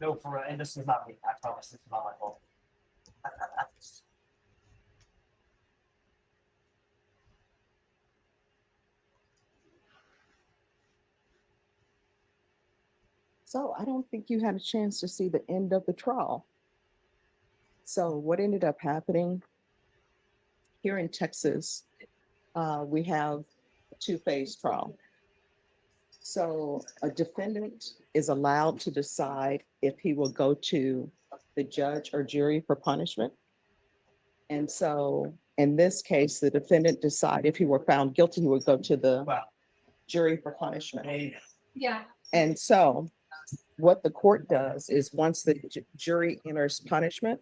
No, for real, and this is not me. I promise this is not my fault. So I don't think you had a chance to see the end of the trial. So what ended up happening here in Texas, we have a two-phase trial. So a defendant is allowed to decide if he will go to the judge or jury for punishment. And so in this case, the defendant decided if he were found guilty, he would go to the Wow. jury for punishment. Hey, Yeah. And so what the court does is once the jury enters punishment,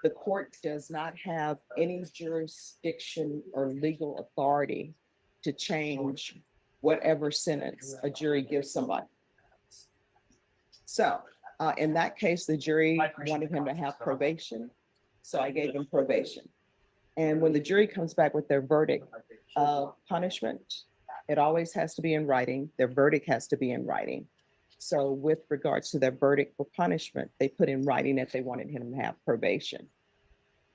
the court does not have any jurisdiction or legal authority to change whatever sentence a jury gives somebody. So in that case, the jury wanted him to have probation. So I gave him probation. And when the jury comes back with their verdict of punishment, it always has to be in writing. Their verdict has to be in writing. So with regards to their verdict for punishment, they put in writing that they wanted him to have probation.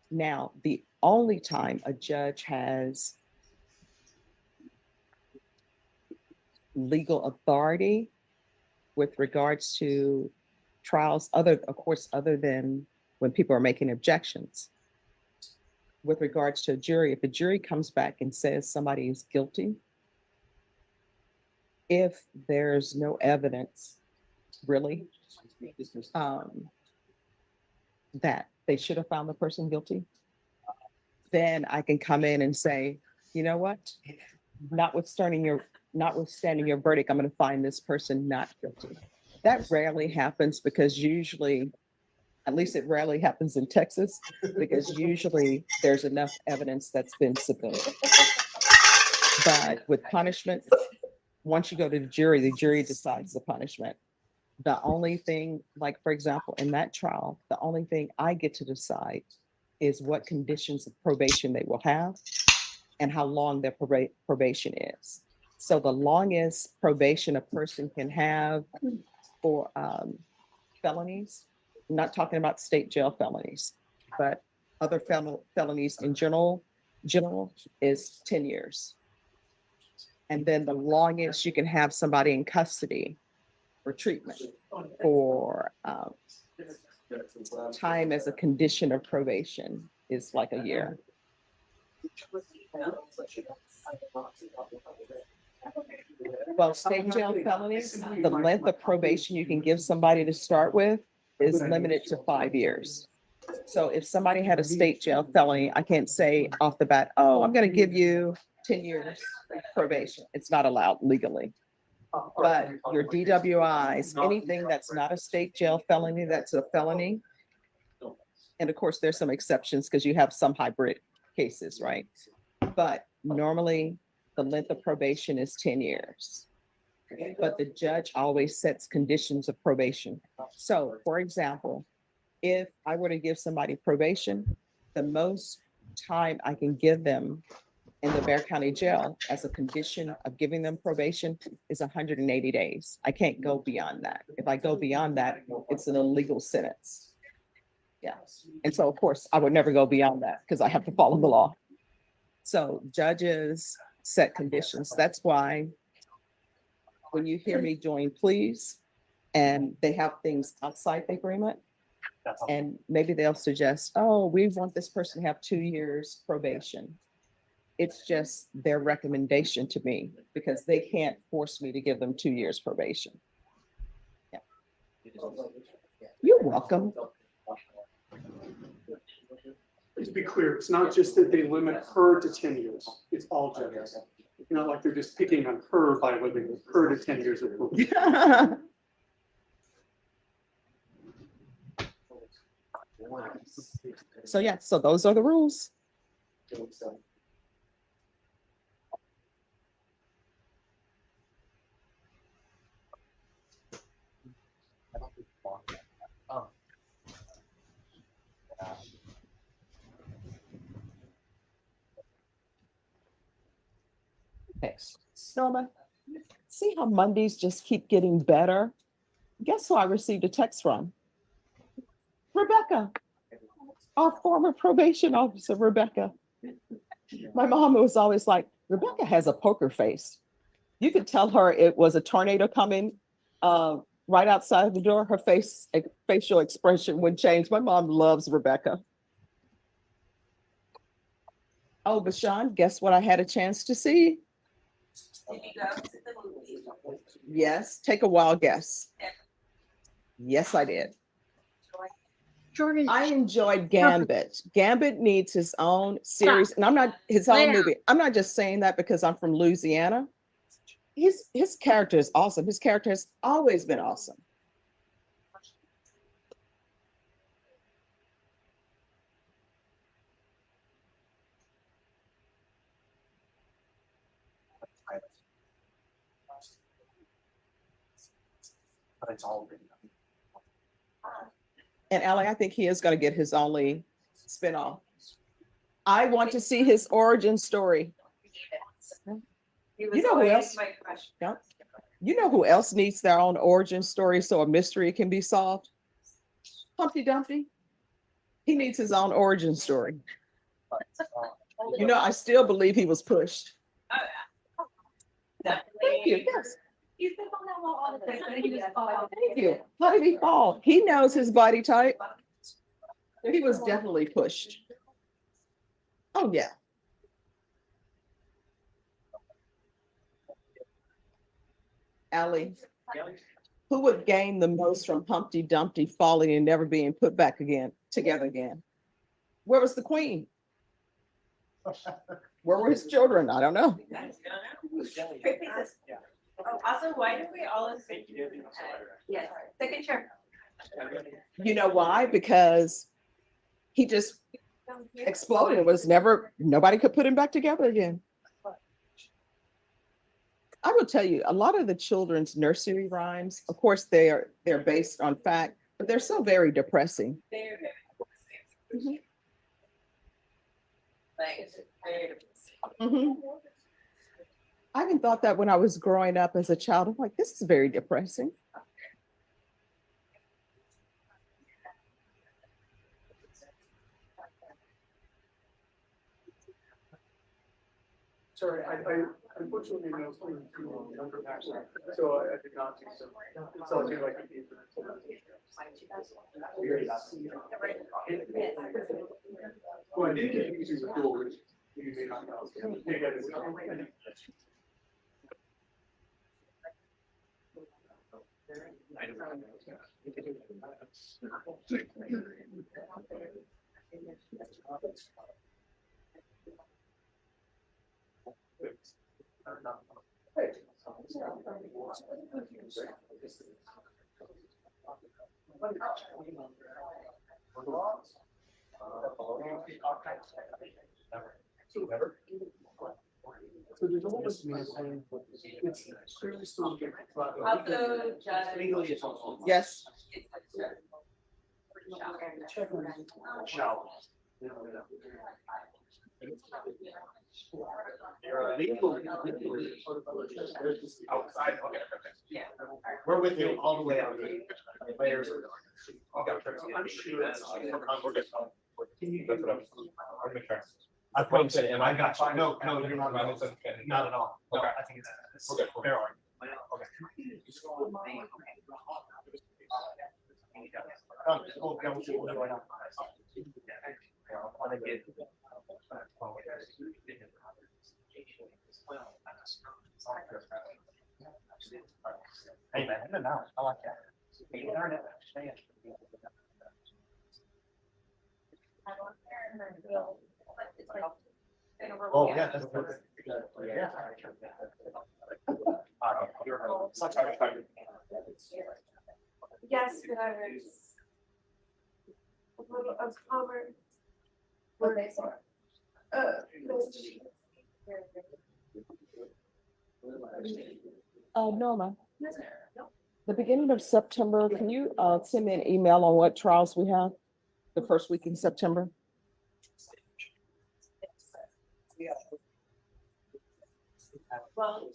Now, the only time a judge has legal authority with regards to trials, of course, other than when people are making objections, with regards to a jury, if a jury comes back and says somebody is guilty, if there's no evidence really that they should have found the person guilty, then I can come in and say, you know what, notwithstanding your verdict, I'm going to find this person not guilty. That rarely happens because usually, at least it rarely happens in Texas, because usually there's enough evidence that's been submitted. But with punishment, once you go to the jury decides the punishment. The only thing, like for example, in that trial, the only thing I get to decide is what conditions of probation they will have and how long their probation is. So the longest probation a person can have for felonies, I'm not talking about state jail felonies, but other felonies in general is 10 years. And then the longest you can have somebody in custody for treatment for time as a condition of probation is like a year. Well, state jail felonies, the length of probation you can give somebody to start with is limited to 5 years. So if somebody had a state jail felony, I can't say off the bat, oh, I'm going to give you 10 years probation. It's not allowed legally. But your DWIs, anything that's not a state jail felony, that's a felony. And of course, there's some exceptions because you have some hybrid cases, right? But normally the length of probation is 10 years. But the judge always sets conditions of probation. So for example, if I were to give somebody probation, the most time I can give them in the Bexar County Jail as a condition of giving them probation is 180 days. I can't go beyond that. If I go beyond that, it's an illegal sentence. Yeah. And so, of course, I would never go beyond that because I have to follow the law. So judges set conditions. That's why when you hear me doing pleas and they have things outside the agreement, and maybe they'll suggest, oh, we want this person to have 2 years probation. It's just their recommendation to me because they can't force me to give them 2 years probation. Yeah. You're welcome. To be clear, it's not just that they limit her to 10 years. It's all judges. It's not like they're just picking on her by limiting her to 10 years of probation. So yeah, so those are the rules. Oh. Okay, Norma, see how Mondays just keep getting better? Guess who I received a text from? Rebecca, our former probation officer, Rebecca. My mom was always like, Rebecca has a poker face. You could tell her it was a tornado coming right outside the door. Her facial expression would change. My mom loves Rebecca. Oh, Bashan, guess what I had a chance to see? Did you go to the movie? Yes, take a wild guess. Yes, I did. Jordan, I enjoyed Gambit. Gambit needs his own series, and I'm not his own Lay movie. I'm not just saying that because I'm from Louisiana. His character is awesome. His character has always been awesome. But it's all been. And Allie, I think he is going to get his only spinoff. I want to see his origin story. He was You know who always else? my crush. Yeah. You know who else needs their own origin story so a mystery can be solved? Humpty Dumpty. He needs his own origin story. You know, I still believe he was pushed. Thank you. Yes. He's been on that wall all the time. He was Thank you. How did he fall? He knows his body type. He was definitely pushed. Oh, yeah. Allie, who would gain the most from Humpty Dumpty falling and never being put back again, together again? Where was the queen? Where were his children? I don't know. Oh, also, why did we all assume? Yes, second chair. You know why? Because he just exploded. It was never, nobody could put him back together again. I will tell you, a lot of the children's nursery rhymes, of course, they're based on fact, but they're so very depressing. Mhm. Mhm. I even thought that when I was growing up as a child. I'm like, this is very depressing. Sorry, I unfortunately know something from younger person, so I did not do so. So I do like. Well, I did get using the tool, which you may not know. Maybe that is- So there's a whole bunch of things saying, it's clearly still. Also, just. Legally, it's also. Yes. Shall. You're legal. Outside, okay. Yeah. We're with you all the way out. Layers. I'm sure that's. I probably said, and I got you. No, you're not. Not at all. No, I think it's fair argument. Okay. Hey man, in and out. I like that. Internet, understand. Oh, yeah, that's perfect. Yeah. Yes, but I was. Of cover. What they say. Norma, the beginning of September, can you, send me an email on what trials we have? The first week in September? Well.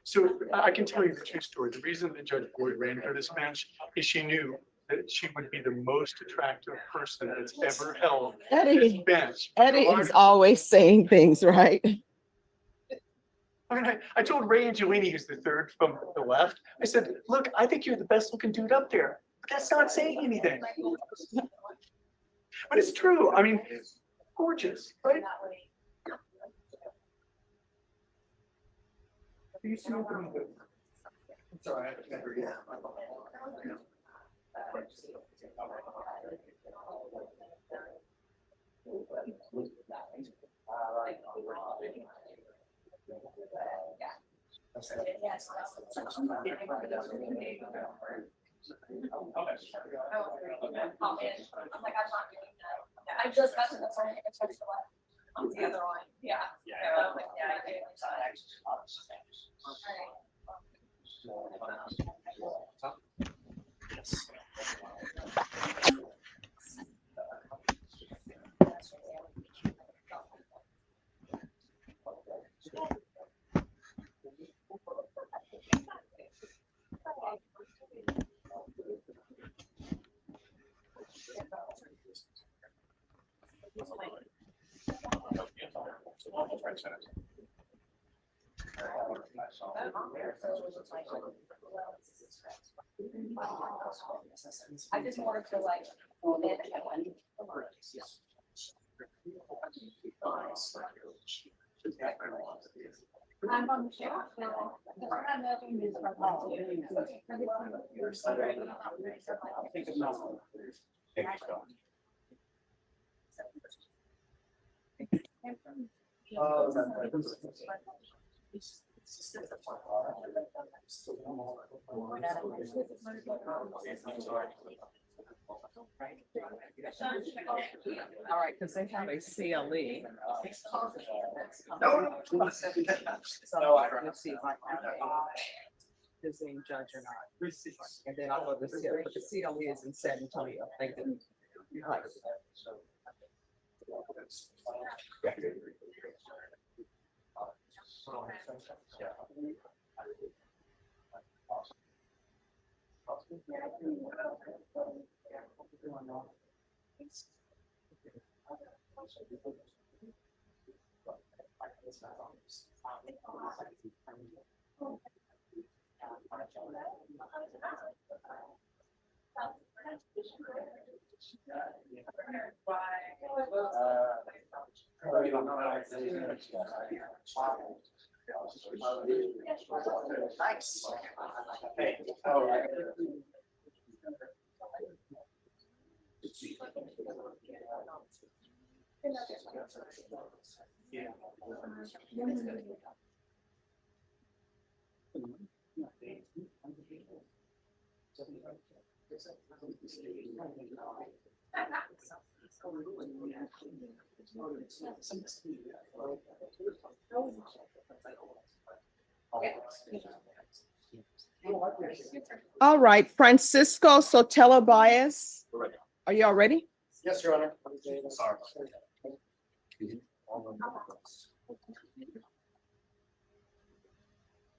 So I can tell you the true story. The reason that Judge Boyd ran for this bench is she knew that she would be the most attractive person that's ever held this Eddie, bench. Eddie is always saying things, right? I mean, I told Ray Angelini, who's the third from the left, I said, look, I think you're the best looking dude up there. But that's not saying anything. But it's true. I mean, gorgeous, right? You see what I'm doing? I'm sorry, I never get. I just got to the phone. On the other line, yeah. I just wanted to like. I'm on the show. All right, because they have a CLE. So I can see if I can Zoom judge or not. And then I'll go to the CLE, but the CLE is in San Antonio. Thank you. Right. Nice. All right, Francisco Sotelo Baez. Are you all ready? Yes, Your Honor. Sorry.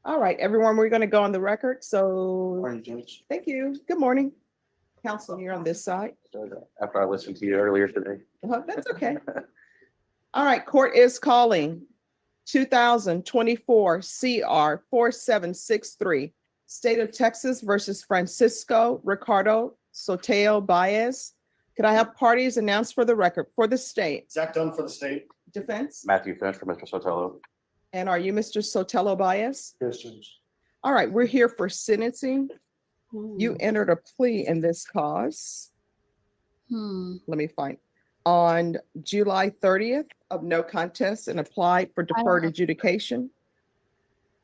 All right, everyone, we're going to go on the record. So Morning, Judge. thank you. Good morning. Counsel, you're on this side. After I listened to you earlier today. That's okay. All right, court is calling 2024 CR 4763, State of Texas versus Francisco Ricardo Sotelo Baez. Could I have parties announced for the record for the state? Zach Dunn for the state. Defense? Matthew Finch for Mr. Sotelo. And are you Mr. Sotelo Baez? Yes, Judge. All right, we're here for sentencing. You entered a plea in this cause. Let me find. on July 30th of no contest and applied for deferred adjudication.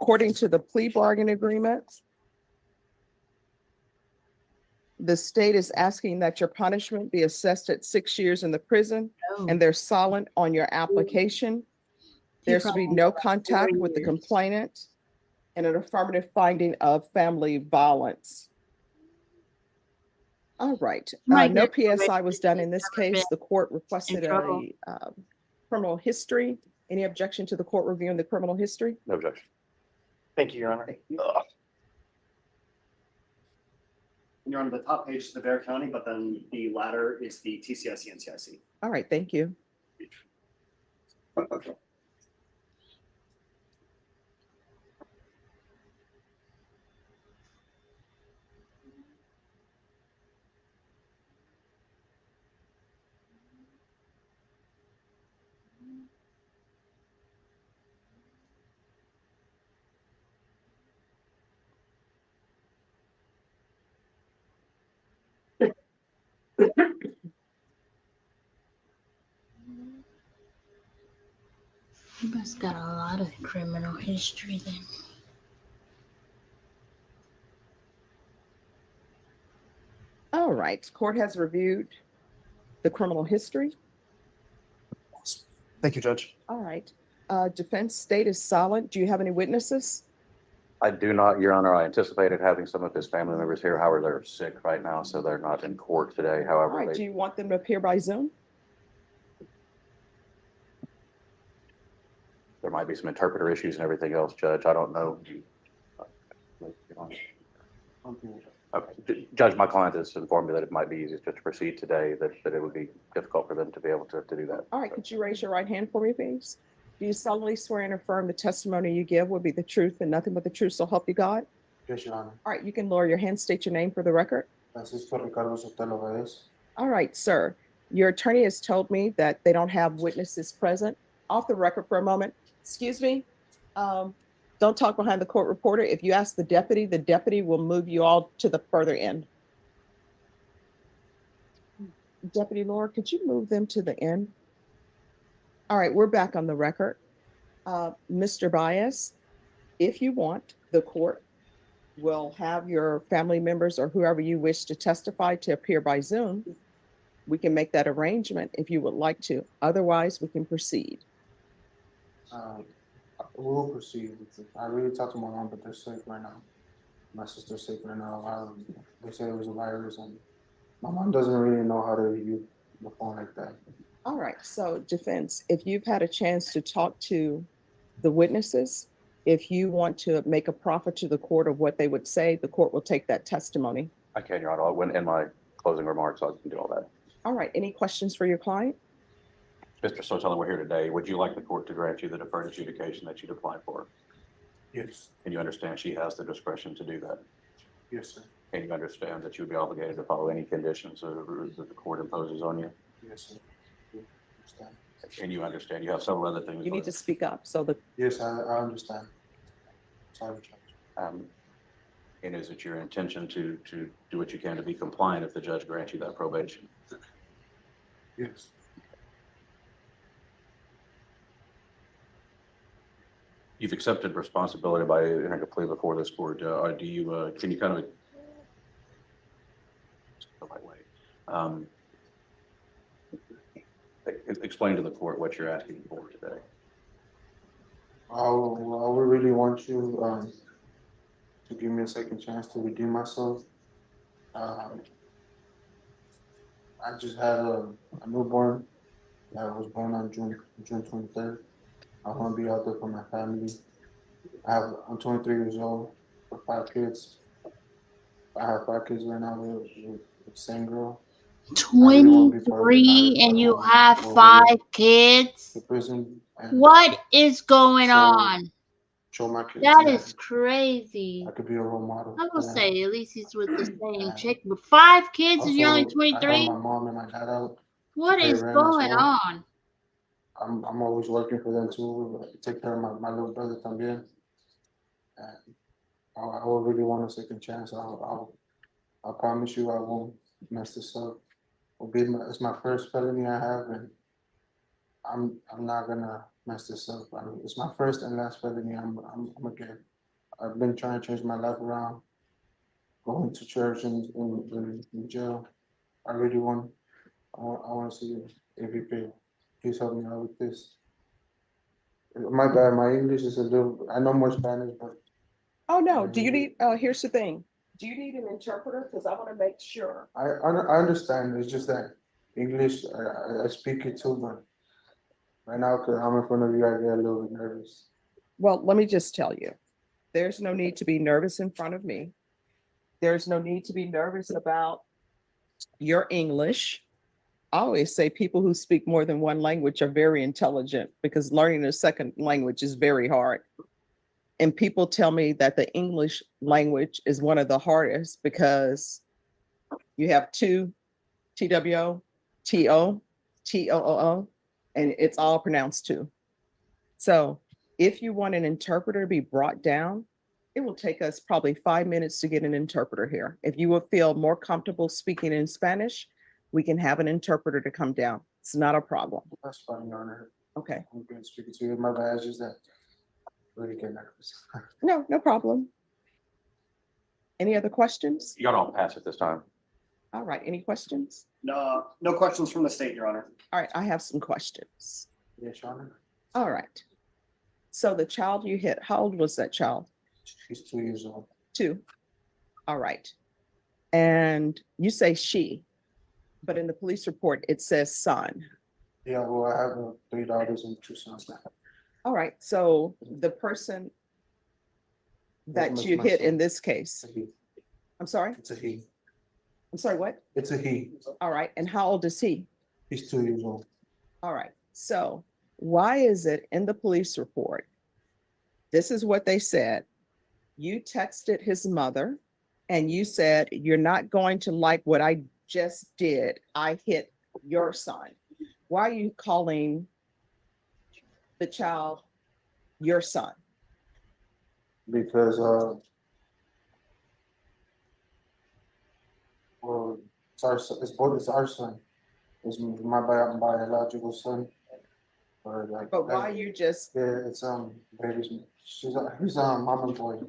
According to the plea bargain agreement, the state is asking that your punishment be assessed at 6 years in the prison, and they're silent on your application. There should be no contact with the complainant and an affirmative finding of family violence. All right, no PSI was done in this case. The court requested a criminal history. Any objection to the court reviewing the criminal history? No objection. Thank you, Your Honor. You're on the top page is the Bear County, but then the latter is the TCIC and CIC. All right, thank you. You must got a lot of criminal history then. All right, court has reviewed the criminal history. Thank you, Judge. All right, defense state is silent. Do you have any witnesses? I do not, Your Honor. I anticipated having some of his family members here. However, they're sick right now, so they're not in court today. All However, right, do they, you want them to appear by Zoom? there might be some interpreter issues and everything else, Judge. I don't know. Okay, Judge, my client has informed me that it might be easiest just to proceed today, that it would be difficult for them to be able to do that. All right, could you raise your right hand for me, please? Do you solemnly swear and affirm the testimony you give will be the truth and nothing but the truth, so help you God? Yes, Your Honor. All right, you can lower your hand, state your name for the record. Francisco Ricardo Sotelo Baez. All right, sir. Your attorney has told me that they don't have witnesses present. Off the record for a moment. Excuse me. Don't talk behind the court reporter. If you ask the deputy will move you all to the further end. Deputy Laura, could you move them to the end? All right, we're back on the record. Mr. Baez, if you want, the court will have your family members or whoever you wish to testify to appear by Zoom. We can make that arrangement if you would like to. Otherwise, we can proceed. We'll proceed. I really talked to my mom, but they're sick right now. My sister's sick right now. They said it was a virus, and my mom doesn't really know how to use the phone like that. All right, so defense, if you've had a chance to talk to the witnesses, if you want to make a proffer to the court of what they would say, the court will take that testimony. I can, Your Honor. I went in my closing remarks, so I can do all that. All right, any questions for your client? Mr. Sotelo, we're here today. Would you like the court to grant you the deferred adjudication that you'd applied for? Yes. And you understand she has the discretion to do that? Yes, sir. And you understand that you would be obligated to follow any conditions or rules that the court imposes on you? Yes, sir. Understand. And you understand you have several other things. You need to speak up so the Yes, I understand. Sorry, Judge. And is it your intention to do what you can to be compliant if the judge grants you that probation? Yes. You've accepted responsibility by entering a plea before this board. Do you, can you kind of the right way? Explain to the court what you're asking for today. I would really want you to give me a second chance to redeem myself. I just had a newborn that was born on June 23rd. I want to be out there for my family. I'm 23 years old with 5 kids. I have 5 kids right now with the same girl. 23 and you have 5 kids? The prison. And What is going on? show my kids That is crazy. I could be a role model. I will for them. say at least he's with the same chick, but 5 kids and you're only Also, I help 23? my mom and my dad out. What pay is rent as going well. on? I'm always working for them too. Take care of my little brother también. And I would really want a second chance. I promise you I won't mess this up. it's my first felony I have, and I'm not gonna mess this up. It's my first and last felony. I'm again. I've been trying to change my life around, going to church and in jail. I really I want to see if you could please help me out with this. My bad, my English is a little, I know more Spanish, but Oh, no, do you need, here's the thing. Do you need an interpreter? Because I want to make sure. I understand. It's just that English, I speak it too, but right now, because I'm in front of you, I get a little bit nervous. Well, let me just tell you, there's no need to be nervous in front of me. There's no need to be nervous about your English. I always say people who speak more than one language are very intelligent because learning a second language is very hard. And people tell me that the English language is one of the hardest because you have two TWO, TO, TOOO, and it's all pronounced two. So if you want an interpreter to be brought down, it will take us probably 5 minutes to get an interpreter here. If you would feel more comfortable speaking in Spanish, we can have an interpreter to come down. It's not a problem. That's fine, Your Honor. Okay. I'm good speaking to you. My bad, it's just that I really get nervous. No, no problem. Any other questions? Y'all don't pass at this time. All right, any questions? No, no questions from the state, Your Honor. All right, I have some questions. Yes, Your Honor. All right. So the child you hit, how old was that child? She's 2 years old. 2. All right. And you say she, but in the police report, it says son. Yeah, well, I have 3 daughters and 2 sons now. All right, so the person that That's you my hit son. in this case, It's a he. I'm sorry, It's a he. I'm sorry, what? It's a he. All right, and how old is he? He's 2 years old. All right, so why is it in the police report? This is what they said. You texted his mother and you said, you're not going to like what I just did. I hit your son. Why are you calling the child your son? Because well, it's our son. It's our son. It's my biological son. Or like, But why you just, yeah, it's baby's. He's mama's boy.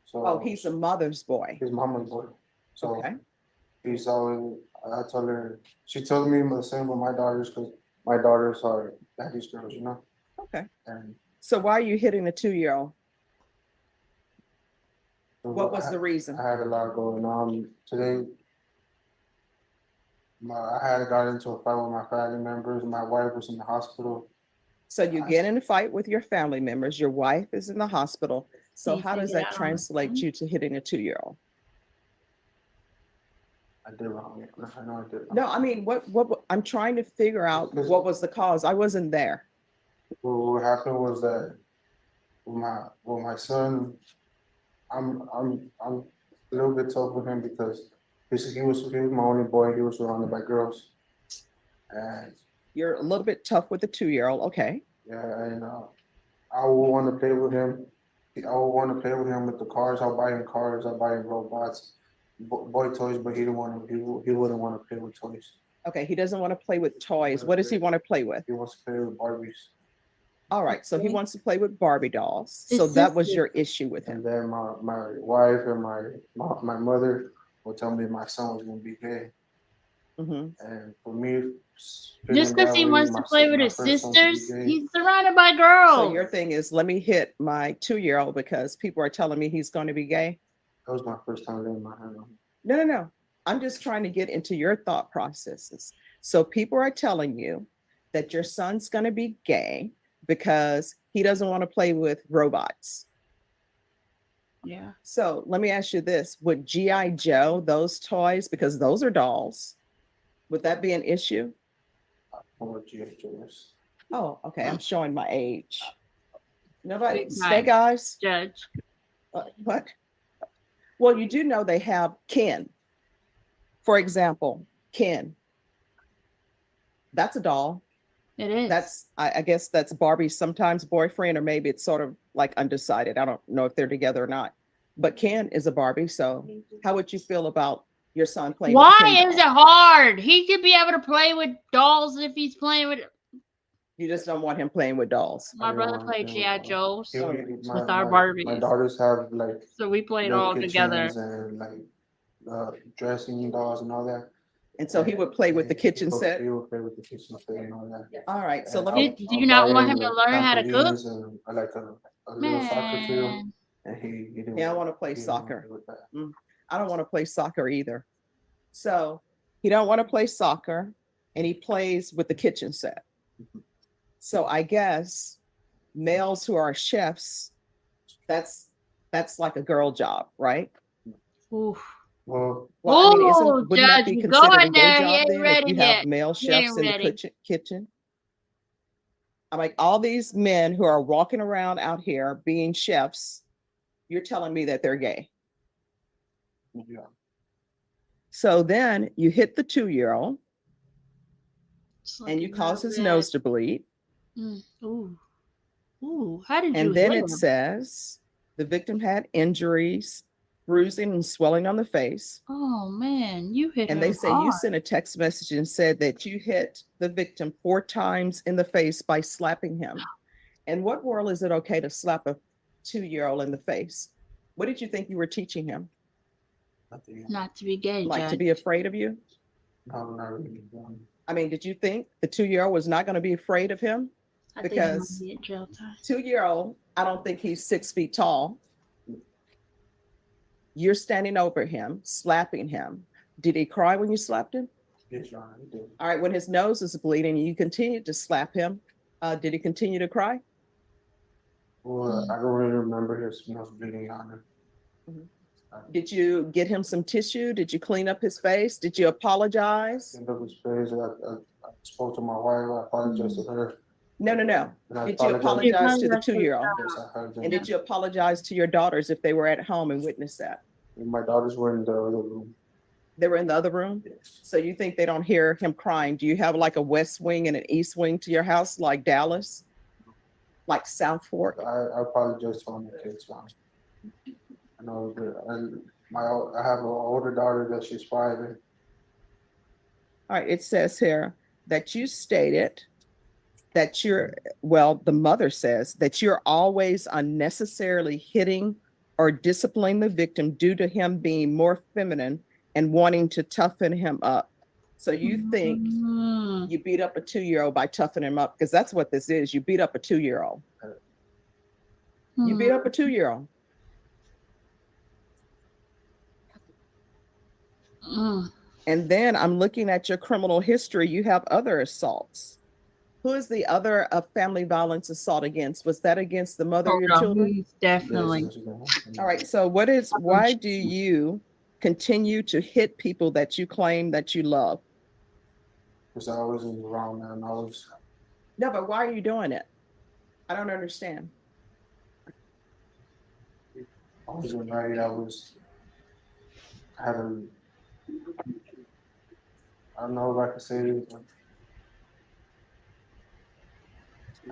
So oh, he's a mother's boy. his mama's boy. So Okay, he's always. I told her. She told me the same with my daughters because my daughters are daddy's girls, you know. okay. And So why are you hitting a 2-year-old? so What was the reason? I had a lot going on today. I had got into a fight with my family members. My wife was in the hospital. So you get in a fight with your family members, your wife is in the hospital. So You how take does it that out on the translate phone? you to hitting a 2-year-old? I did wrong. I know I did. No, I mean, what, I'm trying to figure out what was the cause. I wasn't there. Well, what happened was that with my son, I'm a little bit tough with him because he was my only boy. He was surrounded by girls, and You're a little bit tough with the 2-year-old. Okay. yeah, and I would want to play with him. I would want to play with him with the cars. I'll buy him cars. I'll buy him robots, boy toys, but he didn't want to. He wouldn't want to play with toys. Okay. He doesn't want to play with toys. What does he want to play with? He wants to play with Barbies. All right. So he Okay. wants to play with Barbie dolls. His So that was sister- your issue with And him. then my wife and my mother will tell me my son was gonna be gay. Mhm. And for me, Just feeling because that he way, wants to play with my his first son to be sisters, gay, he's surrounded by So girls. your thing is, let me hit my 2-year-old because people are telling me he's going to be gay. that was my first time laying my hand on him. No, no, no. I'm just trying to get into your thought processes. So people are telling you that your son's going to be gay because he doesn't want to play with robots. Yeah. So let me ask you this. Would G.I. Joe, those toys, because those are dolls, would that be an issue? Or G.I. Joes. Oh, okay. I'm showing my age. Nobody, Right. Snake Eyes? Judge. What? Well, you do know they have Ken. For example, Ken. That's a doll. It is. That's, I guess that's Barbie's sometimes boyfriend, or maybe it's sort of like undecided. I don't know if they're together or not. But Ken is a Barbie. So how would you feel about Your son playing with a Ken Why is it doll. hard? He should be able to play with dolls if he's playing with. You just don't want him playing with dolls. My I didn't brother want played him G.I. with Joes He- with our Barbies. My daughters have like So we played little all together. kitchens and like dressing dolls and all that. And so he would play with the kitchen set. He would play with the kitchen set and all that. All right, so And let I'll- me, Do I'll you not buy want him to like learn how to cook? trampolines and, like a little soccer field, Man, and he didn't. Yeah, I wanna play he didn't soccer. do with that. I don't want to play soccer either. So he don't want to play soccer and he plays with the kitchen set. So I guess males who are chefs, that's like a girl job, right? oof. Well, Well, I mean, Oh, wouldn't that Judge, be you considered a going gay there. He job ain't then if ready you yet. have male He chefs ain't in the ready. kitchen? I'm like, all these men who are walking around out here being chefs, you're telling me that they're gay. yeah. So then you hit the 2-year-old It's and you looking cause real his bad. nose to bleed. Ooh. Ooh, how did you And then hit it him? says the victim had injuries, bruising and swelling on the face. Oh man, you hit And him they say you hard. sent a text message and said that you hit the victim 4 times in the face by slapping him. In what world is it okay to slap a 2-year-old in the face? What did you think you were teaching him? Nothing. Not to be gay, Like to Judge. be afraid of you? No, not really. I mean, did you think the 2-year-old was not going to be afraid of him? I think he might because- be in jail time. 2-year-old, I don't think he's 6 feet tall. You're standing over him, slapping him. Did he cry when you slapped him? Yes, Your Honor, he did. All right, when his nose is bleeding, you continued to slap him. Did he continue to cry? Well, I don't really remember his nose bleeding, Your Honor. Did you get him some tissue? Did you clean up his face? Did you apologize? End of his face, I spoke to my wife, I apologized to her. No. And I Did you You apologize to the apologized to your 2-year-old? Yes, I heard And that. did you apologize to your daughters if they were at home and witnessed that? My daughters were in the other room. They were in the other room? Yes. So you think they don't hear him crying? Do you have like a west wing and an east wing to your house, like Dallas? Like South Fork? I apologize to all my kids, Your Honor. I know that, I have an older daughter that she's 5, and All right, it says here that you stated that the mother says that you're always unnecessarily hitting or disciplining the victim due to him being more feminine and wanting to toughen him up. So you think Mm. you beat up a 2-year-old by toughening him up, because that's what this is. You beat up a 2-year-old. You beat up a 2-year-old. Mm. And then I'm looking at your criminal history. You have other assaults. Who is the other family violence assault against? Was that against the mother of Hold your on, children? please, definitely. All right. So why do you continue to hit people that you claim that you love? because I wasn't around and I was, No, but why are you doing it? I don't understand. I wasn't married, I had a, I don't know if I can say it, but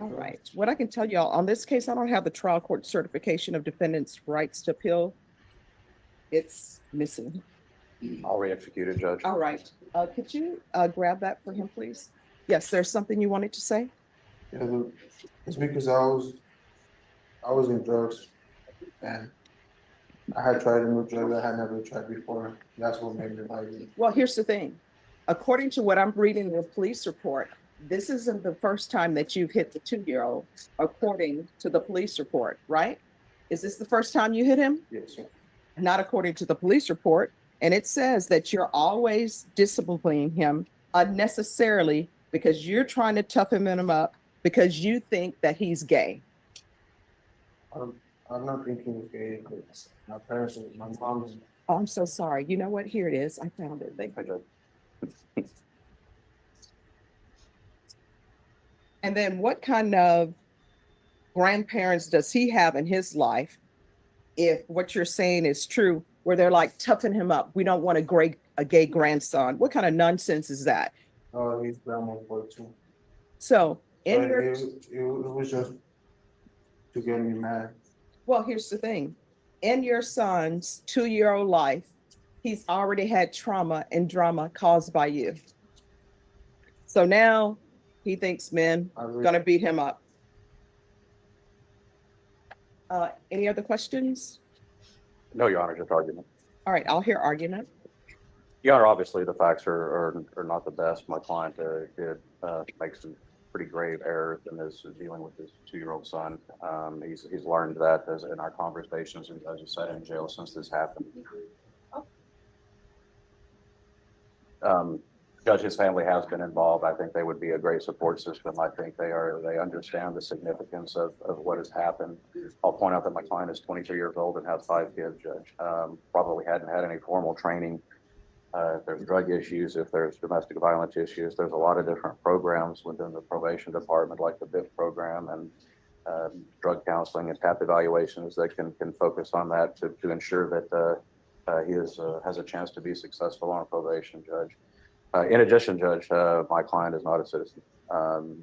All right. What I can tell y'all on this case, I don't have the trial court certification of defendant's rights to appeal. It's missing. I'll re-execute it, Judge. All right. Could you grab that for him, please? Yes, there's something you wanted to say? yeah, it's because I was in drugs and I had tried a new drug I had never tried before. That's what made me like it. Well, here's the thing. According to what I'm reading in the police report, this isn't the first time that you've hit the 2-year-old, according to the police report, right? Is this the first time you hit him? Yes, sir. Not according to the police report. And it says that you're always disciplining him unnecessarily because you're trying to toughen him up because you think that he's gay. I'm not thinking it's gay, but my parents, my mom, Oh, I'm so sorry. You know what? Here it is. I found it. Thank you. And then what kind of grandparents does he have in his life if what you're saying is true, where they're like, toughen him up. We don't want a gay grandson. What kind of nonsense is that? his grandma's boy too. So in But your, it was just to get me mad. well, here's the thing. In your son's 2-year-old life, He's already had trauma and drama caused by you. So now he thinks men gonna beat him up. Any other questions? No, Your Honor, just argument. All right, I'll hear argument. Your Honor, obviously, the facts are not the best. My client did make some pretty grave errors in his dealing with his 2-year-old son. He's learned that as in our conversations, and as you said, in jail since this happened. Judge, his family has been involved. I think they would be a great support system. I think they understand the significance of what has happened. I'll point out that my client is 23 years old and has 5 kids, Judge. Probably hadn't had any formal training. If there's drug issues, if there's domestic violence issues, there's a lot of different programs within the probation department, like the BIP program and drug counseling and TAP evaluations that can focus on that to ensure that he has a chance to be successful on probation, Judge. In addition, Judge, my client is not a citizen.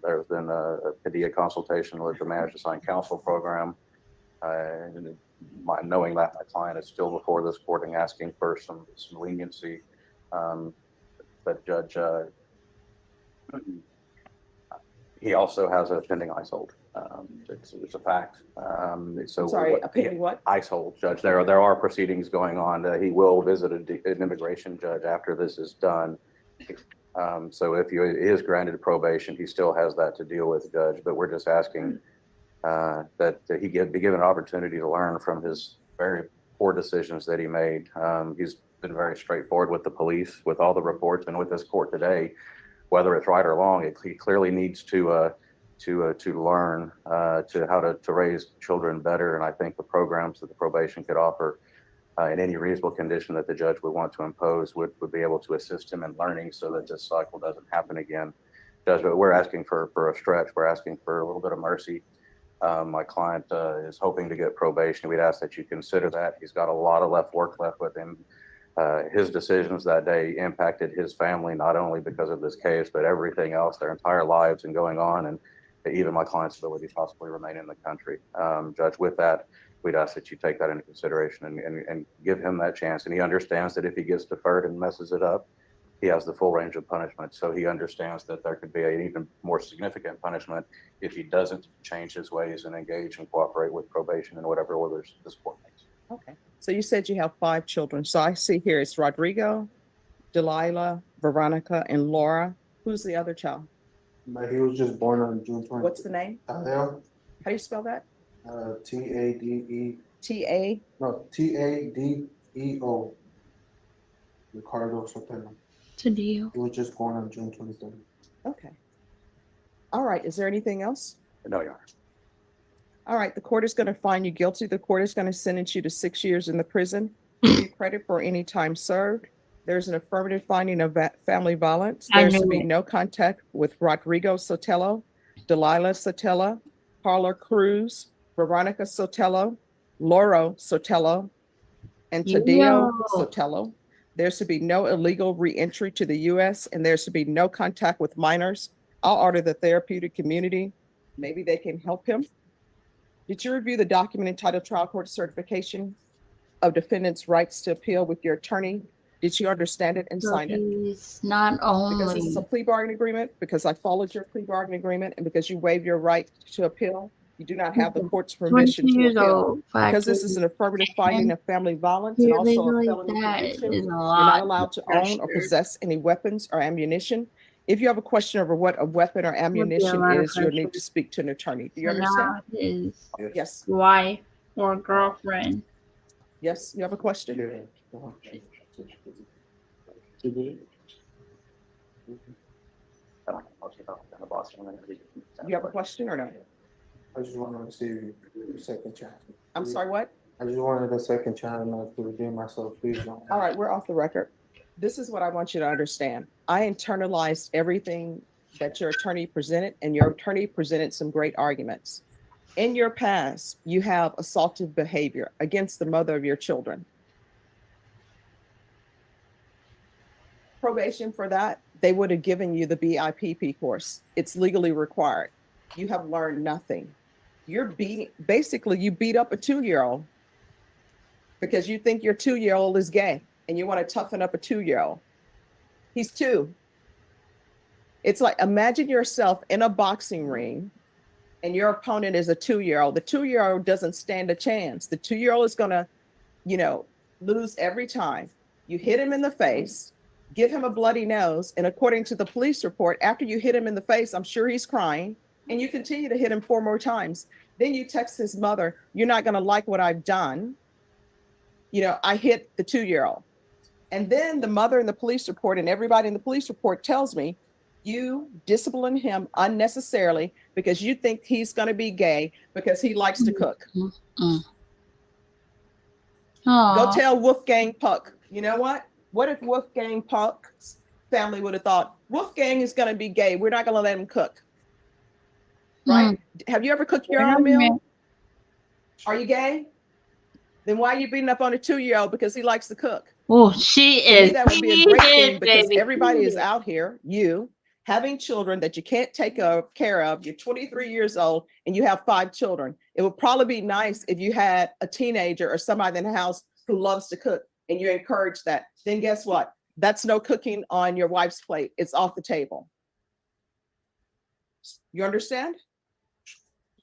There's been a PDA consultation with the Managed Assigned Counsel program. Knowing that my client is still before this court and asking for some leniency, but Judge, he also has a pending ICE hold. It's a fact. So Sorry, a pending what? ICE hold, Judge. There are proceedings going on. He will visit an immigration judge after this is done. So if he is granted probation, he still has that to deal with, Judge. But we're just asking that he be given an opportunity to learn from his very poor decisions that he made. He's been very straightforward with the police, with all the reports, and with this court today. Whether it's right or wrong, he clearly needs to learn to how to raise children better. And I think the programs that the probation could offer in any reasonable condition that the judge would want to impose would be able to assist him in learning so that this cycle doesn't happen again. Judge, but we're asking for a stretch. We're asking for a little bit of mercy. My client is hoping to get probation. We'd ask that you consider that. He's got a lot of work left with him. His decisions that day impacted his family, not only because of this case, but everything else, their entire lives and going on, and even my client's ability to possibly remain in the country. Judge, with that, we'd ask that you take that into consideration and give him that chance. And he understands that if he gets deferred and messes it up, he has the full range of punishment. So he understands that there could be an even more significant punishment if he doesn't change his ways and engage and cooperate with probation and whatever orders this court makes. Okay. So you said you have 5 children. So I see here it's Rodrigo, Delilah, Veronica, and Laura. Who's the other child? But he was just born on June 20th. What's the name? Tadeo, How do you spell that? T-A-D-E, T-A? no, T-A-D-E-O. Ricardo Sotelo. Tadeo. He was just born on June 23rd. Okay. All right. Is there anything else? No, Your Honor. All right. The court is going to find you guilty. The court is going to sentence you to 6 years in the prison. Give you credit for any time served. There's an affirmative finding of family violence. I There's to knew be it. no contact with Rodrigo Sotelo, Delilah Sotelo, Carla Cruz, Veronica Sotelo, Lauro Sotelo, and Tadeo Sotelo. There's to be no illegal reentry to the U.S. and there's to be no contact with minors. I'll order the therapeutic community. Maybe they can help him. Did you review the document entitled Trial Court Certification of Defendant's Rights to Appeal with your attorney? Did you understand it and So sign it? he's not Because this is a only, plea bargain agreement, because I followed your plea bargain agreement, and because you waived your right to appeal, you do not have the court's 22 permission to years appeal. old, 5 Because this kids. is an affirmative finding of family violence and Here also a legally, felony that conviction, is a you're not lot. allowed to own or possess any weapons or ammunition. If you have a question over what a weapon or ammunition lot of is, you'll need pressure. to speak to an attorney. Do you So understand? now his Yes. wife or girlfriend. Yes, you have a question? You have a question or no? I just wanted to see a second chance. I'm sorry, what? I just wanted a second chance not to redeem myself, please don't. All right, we're off the record. This is what I want you to understand. I internalized everything that your attorney presented, and your attorney presented some great arguments. In your past, you have assaultive behavior against the mother of your children. Probation for that, they would have given you the BIPP course. It's legally required. You have learned nothing. You beat up a 2-year-old because you think your 2-year-old is gay. and you want to toughen up a 2-year-old. He's 2. It's like, imagine yourself in a boxing ring and your opponent is a 2-year-old. The 2-year-old doesn't stand a chance. The 2-year-old is going to, lose every time. You hit him in the face, give him a bloody nose. And according to the police report, after you hit him in the face, I'm sure he's crying, and you continue to hit him 4 more times. Then you text his mother, you're not going to like what I've done. I hit the 2-year-old. And then the mother in the police report and everybody in the police report tells me you discipline him unnecessarily because you think he's going to be gay because he likes to cook. Mm-mm. Go Aw. tell Wolfgang Puck. You know what? What if Wolfgang Puck's family would have thought Wolfgang is going to be gay? We're not going to let him cook. Right? Have you ever cooked your own meal? Are you gay? Then why are you beating up on a 2-year-old because he likes to cook? Oh, she To me, is. that would be a great thing because baby. everybody is out here, you having children that you can't take care of. You're 23 years old and you have 5 children. It would probably be nice if you had a teenager or somebody in the house who loves to cook and you encourage that. Then guess what? That's no cooking on your wife's plate. It's off the table. You understand?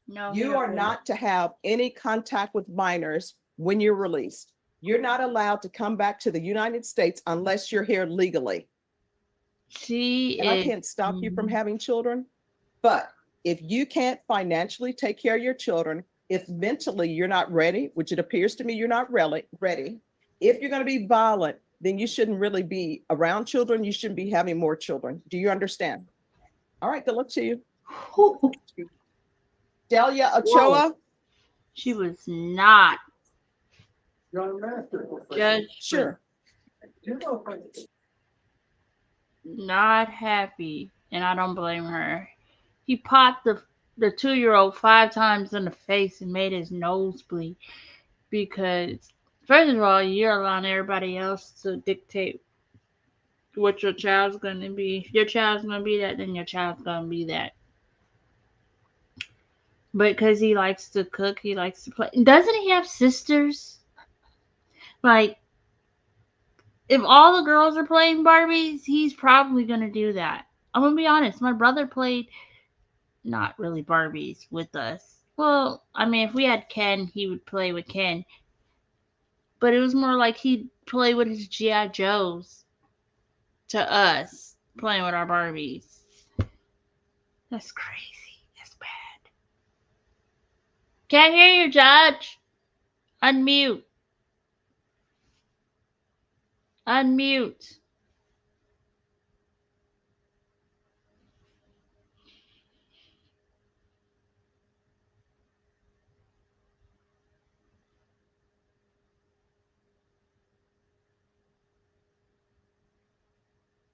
No, You are not to have any contact with minors when you're released. You're not allowed to come back to the United States unless you're here legally. She And I is. can't stop you from having children. But if you can't financially take care of your children, if mentally you're not ready, which it appears to me you're not really ready, if you're going to be violent, then you shouldn't really be around children. You shouldn't be having more children. Do you understand? All right, good luck to you. Delia Ochoa. She was not. Judge. Sure. Not happy, and I don't blame her. He popped the 2-year-old 5 times in the face and made his nose bleed because, first of all, you're allowing everybody else to dictate what your child's going to be. If your child's going to be that, then your child's going to be that. But because he likes to cook, he likes to play. Doesn't he have sisters? Like, if all the girls are playing Barbies, he's probably going to do that. I'm going to be honest. My brother played not really Barbies with us. Well, I mean, if we had Ken, he would play with Ken. But it was more like he'd play with his G.I. Joes to us, playing with our Barbies. That's crazy. That's bad. Can't hear you, Judge. Unmute. Unmute.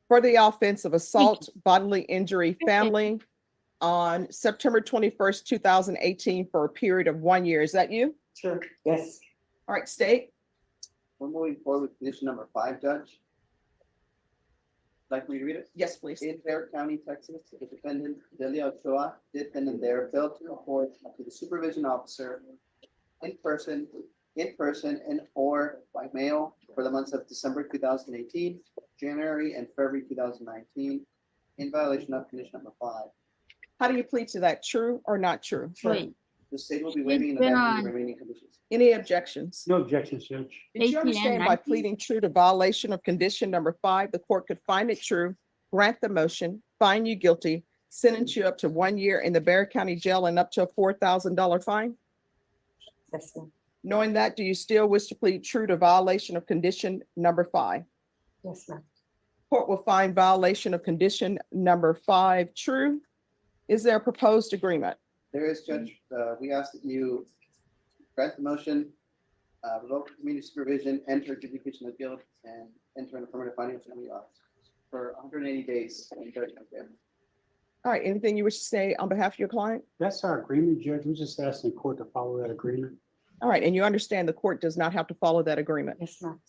For the offense of assault, bodily injury, family on September 21st, 2018 for a period of 1 year. Is that you? Sure, yes. All right, state. We're moving forward with condition number 5, Judge. Like me to read it? Yes, please. In Bexar County, Texas, the defendant, Delia Ochoa, defendant there, failed to report to the supervision officer in person and or by mail for the months of December 2018, January and February 2019, in violation of condition number 5. How do you plead to that? True or not true? Wait. The state will be waiving the been banning on- the remaining conditions. Any objections? No objections, Judge. Did you 18 and understand by 19? pleading true to violation of condition number 5, the court could find it true, grant the motion, find you guilty, sentence you up to 1 year in the Bexar County Jail and up to a $4,000 fine? Yes, ma'am. Knowing that, do you still wish to plead true to violation of condition number 5? Yes, ma'am. Court will find violation of condition number 5 true. Is there a proposed agreement? There is, Judge, we ask that you grant the motion, revoke community supervision, enter adjudication of guilt, and enter an affirmative financial for 180 days in judgment. All right, anything you wish to say on behalf of your client? That's our agreement, Judge. We just asked the court to follow that agreement. All right, and you understand the court does not have to follow that agreement. Yes, ma'am.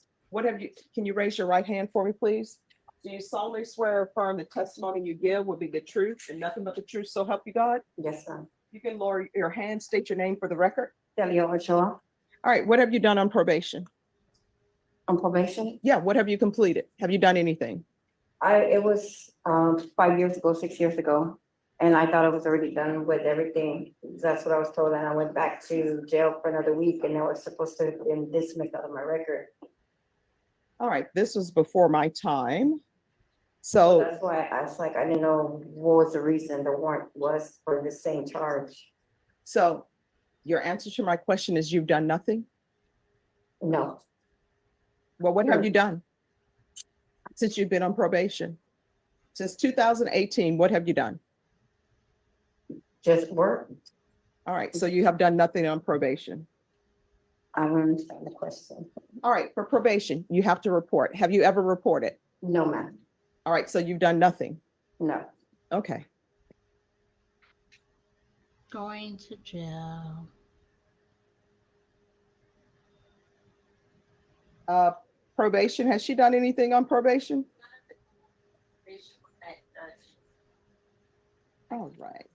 Can you raise your right hand for me, please? Do you solemnly swear or affirm the testimony you give will be the truth and nothing but the truth, so help you God? Yes, ma'am. You can lower your hand, state your name for the record. Delia Ochoa. All right, what have you done on probation? On probation, Yeah, what have you completed? Have you done anything? it was 5 years ago, 6 years ago. And I thought I was already done with everything. That's what I was told. And I went back to jail for another week and I was supposed to have been dismissed out of my record. All right, this was before my time. So So, that's why I was like, I didn't know what was the reason the warrant was for the same charge. so your answer to my question is you've done nothing? No, Well, what have you done since you've been on probation? Since 2018, what have you done? just work. All right, so you have done nothing on probation. I don't understand the question. All right, for probation, you have to report. Have you ever reported? No, ma'am. All right, so you've done nothing. No. Okay. Going to jail. Probation, has she done anything on probation? All right.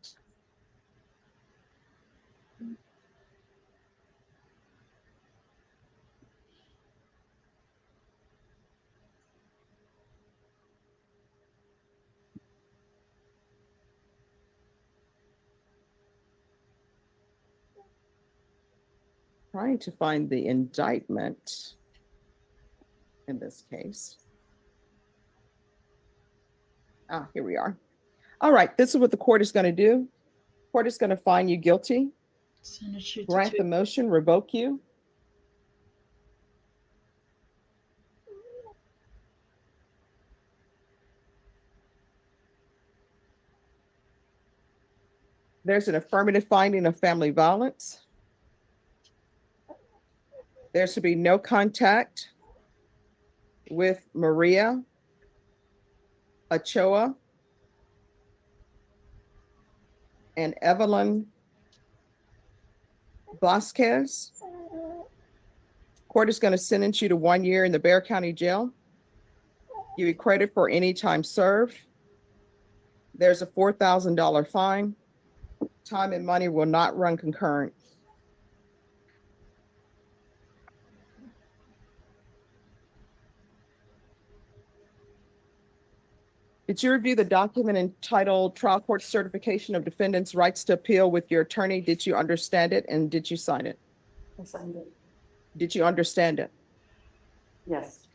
Trying to find the indictment in this case. Ah, here we are. All right, this is what the court is going to do. Court is going to find you guilty, Send it to grant the motion, revoke you. There's an affirmative finding of family violence. There should be no contact with Maria Ochoa and Evelyn Vasquez. Court is going to sentence you to 1 year in the Bexar County Jail. You be credited for any time served. There's a $4,000 fine. Time and money will not run concurrent. Did you review the document entitled Trial Court Certification of Defendant's Rights to Appeal with your attorney? Did you understand it and did you sign it? I signed it. Did you understand it? Yes.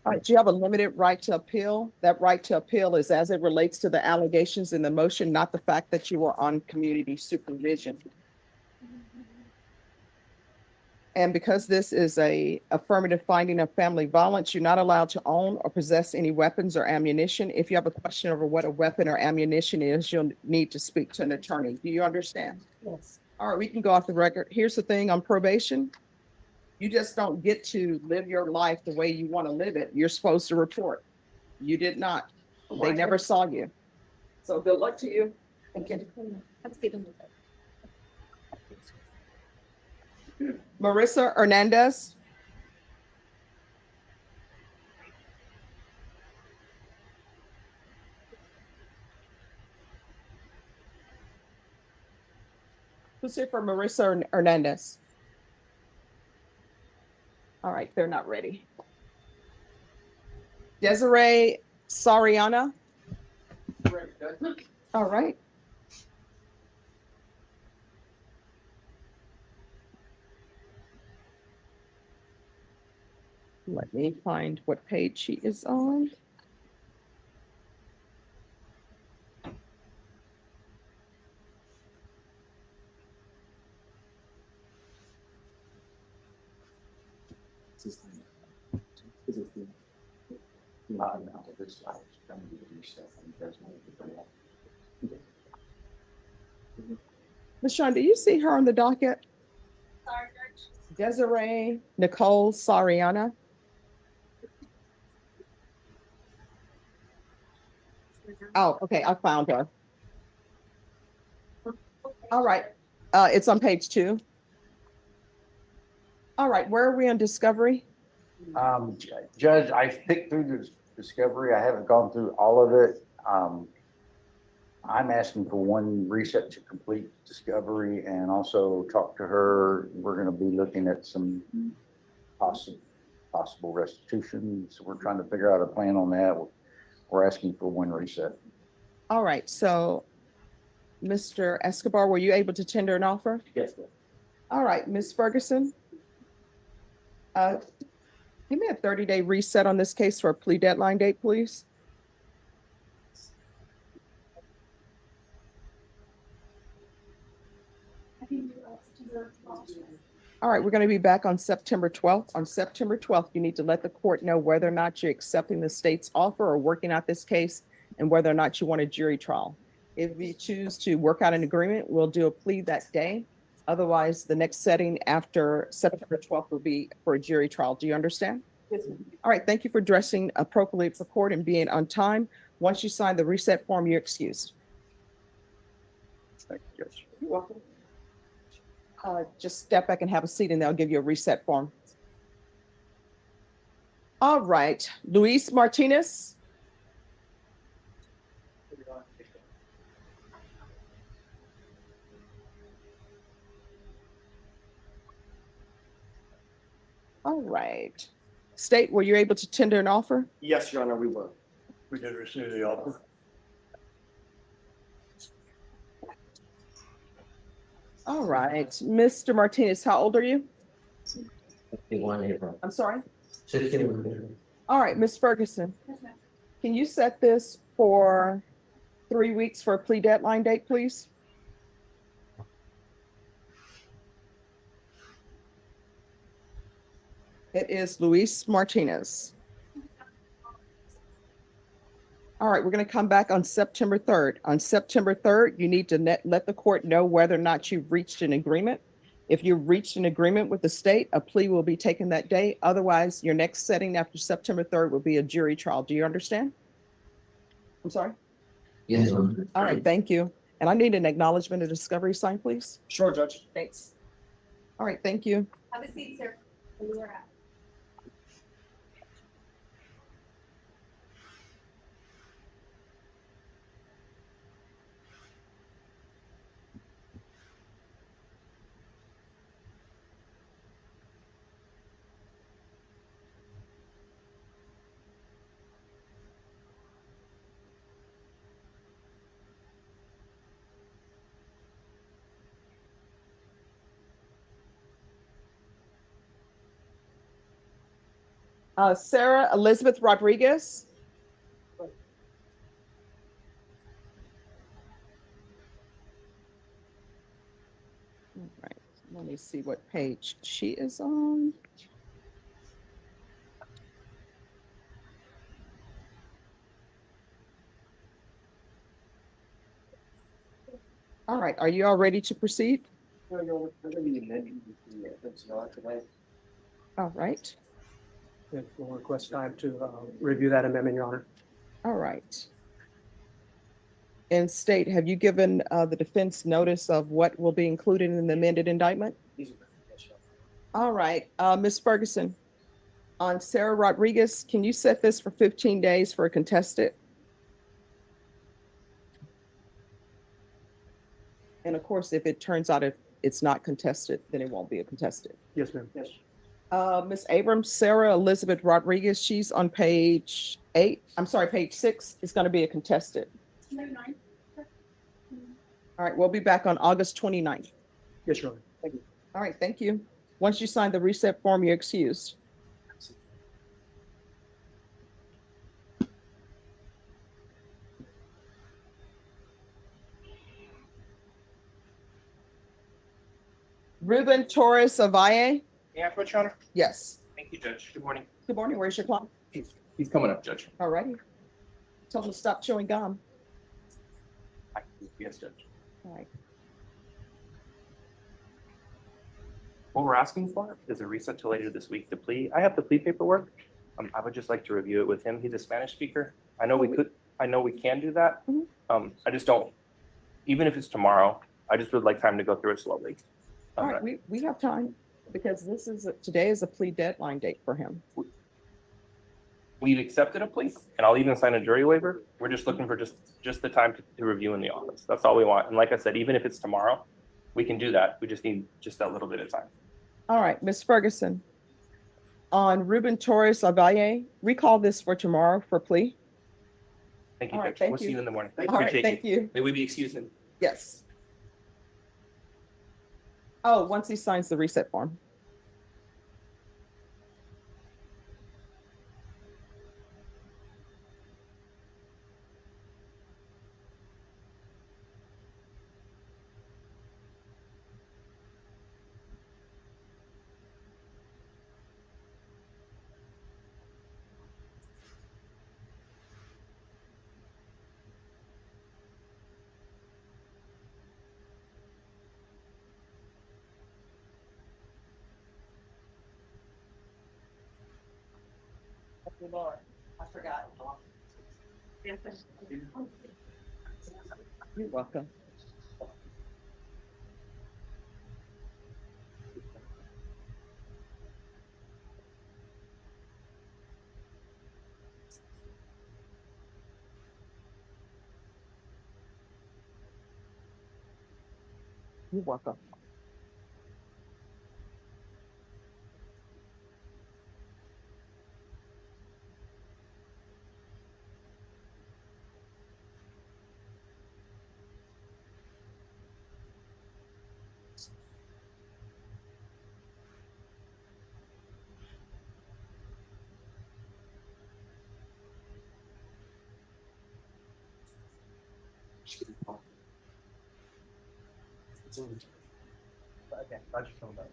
All right, do you have a limited right to appeal? That right to appeal is as it relates to the allegations in the motion, not the fact that you were on community supervision. And because this is a affirmative finding of family violence, you're not allowed to own or possess any weapons or ammunition. If you have a question over what a weapon or ammunition is, you'll need to speak to an attorney. Do you understand? Yes. All right, we can go off the record. Here's the thing on probation. You just don't get to live your life the way you want to live it. You're supposed to report. You did not. They never saw you. So good luck to you. Thank you. Marissa Hernandez. Who's here for Marissa Hernandez? All right, they're not ready. Desiree Sariana. All right. Let me find what page she is on. Ms. Sean, do you see her on the docket? Desiree Nicole Sariana. Oh, okay, I found her. All right, it's on page 2. All right, where are we on discovery? Judge, I've picked through the discovery. I haven't gone through all of it. I'm asking for one reset to complete discovery and also talk to her. We're going to be looking at some possible restitution. So we're trying to figure out a plan on that. We're asking for one reset. All right, so Mr. Escobar, were you able to tender an offer? Yes, ma'am. All right, Ms. Ferguson. Give me a 30-day reset on this case for a plea deadline date, please. All right, we're going to be back on September 12th. On September 12th, you need to let the court know whether or not you're accepting the state's offer or working out this case and whether or not you want a jury trial. If we choose to work out an agreement, we'll do a plea that day. Otherwise, the next setting after September 12th will be for a jury trial. Do you understand? Yes, ma'am. All right, thank you for dressing appropriately for court and being on time. Once you sign the reset form, you're excused. Thank you, Judge. You're welcome. Just step back and have a seat and they'll give you a reset form. All right, Luis Martinez. All right. State, were you able to tender an offer? Yes, Your Honor, we were. We did receive the offer. All right, Mr. Martinez, how old are you? 61 April. I'm sorry? 61. All right, Ms. Ferguson, can you set this for 3 weeks for a plea deadline date, please? It is Luis Martinez. All right, we're going to come back on September 3rd. On September 3rd, you need to let the court know whether or not you've reached an agreement. If you've reached an agreement with the state, a plea will be taken that day. Otherwise, your next setting after September 3rd will be a jury trial. Do you understand? I'm sorry? Yes, All right, thank you. And I need an acknowledgement of discovery sign, please. Sure, Judge. Thanks. All right, thank you. Have a seat, sir. Where you are at. Sarah Elizabeth Rodriguez. All right, let me see what page she is on. All right, are you all ready to proceed? All right, We'll request time to review that amendment, Your Honor. all right. And state, have you given the defense notice of what will be included in the amended indictment? All right, Ms. Ferguson, on Sarah Rodriguez, can you set this for 15 days for a contested? And of course, if it turns out it's not contested, then it won't be a contested. Yes, ma'am. Yes. Ms. Abrams, Sarah Elizabeth Rodriguez, she's on page 8. I'm sorry, page 6. It's going to be a contested. All right, we'll be back on August 29th. Yes, Your Honor. Thank you. All right, thank you. Once you sign the reset form, you're excused. Ruben Torres Avalle? May I approach, Your Honor? Yes. Thank you, Judge. Good morning. Good morning. Where's your client? He's coming up, Judge. All righty. Tell him to stop chewing gum. Yes, Judge. All right. What we're asking for is a reset till later this week to plea. I have the plea paperwork. I would just like to review it with him. He's a Spanish speaker. I know we can do that. I just don't, even if it's tomorrow, I just would like time to go through it slowly. All right, we have time because today is a plea deadline date for him. We've accepted a plea and I'll even sign a jury waiver. We're just looking for just the time to review in the office. That's all we want. And like I said, even if it's tomorrow, we can do that. We just need just that little bit of time. All right, Ms. Ferguson. On Ruben Torres Lavalle, recall this for tomorrow for plea. Thank you, All right, Judge. thank We'll see you. you in the morning. All right, Appreciate thank you. May we be excused then? Yes. Oh, once he signs the reset form. Lord, I forgot. You're welcome. You're welcome. Okay, glad you feeling better.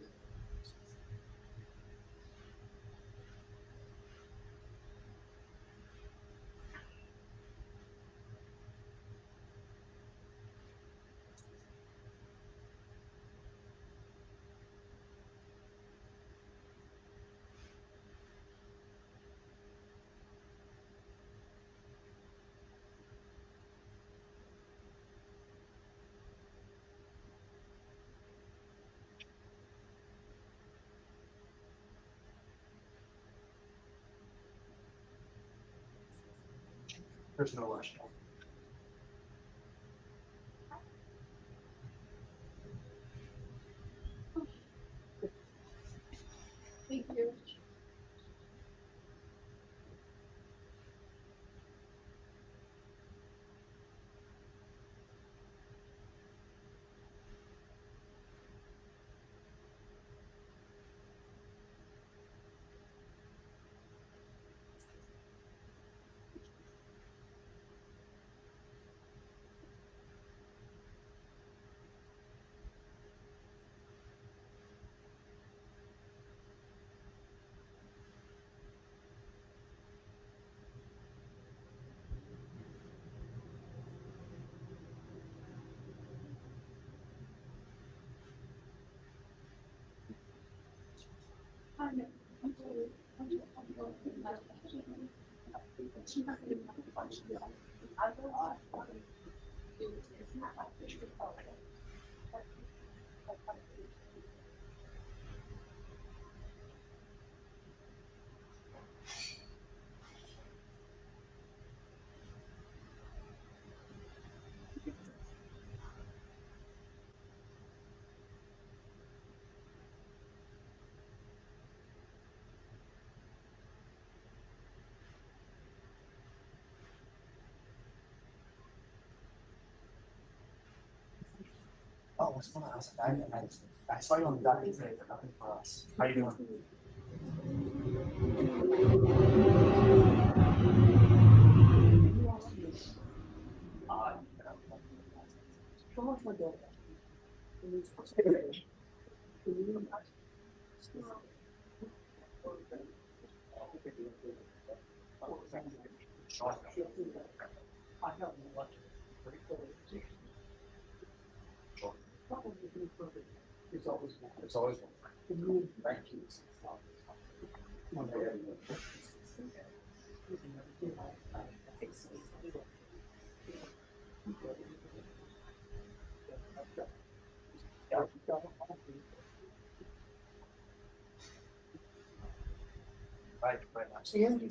There's no rush. Thank you. Oh, what's going on? I was like, I saw you on the docket today, but nothing for us. How you doing? It's always. Thank you. Right, right. Absolutely.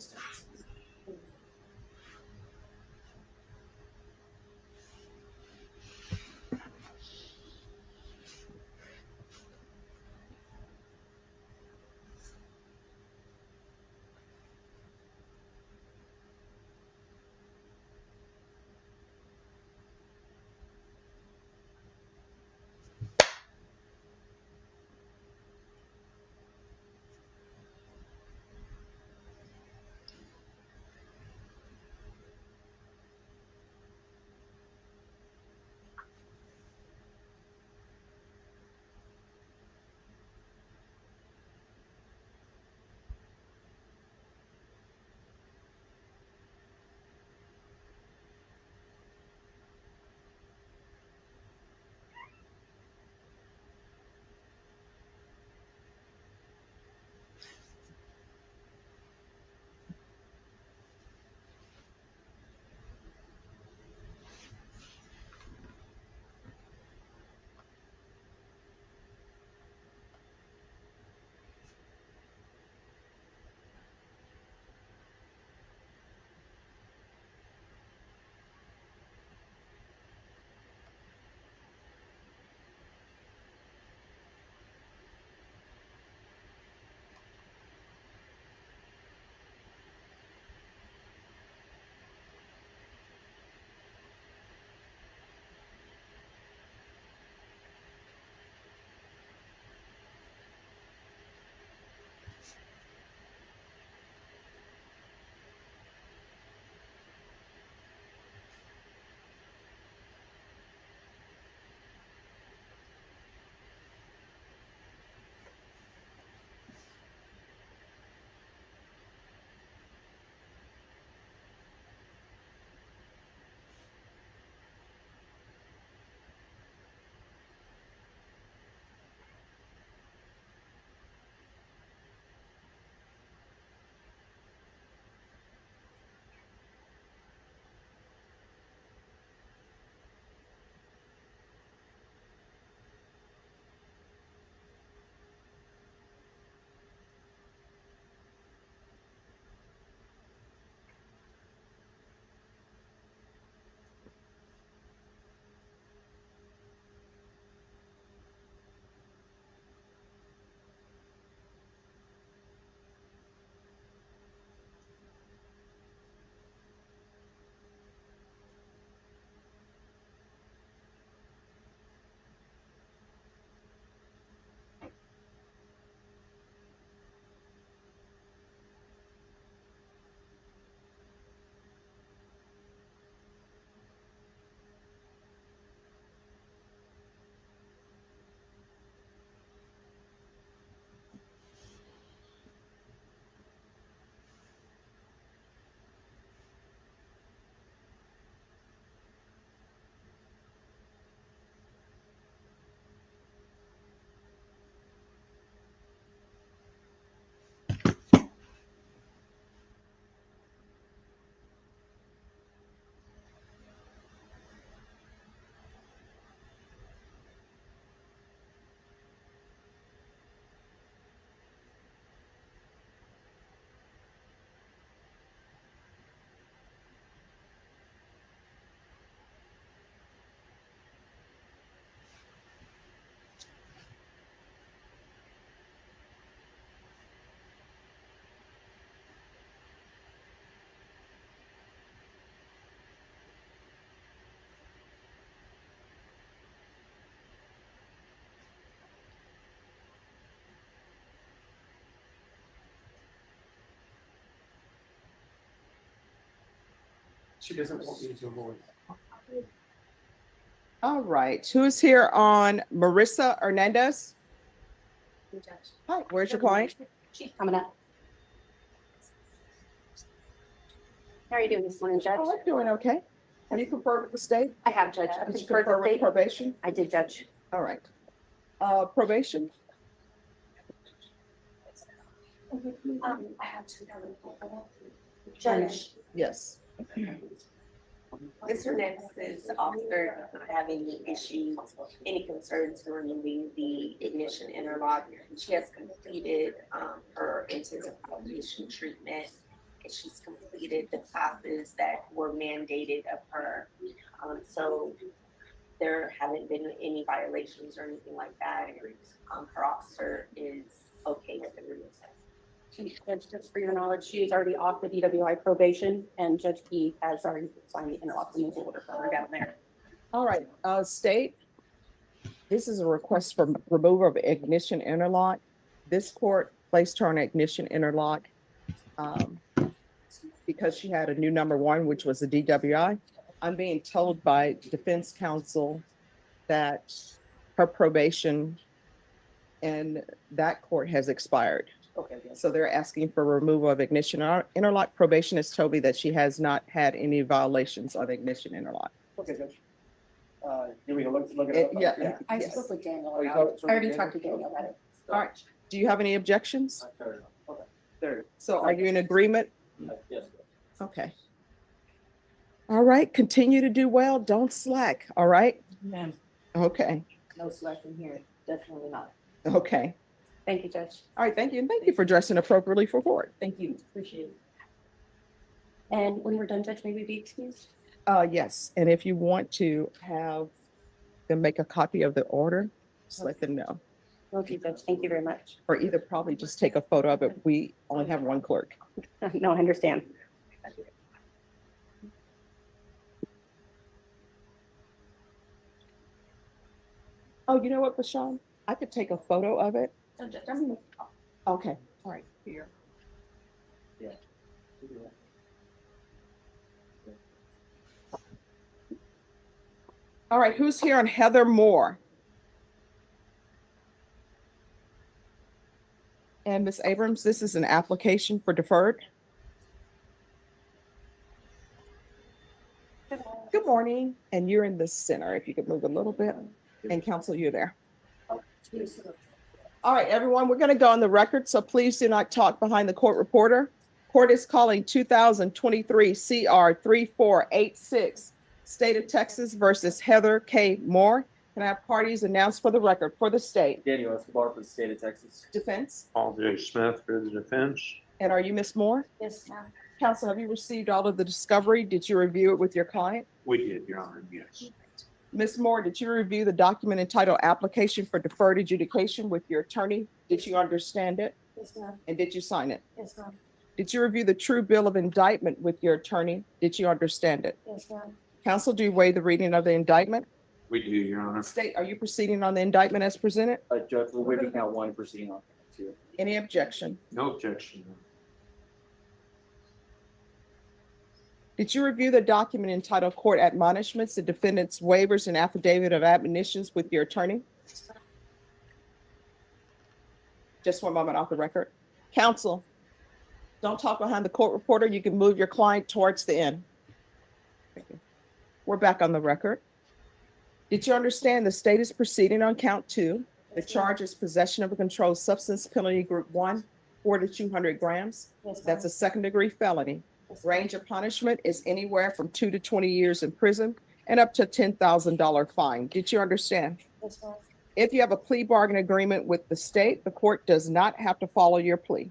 She doesn't want me to avoid. All right, who's here on Marissa Hernandez? Hi, where's your client? She's coming up. How are you doing this morning, Judge? Oh, I'm doing okay. Have you conferred with the state? I have, Judge. I Did you conferred confer with with state. probation? I did, Judge. All right. Probation? I have to. Judge, Yes. Ms. Hernandez's officer not having any issues, any concerns in removing the ignition interlock. She has completed, her intensive outpatient treatment. And she's completed the classes that were mandated of her. So there haven't been any violations or anything like that. Her officer is okay with the removal. Judge, just for your knowledge, she is already off the DWI probation, and Judge Key has already signed the interlock removal order for her down there. All right, state. This is a request for removal of ignition interlock. This court placed her on ignition interlock because she had a new number one, which was a DWI. I'm being told by defense counsel that her probation in that court has expired. Okay. So they're asking for removal of ignition. Our interlock probation has told me that she has not had any violations of ignition interlock. Okay, Judge. You want me to look it up? Yeah. I Yes. spoke with Daniel Oh, you about it. talked to I already Daniel? talked to Daniel about it. All right. Do you have any objections? Okay, there. So are you in agreement? Yes. Okay. All right. Continue to do well. Don't slack. All right. Ma'am, Okay. no slacking here, definitely not. Okay. Thank you, Judge. All right. Thank you. And thank you for dressing appropriately for court. Thank you, appreciate it. And when we're done, Judge, may we be excused? Yes. And if you want to have them make a copy of the order, just let them know. Okay, Judge, thank you very much. Or either probably just take a photo of it. We only have one clerk. No, I understand. Oh, you know what, Bashan? I could take a photo of it. Okay, all right, here. All right, who's here on Heather Moore? And Ms. Abrams, this is an application for deferred. Good morning, and you're in the center. If you could move a little bit, and counsel, you're there. All right, everyone, we're going to go on the record, so please do not talk behind the court reporter. Court is calling 2023 CR 3486, State of Texas versus Heather K. Moore. Can I have parties announced for the record for the state? Daniel Escobar for the state of Texas. Defense. Paul J. Smith for the defense. And are you Ms. Moore? Yes, ma'am. Counsel, have you received all of the discovery? Did you review it with your client? We did, Your Honor, yes. Ms. Moore, did you review the document entitled Application for Deferred Adjudication with your attorney? Did you understand it? Yes, ma'am. And did you sign it? Yes, ma'am. Did you review the true bill of indictment with your attorney? Did you understand it? Yes, ma'am. Counsel, do you waive the reading of the indictment? We do, Your Honor. State, are you proceeding on the indictment as presented? Judge, we're waiving count one, proceeding on count two. Any objection? No objection. Did you review the document entitled Court Admonishments, the defendant's waivers and affidavit of admonitions with your attorney? Just one moment off the record. Counsel, don't talk behind the court reporter. You can move your client towards the end. We're back on the record. Did you understand the state is proceeding on count two? The charge is possession of a controlled substance, penalty group 1, 4 to 200 grams. Yes, ma'am. That's a second-degree felony. Range of punishment is anywhere from 2 to 20 years in prison and up to a $10,000 fine. Did you understand? Yes, ma'am. If you have a plea bargain agreement with the state, the court does not have to follow your plea.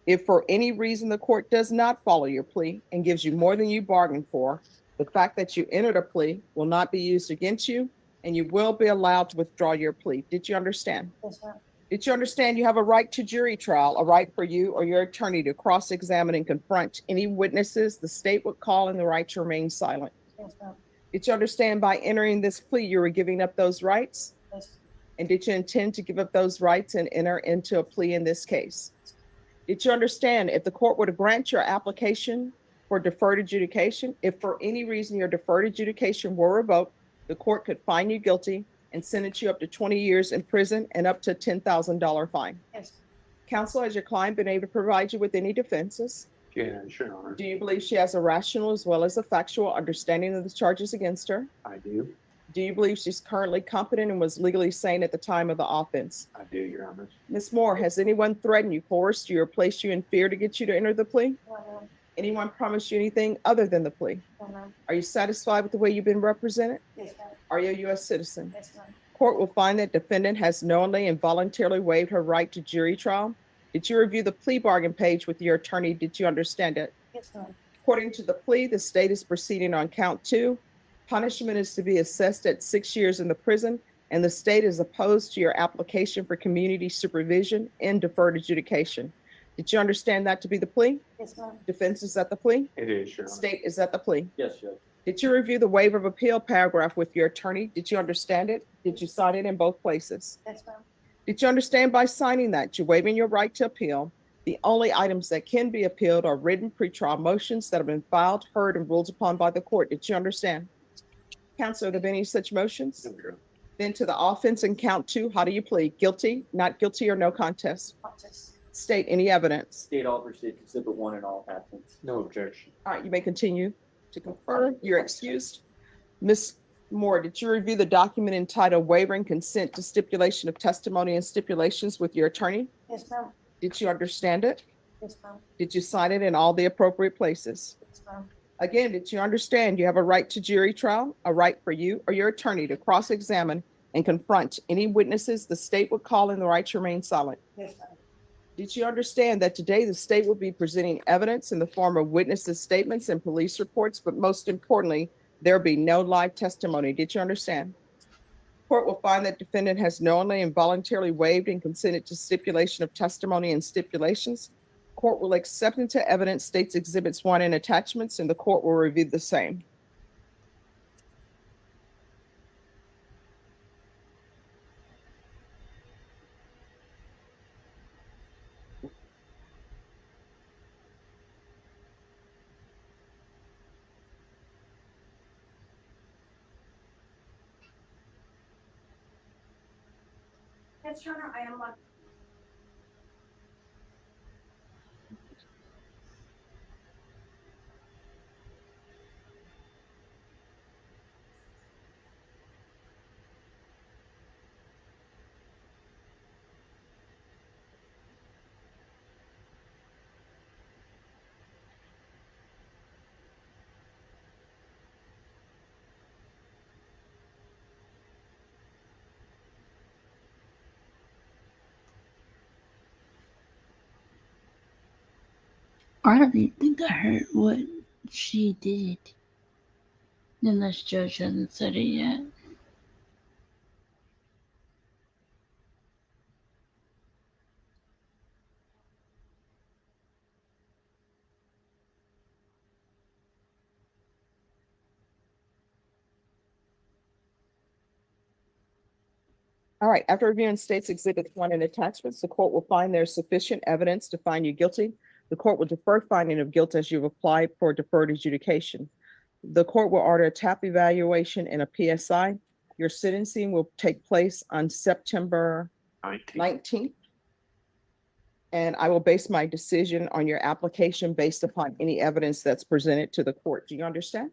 If for any reason the court does not follow your plea and gives you more than you bargained for, the fact that you entered a plea will not be used against you, and you will be allowed to withdraw your plea. Did you understand? Yes, ma'am. Did you understand you have a right to jury trial, a right for you or your attorney to cross-examine and confront any witnesses the state would call, and the right to remain silent? Yes, ma'am. Did you understand by entering this plea, you were giving up those rights? Yes. And did you intend to give up those rights and enter into a plea in this case? Did you understand if the court were to grant your application for deferred adjudication. If for any reason your deferred adjudication were revoked, the court could find you guilty and sentence you up to 20 years in prison and up to a $10,000 fine. Yes. Counsel, has your client been able to provide you with any defenses? Yeah, Your Honor. Do you believe she has a rational as well as a factual understanding of the charges against her? I do. Do you believe she's currently competent and was legally sane at the time of the offense? I do, Your Honor. Ms. Moore, has anyone threatened you, coerced you, or placed you in fear to get you to enter the plea? Anyone promised you anything other than the plea? Are you satisfied with the way you've been represented? Yes, ma'am. Are you a U.S. citizen? Yes, ma'am. Court will find that defendant has knowingly and voluntarily waived her right to jury trial. Did you review the plea bargain page with your attorney? Did you understand it? Yes, ma'am. According to the plea, the state is proceeding on count 2. Punishment is to be assessed at 6 years in the prison, and the state is opposed to your application for community supervision and deferred adjudication. Did you understand that to be the plea? Yes, ma'am. Defense is at the plea? It is, Your Honor. State is at the plea. Yes, Judge. Did you review the waiver of appeal paragraph with your attorney? Did you understand it? Did you sign it in both places? Yes, ma'am. Did you understand by signing that you're waiving your right to appeal? The only items that can be appealed are written pretrial motions that have been filed, heard, and ruled upon by the court. Did you understand? Counsel, are there any such motions? No, Your Honor. Then to the offense in count 2, how do you plead? Guilty, not guilty, or no contest? Contest. State any evidence. State offers state exhibit 1 in all attachments. No objection. All right, you may continue to confirm. You're excused. Ms. Moore, did you review the document entitled Waiver and Consent to Stipulation of Testimony and Stipulations with your attorney? Yes, ma'am. Did you understand it? Yes, ma'am. Did you sign it in all the appropriate places? Yes, ma'am. Again, did you understand you have a right to jury trial, a right for you or your attorney to cross-examine and confront any witnesses the state would call in the right to remain silent? Yes, ma'am. Did you understand that today the state will be presenting evidence in the form of witnesses' statements and police reports, but most importantly, there'll be no live testimony? Did you understand? Court will find that defendant has knowingly and voluntarily waived and consented to stipulation of testimony and stipulations. Court will accept into evidence states exhibits 1 and attachments, and the court will review the same. Yes, Your Honor, I am on. I don't even think I heard what she did. Unless Judge hasn't said it yet. All right, after reviewing states exhibits 1 and attachments, the court will find there's sufficient evidence to find you guilty. The court will defer finding of guilt as you've applied for deferred adjudication. The court will order a TAP evaluation and a PSI. Your sentencing will take place on September 19th. And I will base my decision on your application based upon any evidence that's presented to the court. Do you understand?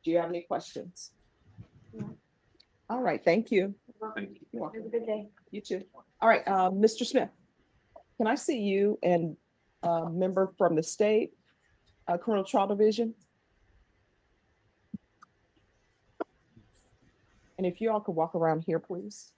Do you have any questions? No. All right, thank you. Thank you. You're welcome. Have a good day. You too. All right, Mr. Smith, can I see you and a member from the state criminal trial division? And if you all could walk around here, please.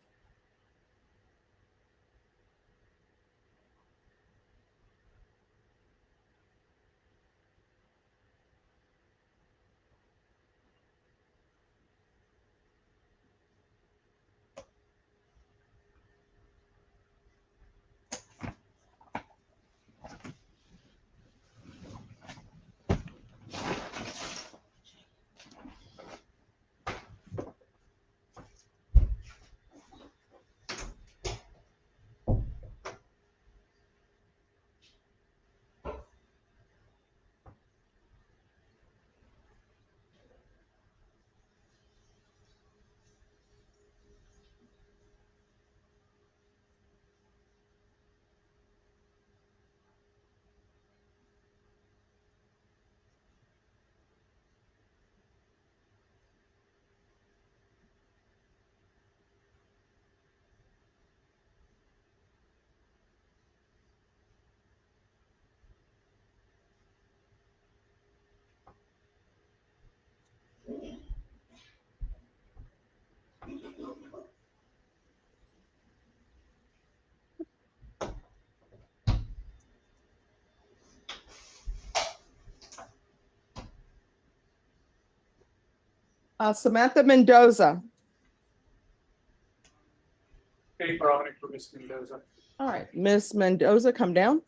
Samantha Mendoza. Hey, Veronica for Ms. Mendoza. All right, Miss Mendoza, come down.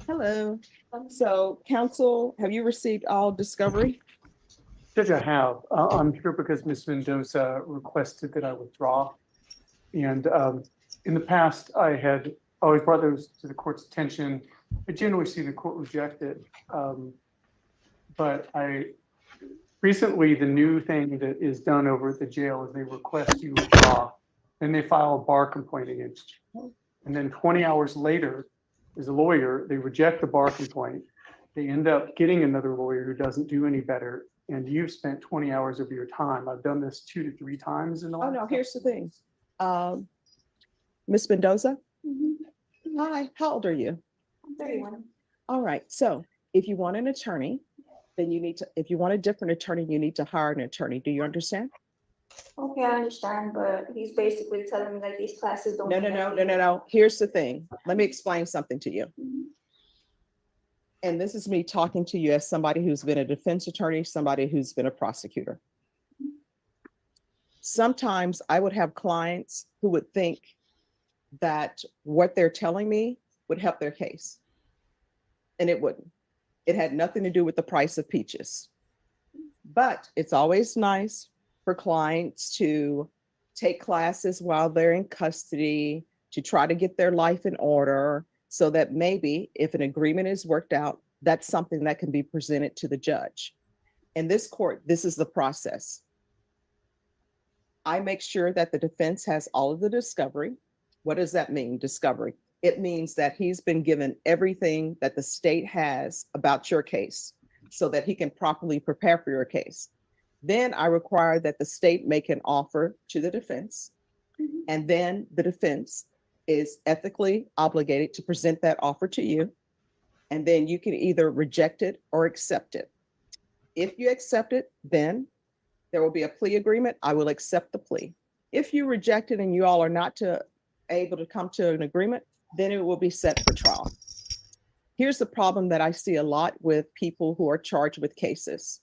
Hello. So council, have you received all discovery? Judge, I have. I'm here because Ms. Mendoza requested that I withdraw. And in the past, I had always brought those to the court's attention. I generally see the court reject it. But recently, the new thing that is done over at the jail is they request you withdraw, then they file a bar complaint against you. And then 20 hours later, as a lawyer, they reject the bar complaint. They end up getting another lawyer who doesn't do any better. And you've spent 20 hours of your time. I've done this 2 to 3 times in the Oh, last. no, here's the thing. Miss Mendoza? Hi, how old are you? I'm 31. All right, so if you want an attorney, then you need to, if you want a different attorney, you need to hire an attorney. Do you understand? Okay, I understand, but he's basically telling me that these classes don't. No. Here's the thing. Let me explain something to you. And this is me talking to you as somebody who's been a defense attorney, somebody who's been a prosecutor. Sometimes I would have clients who would think that what they're telling me would help their case. And it wouldn't. It had nothing to do with the price of peaches. But it's always nice for clients to take classes while they're in custody, to try to get their life in order, so that maybe if an agreement is worked out, that's something that can be presented to the judge. In this court, this is the process. I make sure that the defense has all of the discovery. What does that mean, discovery? It means that he's been given everything that the state has about your case so that he can properly prepare for your case. Then I require that the state make an offer to the defense, and then the defense is ethically obligated to present that offer to you, and then you can either reject it or accept it. If you accept it, then there will be a plea agreement. I will accept the plea. If you reject it and you all are not able to come to an agreement, then it will be set for trial. Here's the problem that I see a lot with people who are charged with cases.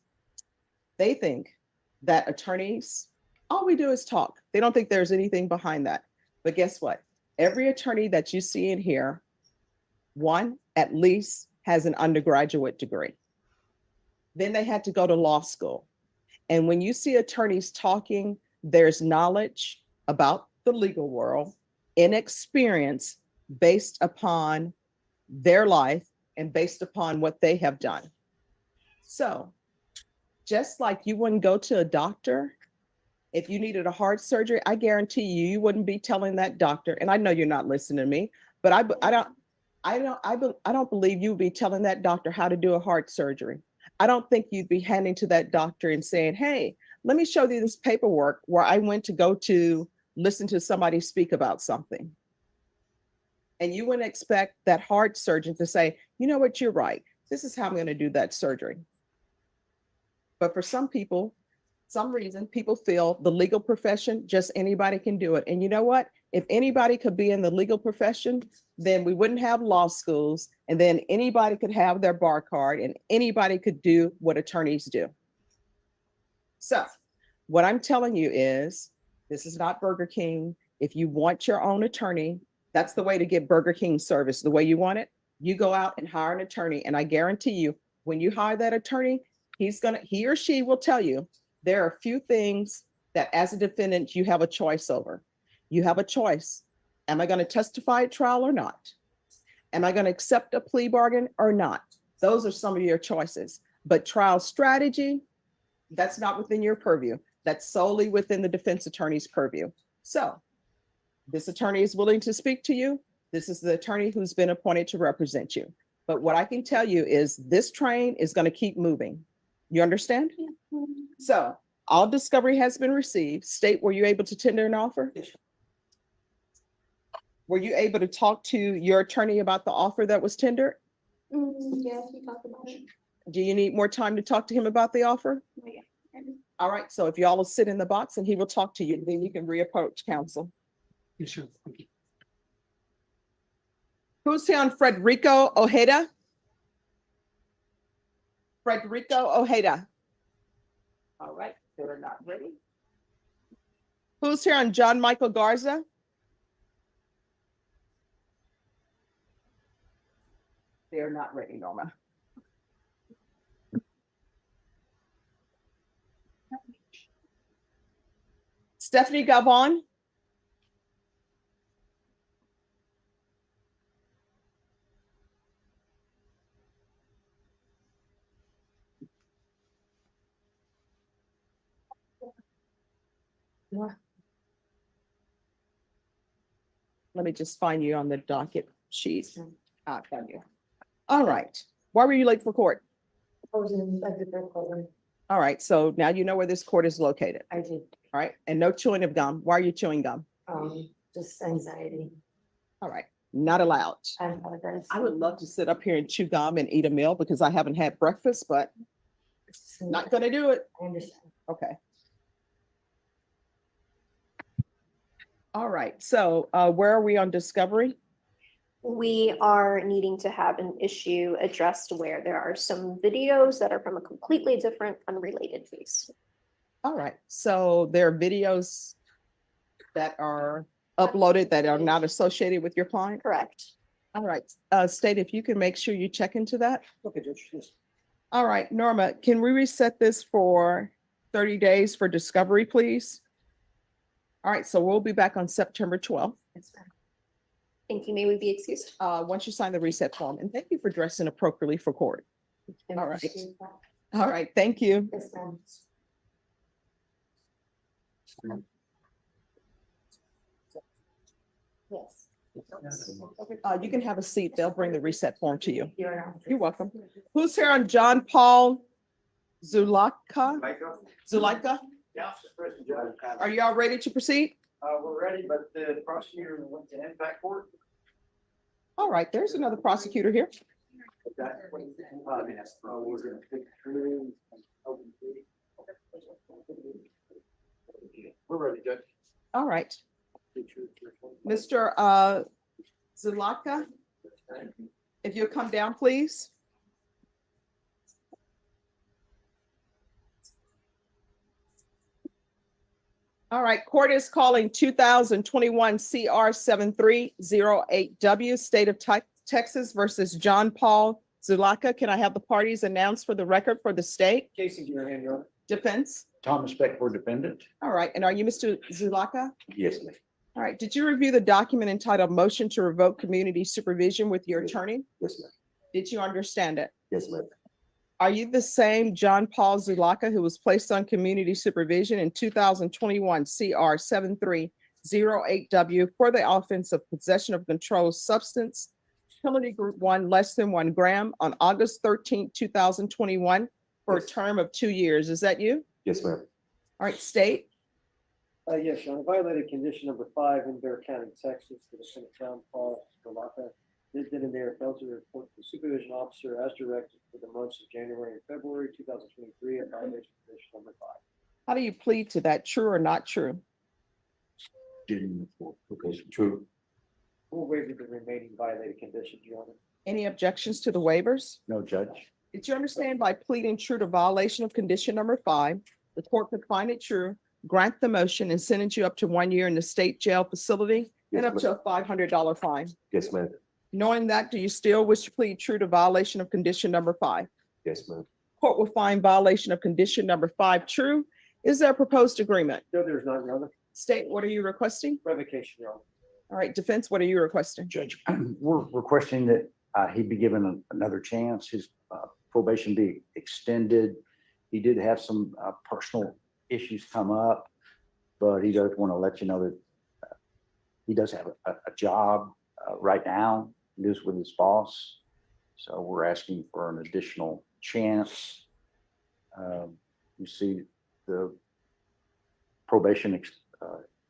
They think that attorneys, all we do is talk. They don't think there's anything behind that. But guess what? Every attorney that you see in here, one at least has an undergraduate degree. Then they had to go to law school. And when you see attorneys talking, there's knowledge about the legal world and experience based upon their life and based upon what they have done. So just like you wouldn't go to a doctor if you needed a heart surgery, I guarantee you wouldn't be telling that doctor, and I know you're not listening to me, but I don't believe you would be telling that doctor how to do a heart surgery. I don't think you'd be handing to that doctor and saying, hey, let me show you this paperwork where I went to go to listen to somebody speak about something. And you wouldn't expect that heart surgeon to say, you know what, you're right. This is how I'm going to do that surgery. But for some people, some reason, people feel the legal profession, just anybody can do it. And you know what? If anybody could be in the legal profession, then we wouldn't have law schools, and then anybody could have their bar card, and anybody could do what attorneys do. So what I'm telling you is, this is not Burger King. If you want your own attorney, that's the way to get Burger King service. The way you want it, you go out and hire an attorney. And I guarantee you, when you hire that attorney, he or she will tell you, there are a few things that as a defendant, you have a choice over. You have a choice. Am I going to testify at trial or not? Am I going to accept a plea bargain or not? Those are some of your choices. But trial strategy, that's not within your purview. That's solely within the defense attorney's purview. So this attorney is willing to speak to you. This is the attorney who's been appointed to represent you. But what I can tell you is this train is going to keep moving. You understand? So all discovery has been received. State, were you able to tender an offer? Were you able to talk to your attorney about the offer that was tendered? Yes, we talked about it. Do you need more time to talk to him about the offer? Yeah. All right, so if y'all will sit in the box and he will talk to you, then you can reapproach counsel. You should. Who's here on Frederico Ojeda? Frederico Ojeda. All right, they're not ready. Who's here on John Michael Garza? They're not ready, Norma. Stephanie Gavon. Let me just find you on the docket sheet. Found you. All right. Why were you late for court? I was in a different program. All right, so now you know where this court is located. I did, All right, and no chewing of gum. Why are you chewing gum? just anxiety. All right, not allowed. I apologize. I would love to sit up here and chew gum and eat a meal because I haven't had breakfast, but not gonna do it. I understand. Okay. All right, so where are we on discovery? We are needing to have an issue addressed where there are some videos that are from a completely different, unrelated case. All right, so there are videos that are uploaded that are not associated with your client? Correct. All right, State, if you can make sure you check into that. Okay, Judge, yes. All right, Norma, can we reset this for 30 days for discovery, please? All right, so we'll be back on September 12th. Thank you. May we be excused? Once you sign the reset form, and thank you for dressing appropriately for court. All right. All right, thank you. Yes, ma'am. Yes. You can have a seat. They'll bring the reset form to you. You're You're welcome. Who's here on John Paul Zulaka? Zulika? Yeah, President Judge. Are you all ready to proceed? We're ready, but the prosecutor went to impact court. All right, there's another prosecutor here. We're ready, Judge. All right. Mr. Zulaka, if you'll come down, please. All right, court is calling 2021 CR 7308W, State of Texas versus John Paul Zulaka. Can I have the parties announced for the record for the state? Casey, your hand, Your Honor. Defense? Thomas Beck for defendant. All right, and are you Mr. Zulaka? Yes, ma'am. All right, did you review the document entitled Motion to Revoke Community Supervision with your attorney? Yes, ma'am. Did you understand it? Yes, ma'am. Are you the same John Paul Zulaka who was placed on community supervision in 2021 CR 7308W for the offense of possession of controlled substance, penalty group 1 less than 1 gram on August 13, 2021 for a term of 2 years? Is that you? Yes, ma'am. All right, state. Yes, Your Honor, violated condition number 5 in Bear County, Texas, for the Senate John Paul Zulaka. Did in there failed to report to the supervision officer as directed for the months of January and February 2023 and violation condition number 5. How do you plead to that? True or not true? Didn't report. Okay, true. We'll waive the remaining violated conditions, Your Honor. Any objections to the waivers? No, Judge. Did you understand by pleading true to violation of condition number 5, the court could find it true, grant the motion, and sentence you up to 1 year in the state jail facility and up to a $500 fine? Yes, ma'am. Knowing that, do you still wish to plead true to violation of condition number 5? Yes, ma'am. Court will find violation of condition number 5 true. Is there a proposed agreement? No, there's not, Your Honor. State, what are you requesting? Revocation, Your Honor. All right, defense, what are you requesting? Judge, we're requesting that he be given another chance, his probation be extended. He did have some personal issues come up, but he does want to let you know that he does have a job right now, lives with his boss. So we're asking for an additional chance. You see the probation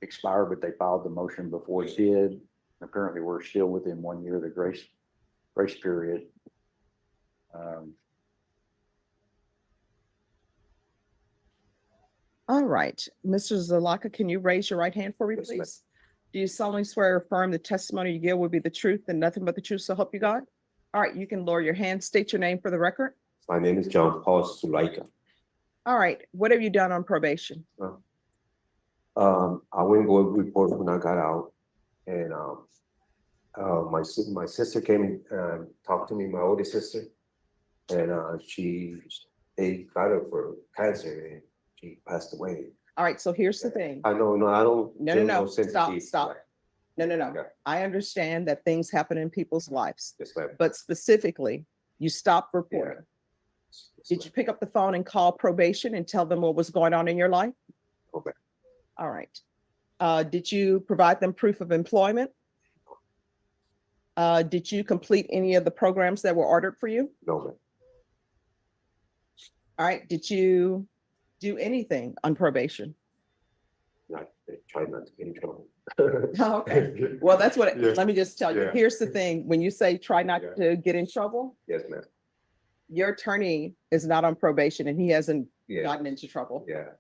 expired, but they filed the motion before it did. Apparently, we're still within 1 year of the grace period. All right, Mr. Zulaka, can you raise your right hand for me, please? Do you solemnly swear or affirm the testimony you give will be the truth and nothing but the truth, so help you God? All right, you can lower your hand, state your name for the record. My name is John Paul Sulaika. All right, what have you done on probation? I went and go report when I got out, and my sister came and talked to me, my older sister, and they got her for cancer and she passed away. All right, so here's the thing. I know, no, I don't. No, feel no, sympathy. stop. No. Okay. I understand that things happen in people's lives, Yes, ma'am. but specifically, you stopped reporting. Did you pick up the phone and call probation and tell them what was going on in your life? Okay. All right. Did you provide them proof of employment? Did you complete any of the programs that were ordered for you? No, ma'am. All right. Did you do anything on probation? Try not to get in trouble. Oh, okay. Well, that's what, Yeah. let me just tell you, Yeah. here's the thing. When you say try not Yeah. to get in trouble, Yes, ma'am. your attorney is not on probation and he hasn't Yeah. gotten into trouble. Yeah.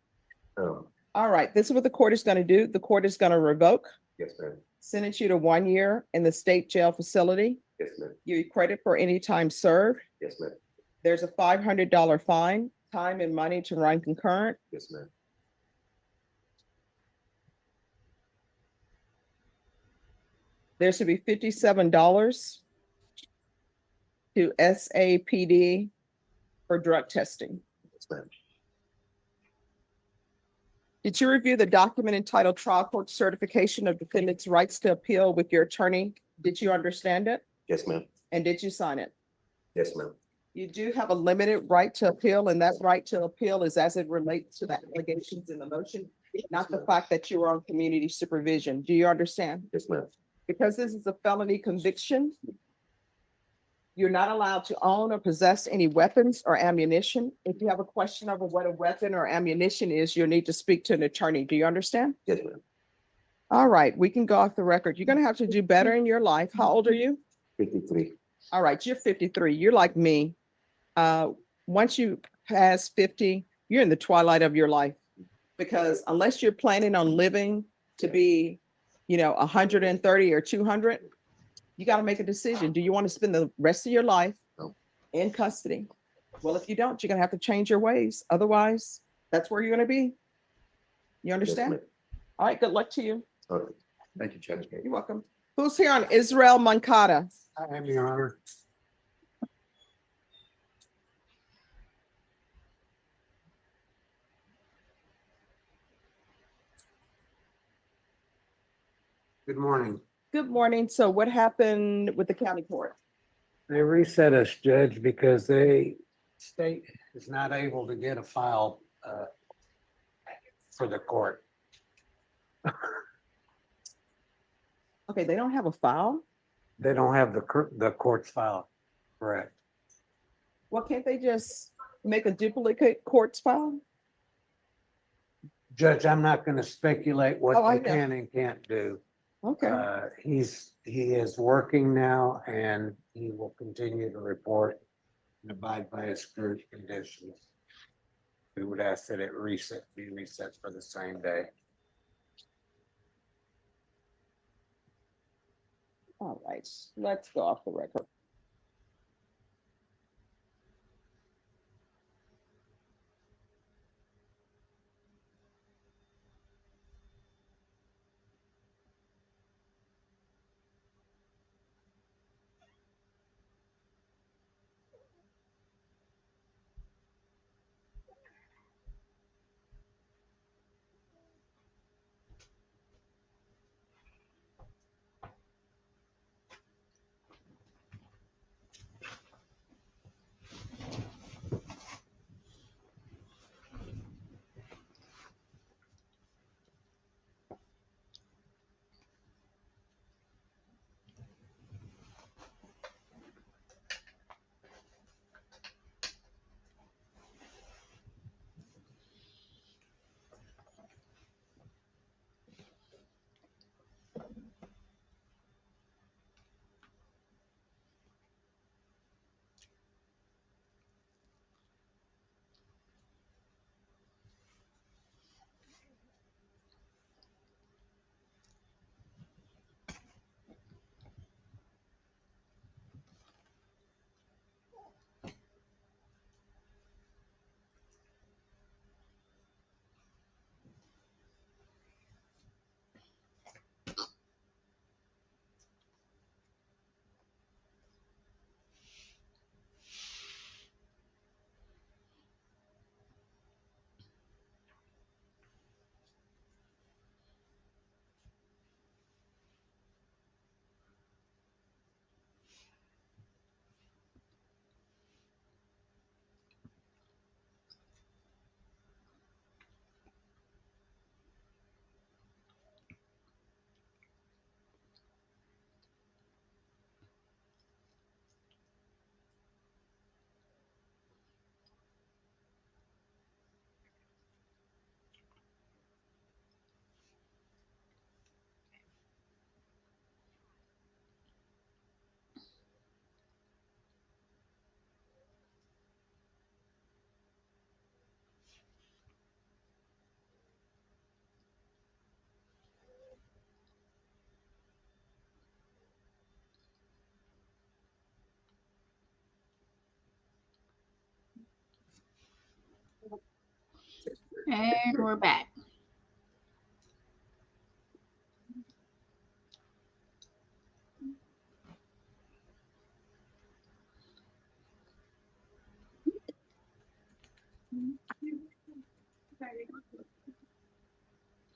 All right, this is what the court is going to do. The court is going to revoke, Yes, ma'am. sentence you to 1 year in the state jail facility. Yes, ma'am. You credit for any time served. Yes, ma'am. There's a $500 fine, time and money to run concurrent. Yes, ma'am. There should be $57 to SAPD for drug testing. Yes, ma'am. Did you review the document entitled Trial Court Certification of Defendant's Rights to Appeal with your attorney? Did you understand it? Yes, ma'am. And did you sign it? Yes, ma'am. You do have a limited right to appeal, and that right to appeal is as it relates to the allegations in the motion, not the fact that you are on community supervision. Do you understand? Yes, ma'am. Because this is a felony conviction, you're not allowed to own or possess any weapons or ammunition. If you have a question over what a weapon or ammunition is, you'll need to speak to an attorney. Do you understand? Yes, ma'am. All right, we can go off the record. You're gonna have to do better in your life. How old are you? 53. All right, you're 53. You're like me. Once you pass 50, you're in the twilight of your life. Because unless you're planning on living to be, 130 or 200, you got to make a decision. Do you want to spend the rest of your life in custody? Well, if you don't, you're going to have to change your ways. Otherwise, that's where you're going to be. You understand? ma'am. All right, good luck to you. Okay. Thank you, Judge. You're welcome. Who's here on Israel Mankata? I am, Your Honor. Good morning. Good morning. So what happened with the county court? They reset us, Judge, because the state is not able to get a file for the court. Okay, they don't have a file? They don't have the court's file, correct? Well, can't they just make a duplicate court's file? Judge, I'm not going to speculate Oh, I what they know. can and can't do. Okay. He is working now and he will continue to report and abide by his current conditions. We would ask that it be reset for the same day. All right, let's go off the record. And we're back.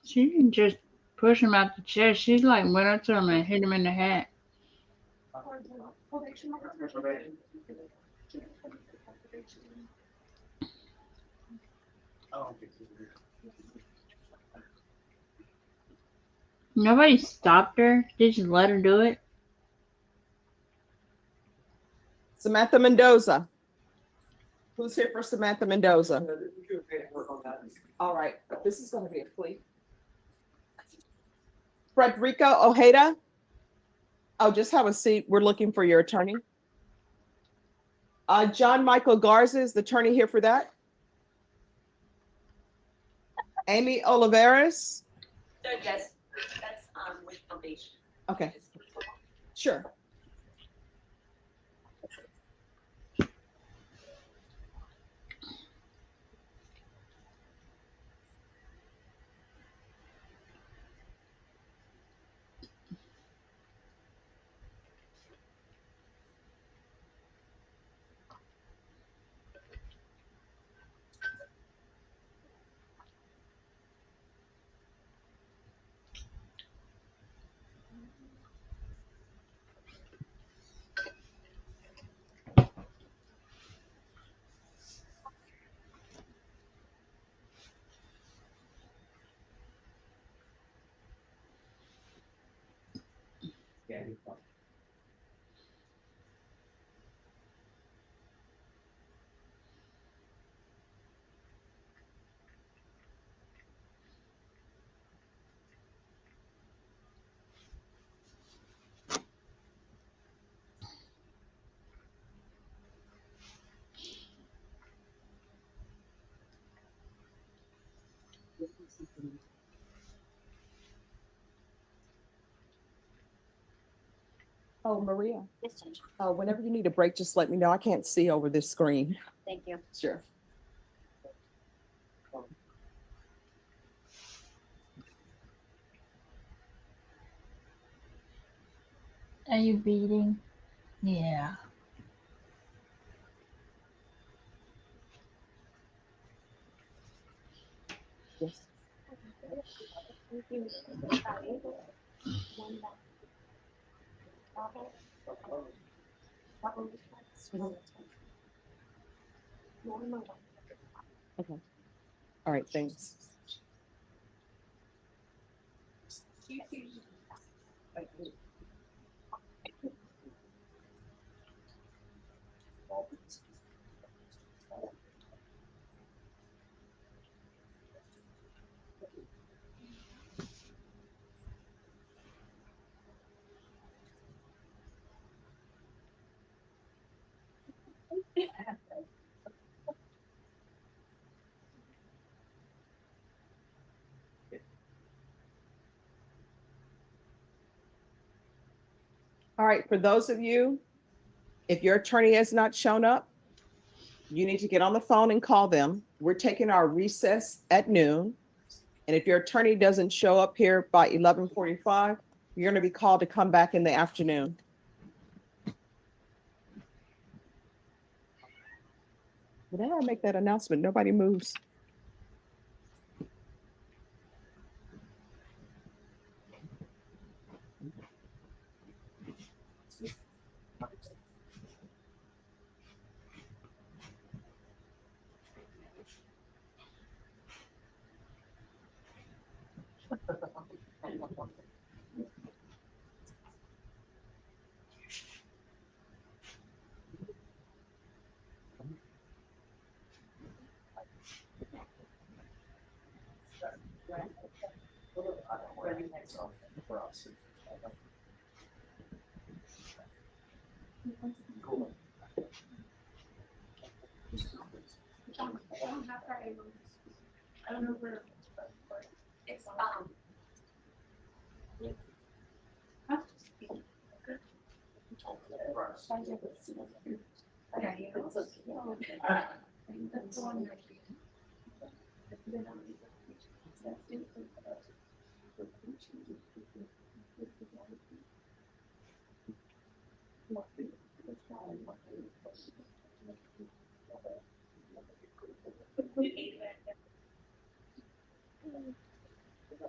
She didn't just push him out the chair. She like went up to him and hit him in the head. Nobody stopped her. They just let her do it. Samantha Mendoza. Who's here for Samantha Mendoza? All right, this is gonna be a plea. Frederica Ojeda. Oh, just have a seat. We're looking for your attorney. John Michael Garza is the attorney here for that. Amy Oliveras. Yes, that's with probation. Okay, sure. Oh, Maria. Whenever you need a break, just let me know. I can't see over this screen. Thank you. Sure. Are you beating? Yeah. Yes. Okay. All right, thanks. All right, for those of you, if your attorney has not shown up, you need to get on the phone and call them. We're taking our recess at noon. And if your attorney doesn't show up here by 11:45, you're going to be called to come back in the afternoon. Whenever I make that announcement, nobody moves. I don't know where. It's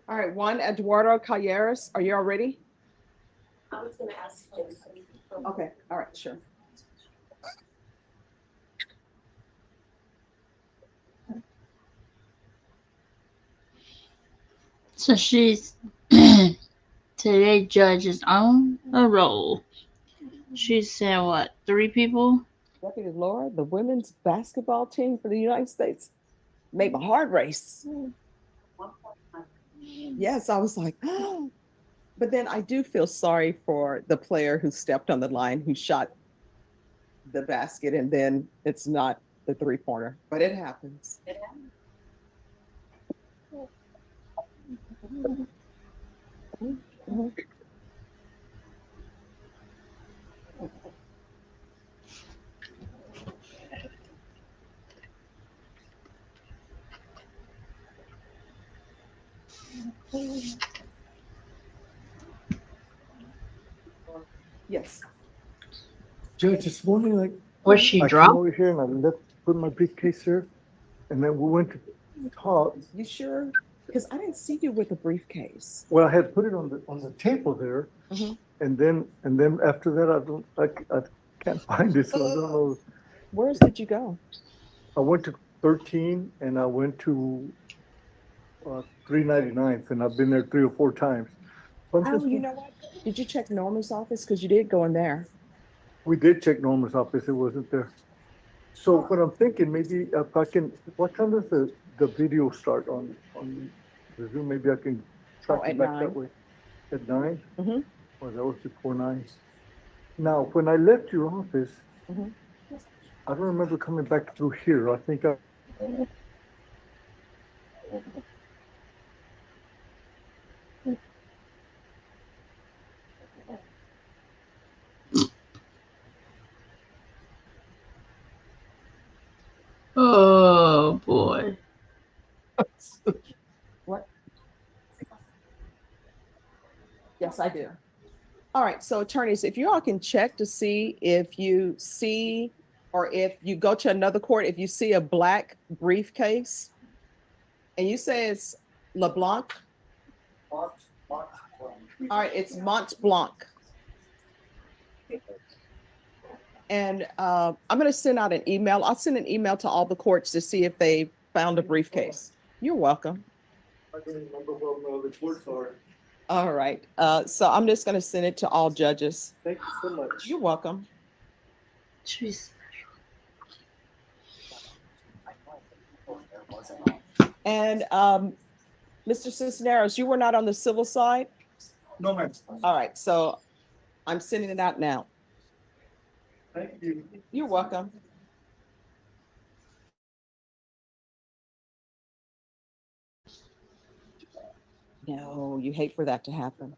All right, Juan Eduardo Calleras, are you all ready? I was gonna ask him. Okay, all right, sure. So she's today judge is on a roll. She said what? 3 people? Deputy Laura, the women's basketball team for the United States made my heart race. Yes, I was like, oh. But then I do feel sorry for the player who stepped on the line, who shot the basket, and then it's not the 3-pointer, but it happens. Yes. Judge, this morning, like, Was she I drunk? came over here and I put my briefcase here, and then we went to talk. You sure? Because I didn't see you with a briefcase. Well, I had put it on the table there, and then after that, I can't find it, so I don't know. Where did you go? I went to 13 and I went to 399th, and I've been there 3 or 4 times. So I'm Oh, just- you know what? Did you check Norma's office? Because you did go in there. We did check Norma's office, it wasn't there. So what I'm thinking, maybe if I can, what time does the video start on the Zoom? Maybe I can track at it back 9. that way. At 9? Mhm. Or that was before 9. Now, when I left your office, Mhm. I don't remember coming back through here. I think I. Oh boy. What? Yes, I do. All right, so attorneys, if you all can check to see if you see, or if you go to another court, if you see a black briefcase and you say it's LeBlanc. All right, it's Mont Blanc. And I'm going to send out an email. I'll send an email to all the courts to see if they found a briefcase. You're welcome. I don't remember what the reports are. All right. So I'm just going to send it to all judges. Thank you so much. You're welcome. Jeez. And Mr. Cisneros, you were not on the civil side? No, ma'am. All right. So I'm sending it out now. Thank you. You're welcome. No, you hate for that to happen.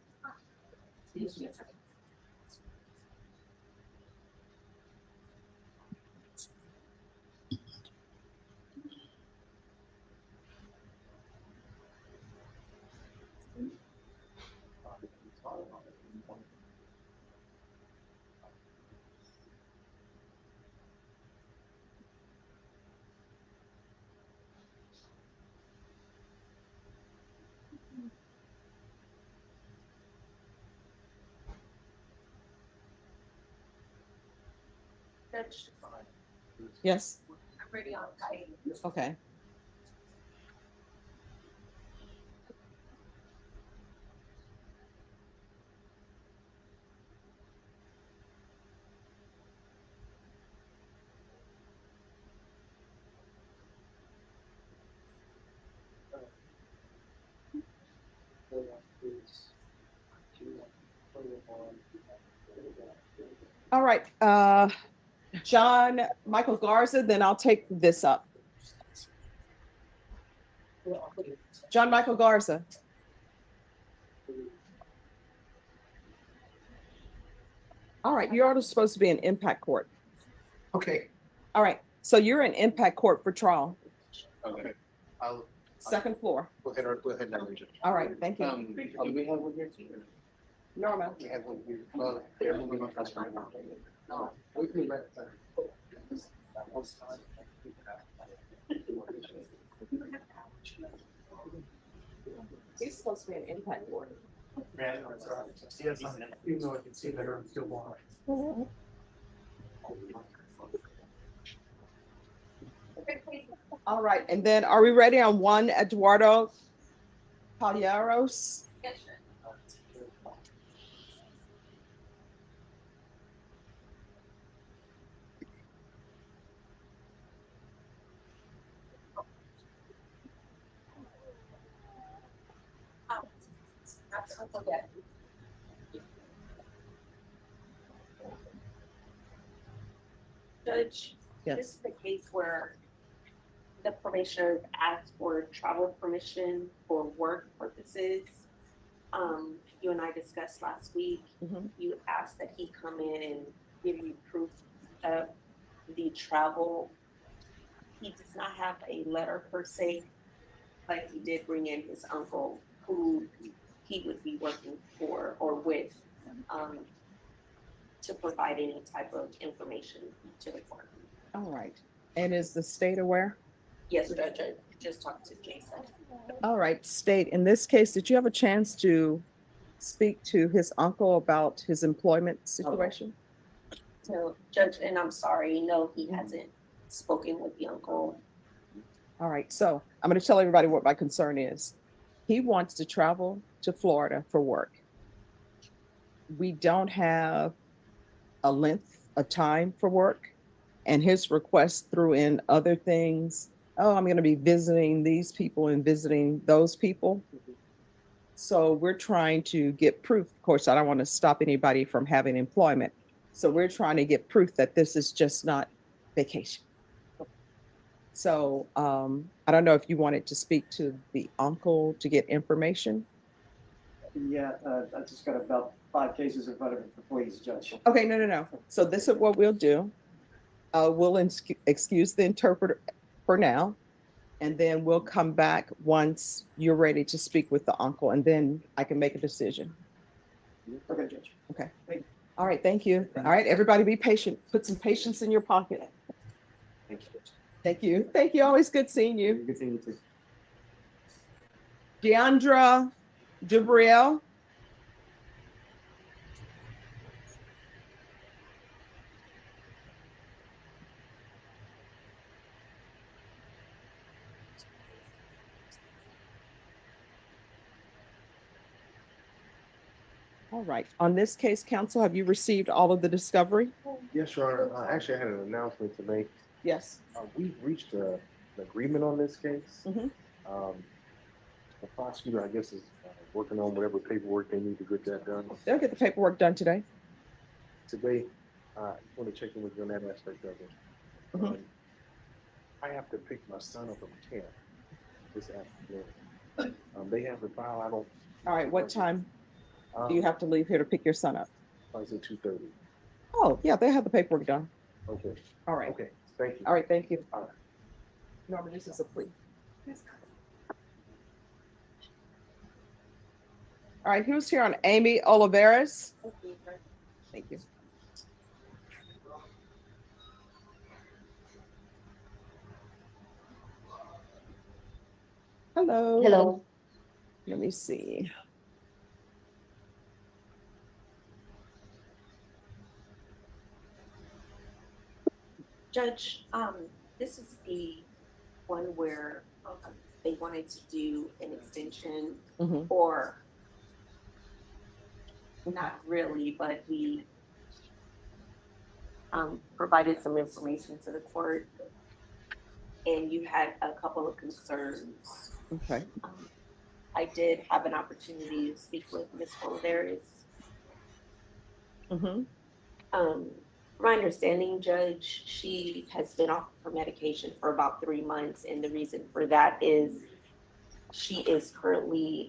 Yes. I'm ready on site. Okay. All right. John Michael Garza, then I'll take this up. John Michael Garza. All right, you're already supposed to be in impact court. Okay. All right, so you're in impact court for trial. Okay. Second floor. Go ahead and read it. All right, thank you. Do we have one here? Norma. We have one here. Well, they're moving on fast right now. No, we can let that. He's supposed to be an impact board. Yes, even though I can see better, I'm still blind. All right, and then are we ready on one Eduardo Pagliaros? Judge, this is the case where the probationer asked for travel permission for work purposes. You and I discussed last week, you asked that he come in and give you proof of the travel. He does not have a letter per se, but he did bring in his uncle who he would be working for or with, to provide any type of information to the court. All right, and is the state aware? Yes, Judge, I just talked to Jason. All right, state, in this case, did you have a chance to speak to his uncle about his employment situation? So, Judge, and I'm sorry, no, he hasn't spoken with the uncle. All right, so I'm going to tell everybody what my concern is. He wants to travel to Florida for work. We don't have a length of time for work, and his request threw in other things. Oh, I'm going to be visiting these people and visiting those people. So we're trying to get proof. Of course, I don't want to stop anybody from having employment. So we're trying to get proof that this is just not vacation. So I don't know if you wanted to speak to the uncle to get information. Yeah, I just got about 5 cases in front of him for please, Judge. Okay, no. So this is what we'll do. We'll excuse the interpreter for now, and then we'll come back once you're ready to speak with the uncle, and then I can make a decision. Okay, Judge. Okay. All right, thank you. All right, everybody be patient. Put some patience in your pocket. Thank you, Judge. Thank you. Thank you. Always good seeing you. Good seeing you too. Deandra Jabriel. All right. On this case, counsel, have you received all of the discovery? Yes, Your Honor. Actually, I had an announcement to make. Yes. We've reached an agreement on this case. Mhm. The prosecutor, I guess, is working on whatever paperwork they need to get that done. They'll get the paperwork done today. Today, I want to check in with you on that aspect of it. Mhm. I have to pick my son up from camp this afternoon. They have the file. I don't. All right. What time do you have to leave here to pick your son up? I said 2:30. Oh, yeah, they have the paperwork done. Okay. All right. Okay. Thank you. All right. Thank you. All right. Norma, this is a plea. All right. Who's here on Amy Oliveras? Thank you. Hello. Hello. Let me see. Judge, this is the one where they wanted to do an extension or not really, but we provided some information to the court and you had a couple of concerns. Okay. I did have an opportunity to speak with Ms. Oliveras. My understanding, Judge, she has been off her medication for about 3 months, and the reason for that is she is currently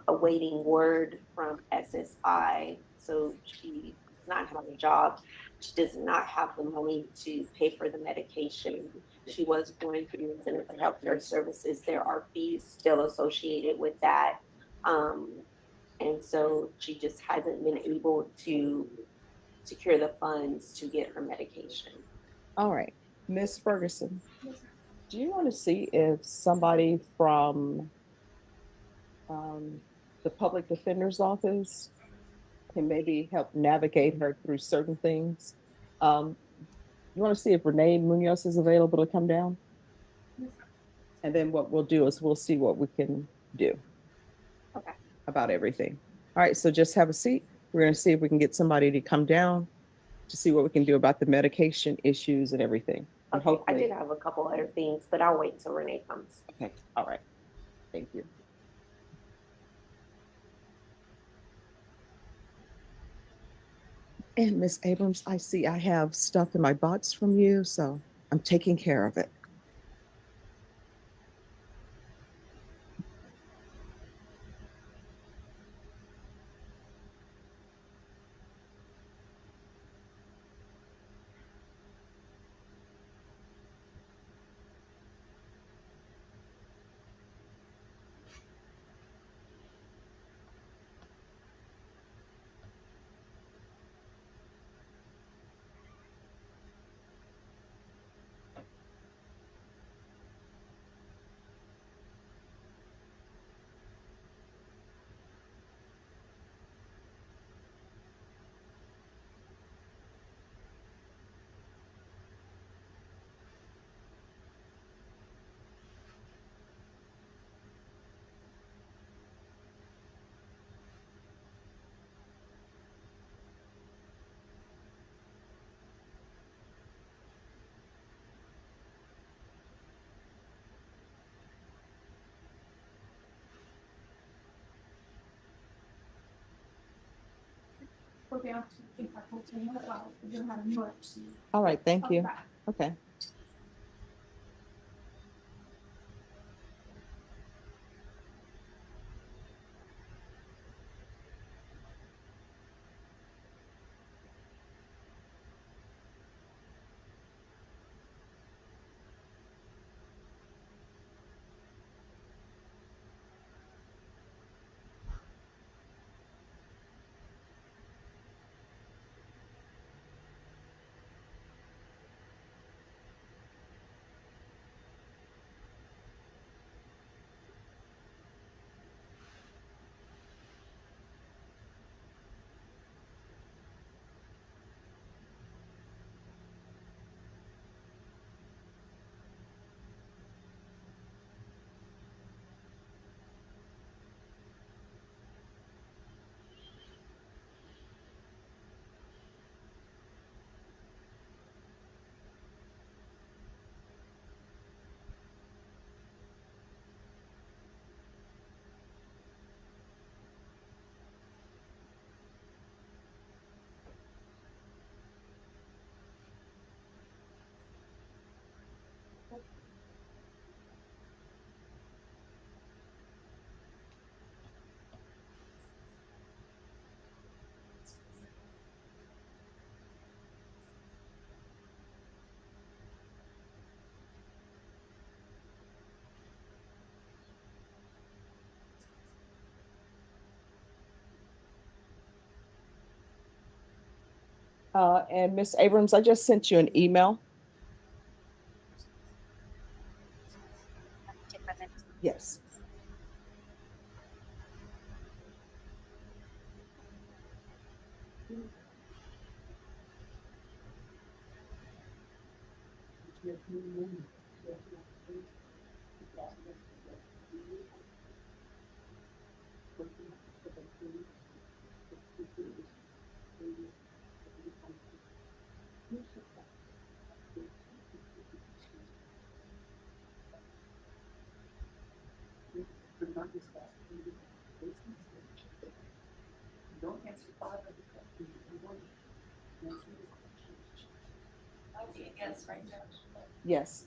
awaiting word from SSI, so she does not have a job. She does not have the money to pay for the medication. She was going through the Center for Healthcare Services. There are fees still associated with that. And so she just hasn't been able to secure the funds to get her medication. All right, Miss Ferguson, do you want to see if somebody from the public defender's office can maybe help navigate her through certain things? You want to see if Renee Munoz is available to come down? And then what we'll do is we'll see what we can do about everything. All right, so just have a seat. We're going to see if we can get somebody to come down to see what we can do about the medication issues and everything. And Okay, I hopefully, did have a couple other things, but I'll wait till Renee comes. okay, all right. Thank you. And Miss Abrams, I see I have stuff in my box from you, so I'm taking care of it. All right, thank you. Okay. And Miss Abrams, I just sent you an email. Yes. Yes.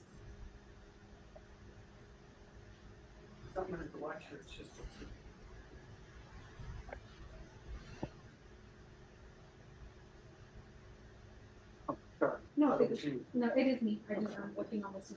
No, it is me. I just am working on this.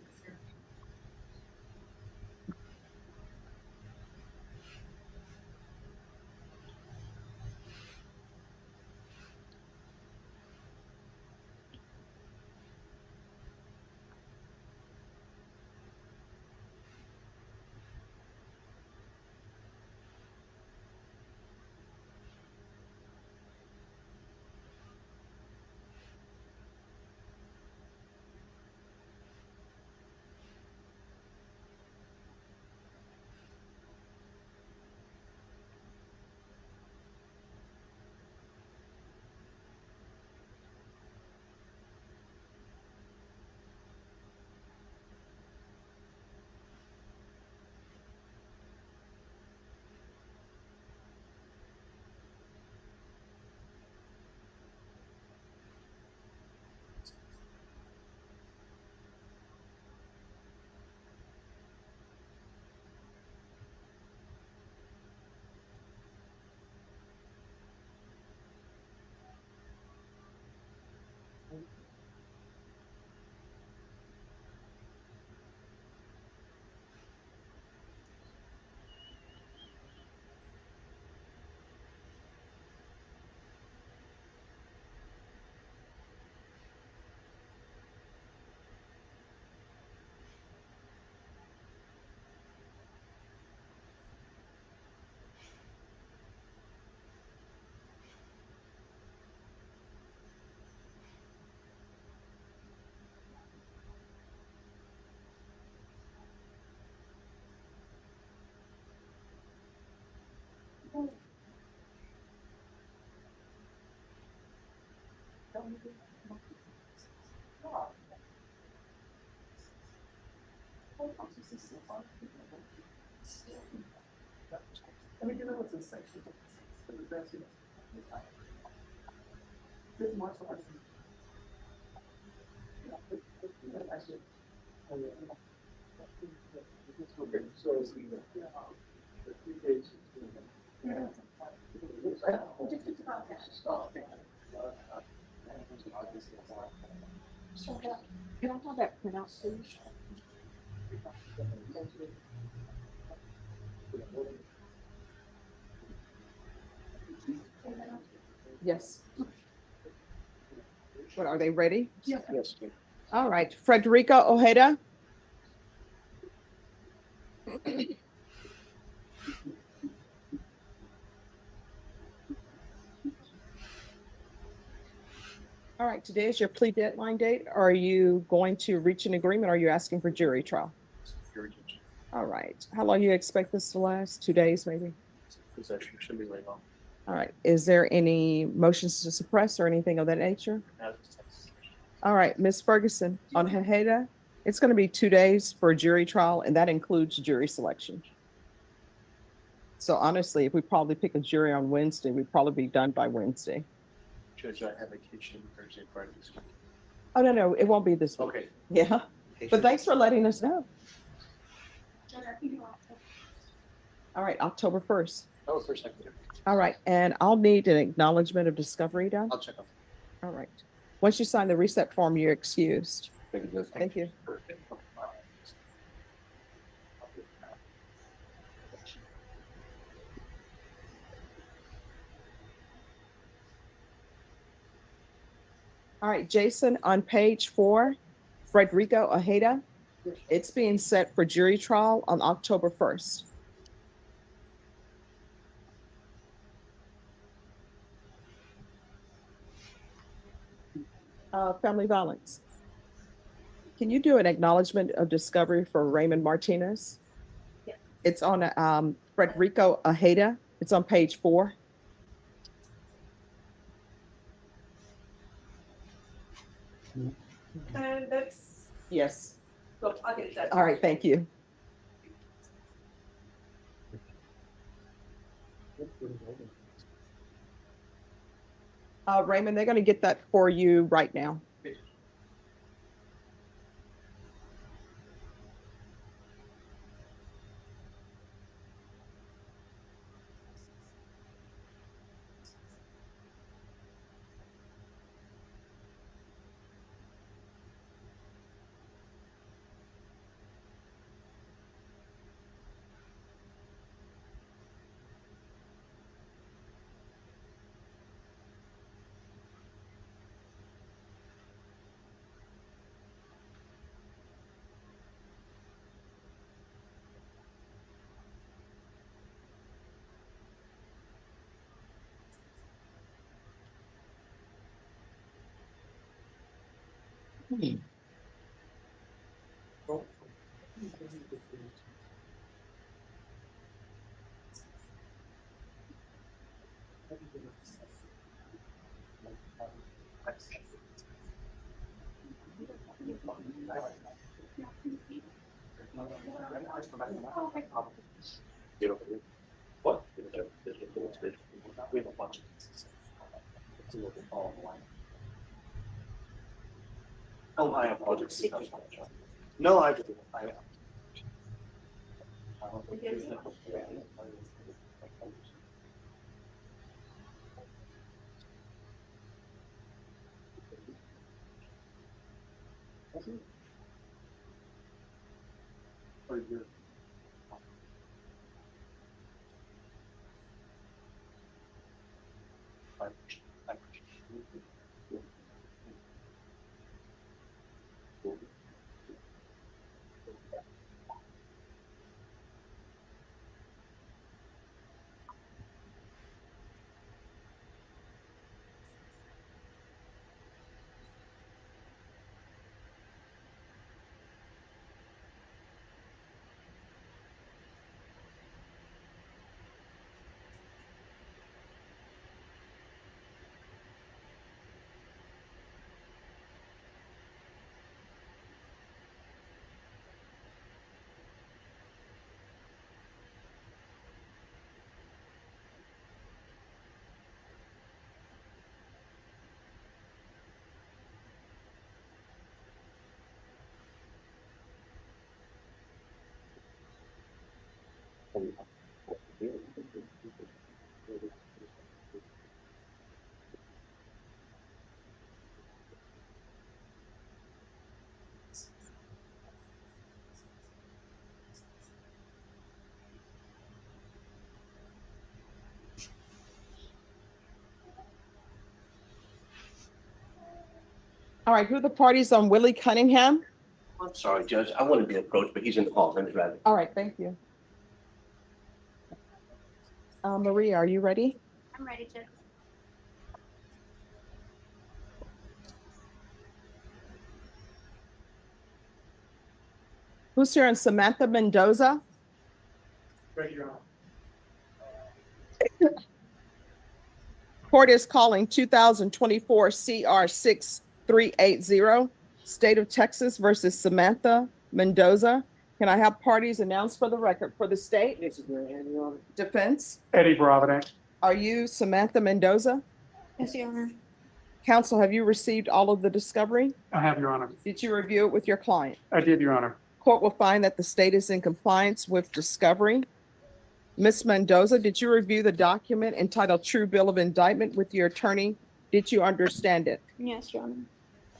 Can I have that printout, please? Yes. What, are they ready? Yes. All right, Frederica Ojeda. All right, today is your plea deadline date. Are you going to reach an agreement? Or are you asking for jury trial? All right, how long you expect this to last? 2 days, maybe? Possession should be laid off. All right, is there any motions to suppress or anything of that nature? All right, Ms. Ferguson, on Hejeda, it's going to be 2 days for a jury trial, and that includes jury selection. So honestly, if we probably pick a jury on Wednesday, we'd probably be done by Wednesday. Judge, I have vacation Thursday, Friday this week. Oh, no, it won't be this week. Okay. Yeah, but thanks for letting us know. All right, October 1st. Oh, first I can do it. All right, and I'll need an acknowledgement of discovery done. I'll check on. All right. Once you sign the reset form, you're excused. Thank you. Thank you. All right, Jason, on page 4, Frederico Ojeda, it's being set for jury trial on October 1st. Family violence. Can you do an acknowledgement of discovery for Raymond Martinez? Yes. It's on Frederico Ojeda. It's on page 4. And that's, Yes. so I'll get it done. All right, thank you. Raymond, they're going to get that for you right now. What? We have a bunch of cases. Oh, I apologize. No, I didn't. All right, who are the parties on Willie Cunningham? I'm sorry, Judge. I want to be approached, but he's in the hall. Let me grab it. All right, thank you. Maria, are you ready? I'm ready, Judge. Who's here on Samantha Mendoza? Court is calling 2024 CR 6380, State of Texas versus Samantha Mendoza. Can I have parties announced for the record for the state? Defense? Eddie Bravanek. Are you Samantha Mendoza? Yes, Your Honor. Counsel, have you received all of the discovery? I have, Your Honor. Did you review it with your client? I did, Your Honor. Court will find that the state is in compliance with discovery. Ms. Mendoza, did you review the document entitled True Bill of Indictment with your attorney? Did you understand it? Yes, Your Honor.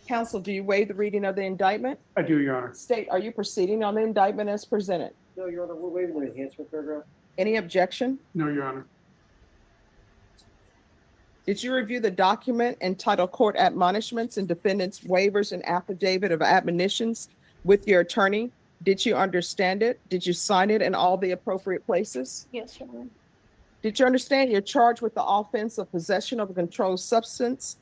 Counsel, do you waive the reading of the indictment? I do, Your Honor. State, are you proceeding on the indictment as presented? No, Your Honor, we're waiving the enhancement paragraph. Any objection? No, Your Honor. Did you review the document entitled Court Admonishments and Defendants Waivers and Affidavit of Admonitions with your attorney? Did you understand it? Did you sign it in all the appropriate places? Yes, Your Honor. Did you understand you're charged with the offense of possession of a controlled substance?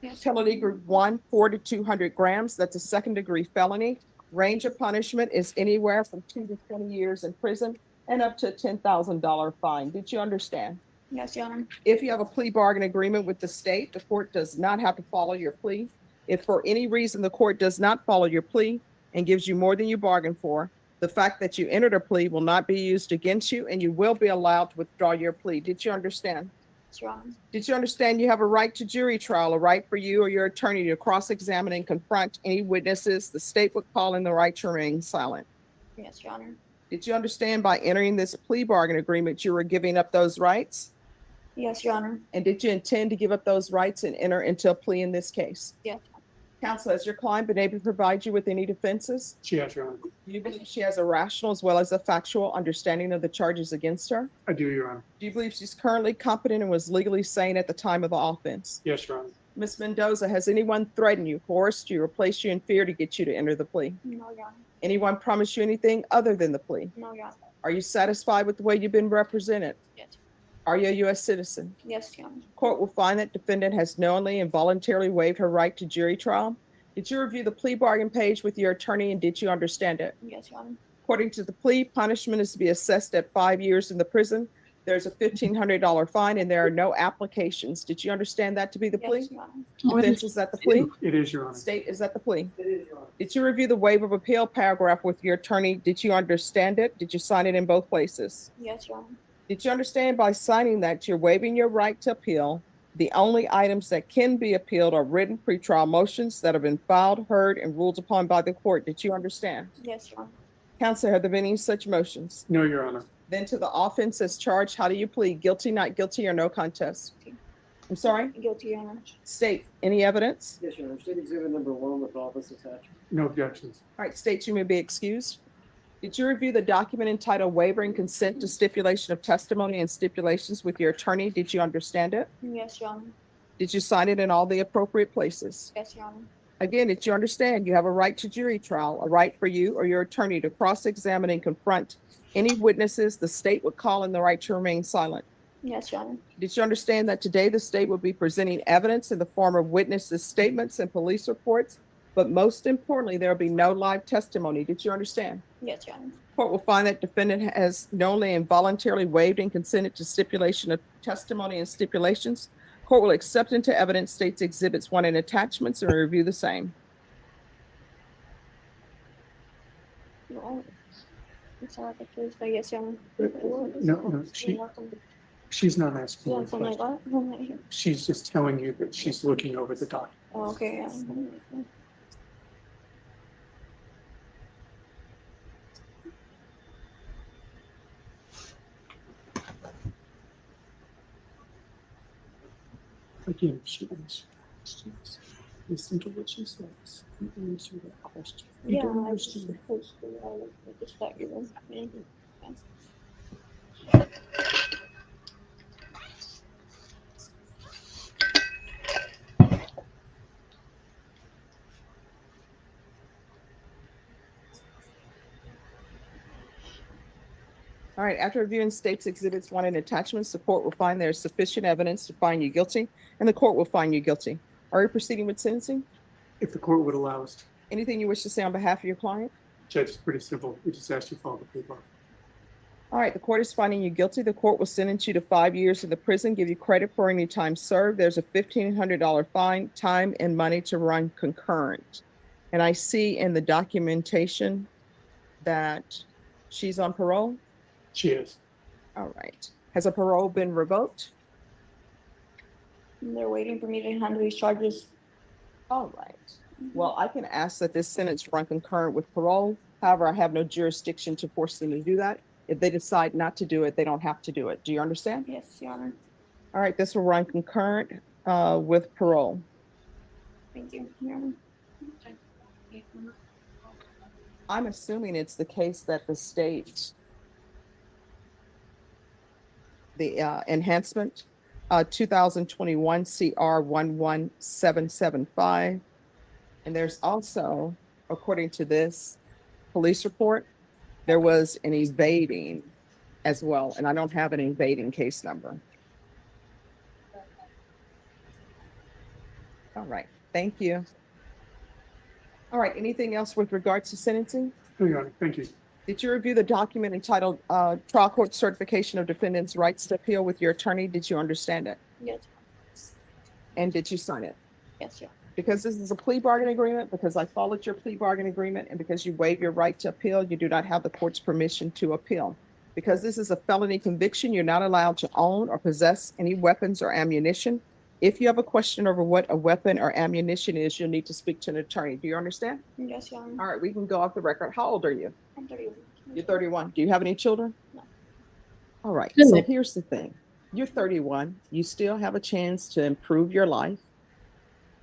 Yes. Penalty group 1, 4 to 200 grams. That's a second-degree felony. Range of punishment is anywhere from 2 to 20 years in prison and up to a $10,000 fine. Did you understand? Yes, Your Honor. If you have a plea bargain agreement with the state, the court does not have to follow your plea. If for any reason the court does not follow your plea and gives you more than you bargained for, the fact that you entered a plea will not be used against you and you will be allowed to withdraw your plea. Did you understand? Yes, Your Honor. Did you understand you have a right to jury trial, a right for you or your attorney to cross-examine and confront any witnesses the state would call in the right to remain silent? Yes, Your Honor. Did you understand by entering this plea bargain agreement, you were giving up those rights? Yes, Your Honor. And did you intend to give up those rights and enter into a plea in this case? Yes. Counsel, has your client been able to provide you with any defenses? She has, Your Honor. Do you believe she has a rational as well as a factual understanding of the charges against her? I do, Your Honor. Do you believe she's currently competent and was legally sane at the time of the offense? Yes, Your Honor. Ms. Mendoza, has anyone threatened you, coerced you, or placed you in fear to get you to enter the plea? No, Your Honor. Anyone promised you anything other than the plea? No, Your Honor. Are you satisfied with the way you've been represented? Yes. Are you a U.S. citizen? Yes, Your Honor. Court will find that defendant has knowingly and voluntarily waived her right to jury trial. Did you review the plea bargain page with your attorney and did you understand it? Yes, Your Honor. According to the plea, punishment is to be assessed at 5 years in the prison. There's a $1,500 fine and there are no applications. Did you understand that to be the plea? Yes, Your Honor. Defense, is that the plea? It is, Your Honor. State, is that the plea? It is, Your Honor. Did you review the waiver of appeal paragraph with your attorney? Did you understand it? Did you sign it in both places? Yes, Your Honor. Did you understand by signing that you're waiving your right to appeal? The only items that can be appealed are written pretrial motions that have been filed, heard, and ruled upon by the court. Did you understand? Yes, Your Honor. Counsel, have there been any such motions? No, Your Honor. Then to the offense as charged, how do you plead? Guilty, not guilty, or no contest? I'm sorry? Guilty, Your Honor. State, any evidence? Yes, Your Honor. State exhibit number 1 with office attachment. No objections. All right, state, you may be excused. Did you review the document entitled waiver and consent to stipulation of testimony and stipulations with your attorney? Did you understand it? Yes, Your Honor. Did you sign it in all the appropriate places? Yes, Your Honor. Again, did you understand you have a right to jury trial, a right for you or your attorney to cross-examine and confront any witnesses the state would call and the right to remain silent? Yes, Your Honor. Did you understand that today the state will be presenting evidence in the form of witnesses' statements and police reports? But most importantly, there will be no live testimony. Did you understand? Yes, Your Honor. Court will find that defendant has knowingly and voluntarily waived and consented to stipulation of testimony and stipulations. Court will accept into evidence states exhibits 1 and attachments and review the same. No. It's all right, please. Yes, Your Honor. No, she's not asking you a Yes, oh my question. God. Oh my God. She's just telling you that she's looking over the document. Oh, okay. Again, if she asks questions, listen to what she says and answer that question. You Yeah, don't I was understand. supposed to. I just thought you were. All right, after reviewing states exhibits 1 and attachments, the court will find there is sufficient evidence to find you guilty, and the court will find you guilty. Are you proceeding with sentencing? If the court would allow us to. Anything you wish to say on behalf of your client? Judge, it's pretty simple. We just asked you to follow the plea bargain. All right, the court is finding you guilty. The court will sentence you to 5 years in the prison, give you credit for any time served. There's a $1,500 fine, time and money to run concurrent. And I see in the documentation that she's on parole. She is. All right. Has a parole been revoked? They're waiting for me to handle these charges. All right. Well, I can ask that this sentence run concurrent with parole. However, I have no jurisdiction to force them to do that. If they decide not to do it, they don't have to do it. Do you understand? Yes, Your Honor. All right, this will run concurrent with parole. Thank you, Your Honor. I'm assuming it's the case that the state, the enhancement, 2021 CR 11775. And there's also, according to this police report, there was an evading as well. And I don't have an evading case number. All right, thank you. All right, anything else with regards to sentencing? No, Your Honor, thank you. Did you review the document entitled Trial Court Certification of Defendant's Rights to Appeal with your attorney? Did you understand it? Yes. And did you sign it? Yes, Your Honor. Because this is a plea bargain agreement, because I followed your plea bargain agreement, and because you waive your right to appeal, you do not have the court's permission to appeal. Because this is a felony conviction, you're not allowed to own or possess any weapons or ammunition. If you have a question over what a weapon or ammunition is, you'll need to speak to an attorney. Do you understand? Yes, Your Honor. All right, we can go off the record. How old are you? I'm 31. You're 31. Do you have any children? No. All right, Good. so here's the thing. You're 31. You still have a chance to improve your life.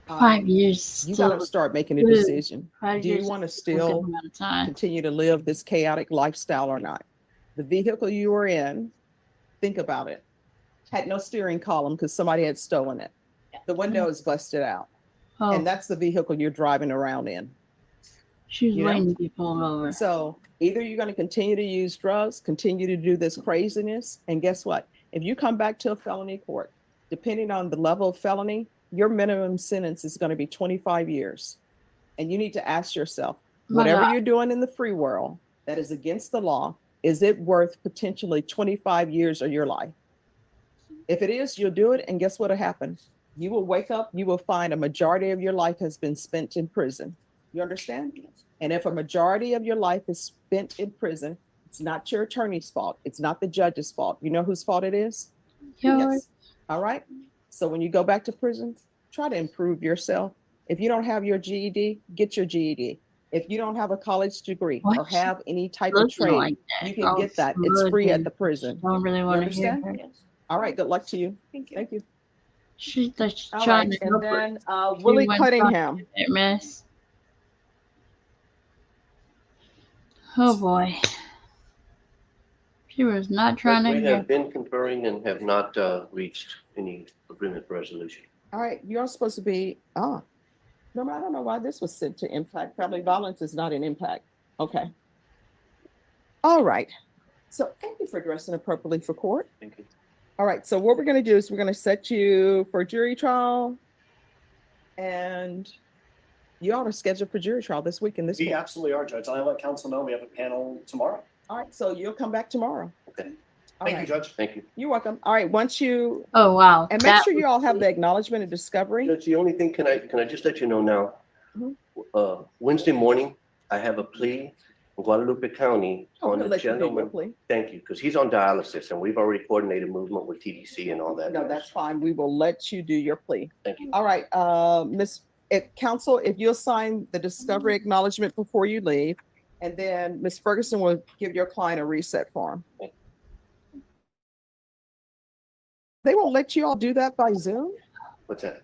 5 years. You still got to start making a good. decision. 5 Do you years want to is still a good still amount of time. continue to live this chaotic lifestyle or not? The vehicle you were in, think about it, had no steering column because somebody had stolen it. The window is busted out. Oh, And that's the vehicle you're driving around in. she was you know? waiting to be pulled over. So either you're going to continue to use drugs, continue to do this craziness, and guess what? If you come back to a felony court, depending on the level of felony, your minimum sentence is going to be 25 years. And you need to ask yourself, My whatever God. you're doing in the free world that is against the law, is it worth potentially 25 years of your life? If it is, you'll do it. And guess what'll happen? You will wake up, you will find a majority of your life has been spent in prison. You understand? And if a majority of your life is spent in prison, it's not your attorney's fault. It's not the judge's fault. You know whose fault it is? Yours. All right. So when you go back to prison, try to improve yourself. If you don't have your GED, get your GED. If you don't have a college degree or What? have any type of Looking trade, like that. you can Oh, get that. It's good, free at then. the prison. Don't really You want to hear understand? her. All right. Good luck to you. Thank you. She's just All trying right. to And help her. then She Willie went from Cunningham. that mess. Oh boy. She was not trying to We hear. have been conferring and have not reached any agreement resolution. All right. You're supposed to be, no, I don't know why this was sent to impact. Family violence is not an impact. Okay. All right. So thank you for dressing appropriately for court. Thank you. All right. So what we're going to do is we're going to set you for jury trial. And you all are scheduled for jury trial this week and this We week. absolutely are, Judge. I'll let council know we have a panel tomorrow. All right. So you'll come back tomorrow. Okay. All Thank right. you, Judge. Thank you. You're welcome. All right. Once you, Oh wow. and make That sure was you all have the acknowledgement of discovery. That's the only thing, can I just let you know now? Mhm. Wednesday morning, I have a plea in Guadalupe County Oh, on we'll a let you do your gentleman. plea. Thank you, because he's on dialysis and we've already coordinated movement with TDC and all that. No, that's fine. We will let you do your plea. Thank you. All right, Counsel, if you'll sign the discovery acknowledgement before you leave, and then Ms. Ferguson will give your client a reset form. They won't let you all do that by Zoom? What's that?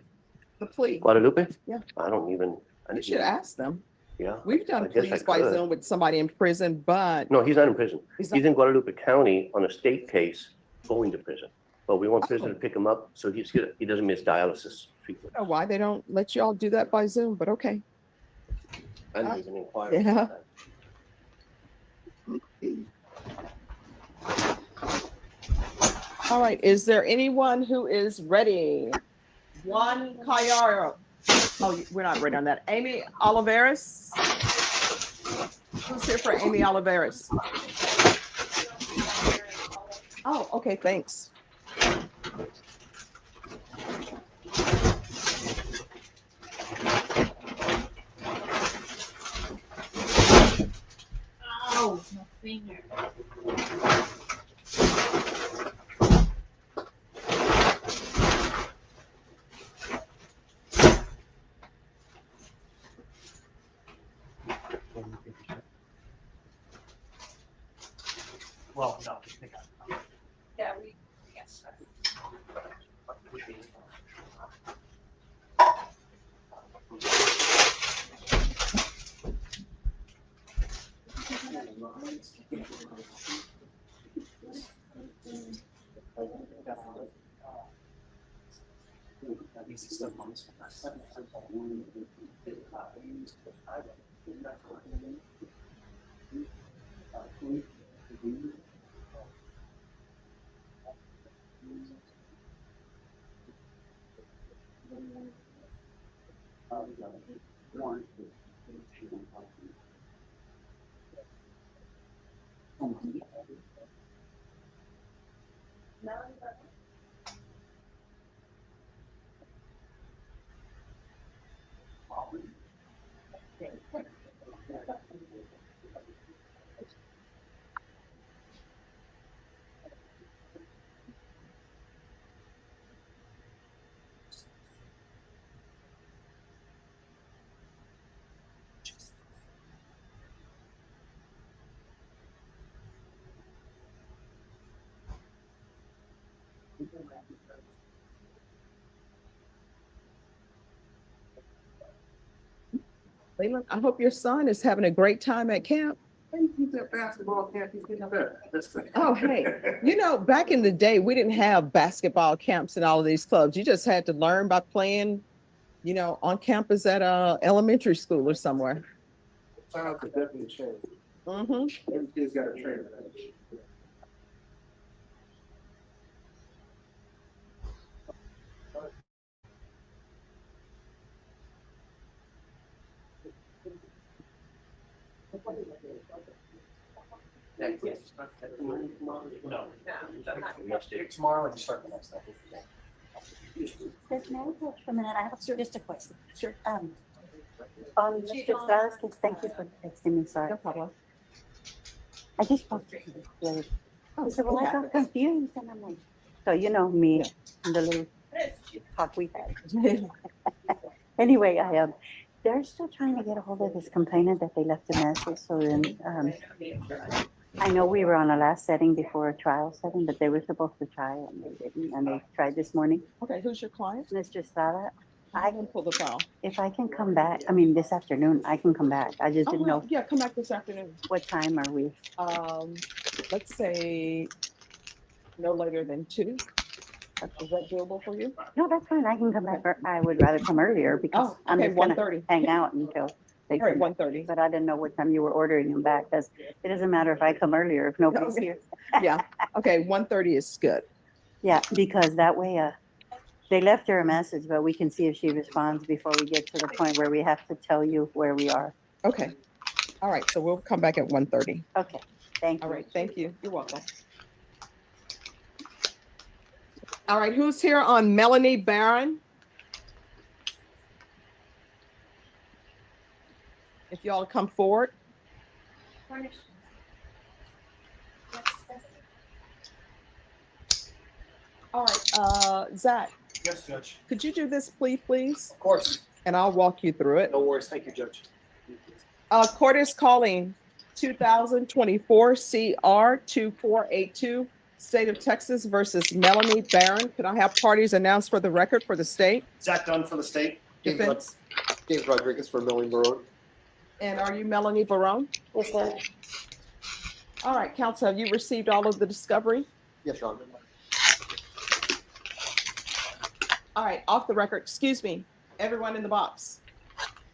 The plea? Guadalupe? Yeah. I don't even. You should ask them. Yeah. We've done I guess I pleas by could. Zoom with somebody in prison, but No, he's not in prison. He's He's not- in Guadalupe County on a state case going to prison. But we want prison Oh. to pick him up so he doesn't miss dialysis treatment. I don't know why they don't let you all do that by Zoom, but okay. I didn't even inquire. Yeah. about that. All right, is there anyone who is ready? Juan Cayaro. Oh, we're not ready on that. Amy Oliveras. Who's here for Amy Oliveras? Oh, okay, thanks. Oh, my finger. Well, no. Yeah, yes. Leland, I hope your son is having a great time at camp. He's at basketball camp, he's getting better. Oh, hey, back in the day, we didn't have basketball camps in all of these clubs. You just had to learn by playing, on campus at a elementary school or somewhere. Shout out to Deputy Shane. Mm-hmm. Every kid's got a trainer. Tomorrow and start the next day. Judge, may I go for a minute? I have just a question. Sure. On Chief Estrada's case, thank you for texting me, sorry. No problem. I just spoke to him the other day. Oh, He said, well, what I got happened? confused, and I'm like, so you know me, and the little talk we had. Anyway, they're still trying to get a hold of this complainant that they left a message, so then, I know we were on a last setting before a trial setting, but they were supposed to try and they didn't, and they tried this morning. Okay, who's your client? Mr. Estrada, I can pull the file. if I can come back, I mean, this afternoon, I can come back. I just Oh, didn't well, know yeah, come back this afternoon. what time are we. Let's say no later than 2. Is that doable for you? No, that's fine. I can come back. I would rather come earlier because Oh, I'm okay, just gonna 1:30. hang out until they All right, come back. 1:30. But I didn't know what time you were ordering them back, because it doesn't matter if I come earlier if nobody's Okay. here. Yeah, okay, 1:30 is good. Yeah, because that way, they left her a message, but we can see if she responds before we get to the point where we have to tell you where we are. Okay. All right, so we'll come back at 1:30. Okay, thank you. All right, thank you. You're welcome. All right, who's here on Melanie Barron? If y'all come forward. All right, Zach, Yes, Judge. could you do this plea, please? Of course. And I'll walk you through it. No worries. Thank you, Judge. Court is calling 2024 CR 2482, State of Texas versus Melanie Barron. Could I have parties announced for the record for the state? Zach Dunn for the state. Defense. James Rodriguez for Millie Barone. And are you Melanie Barone? Yes, ma'am. All right, counsel, have you received all of the discovery? Yes, Your Honor. All right, off the record, excuse me, everyone in the box.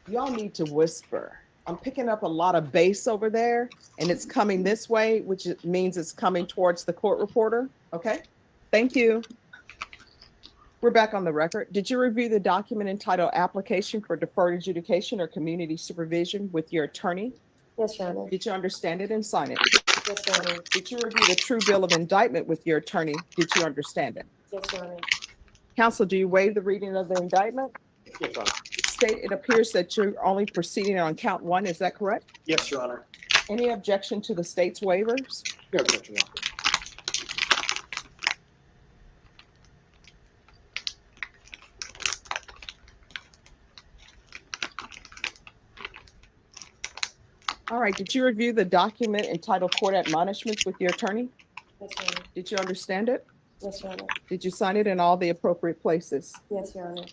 Y'all need to whisper. I'm picking up a lot of bass over there and it's coming this way, which means it's coming towards the court reporter. Okay, thank you. We're back on the record. Did you review the document entitled Application for Deferred Adjudication or Community Supervision with your attorney? Yes, Your Honor. Did you understand it and sign it? Yes, Your Honor. Did you review the true bill of indictment with your attorney? Did you understand it? Yes, Your Honor. Counsel, do you waive the reading of the indictment? Yes, Your Honor. State, it appears that you're only proceeding on count 1. Is that correct? Yes, Your Honor. Any objection to the state's waivers? No objection, Your Honor. All right, did you review the document entitled Court Admonishments with your attorney? Yes, Your Honor. Did you understand it? Yes, Your Honor. Did you sign it in all the appropriate places? Yes, Your Honor.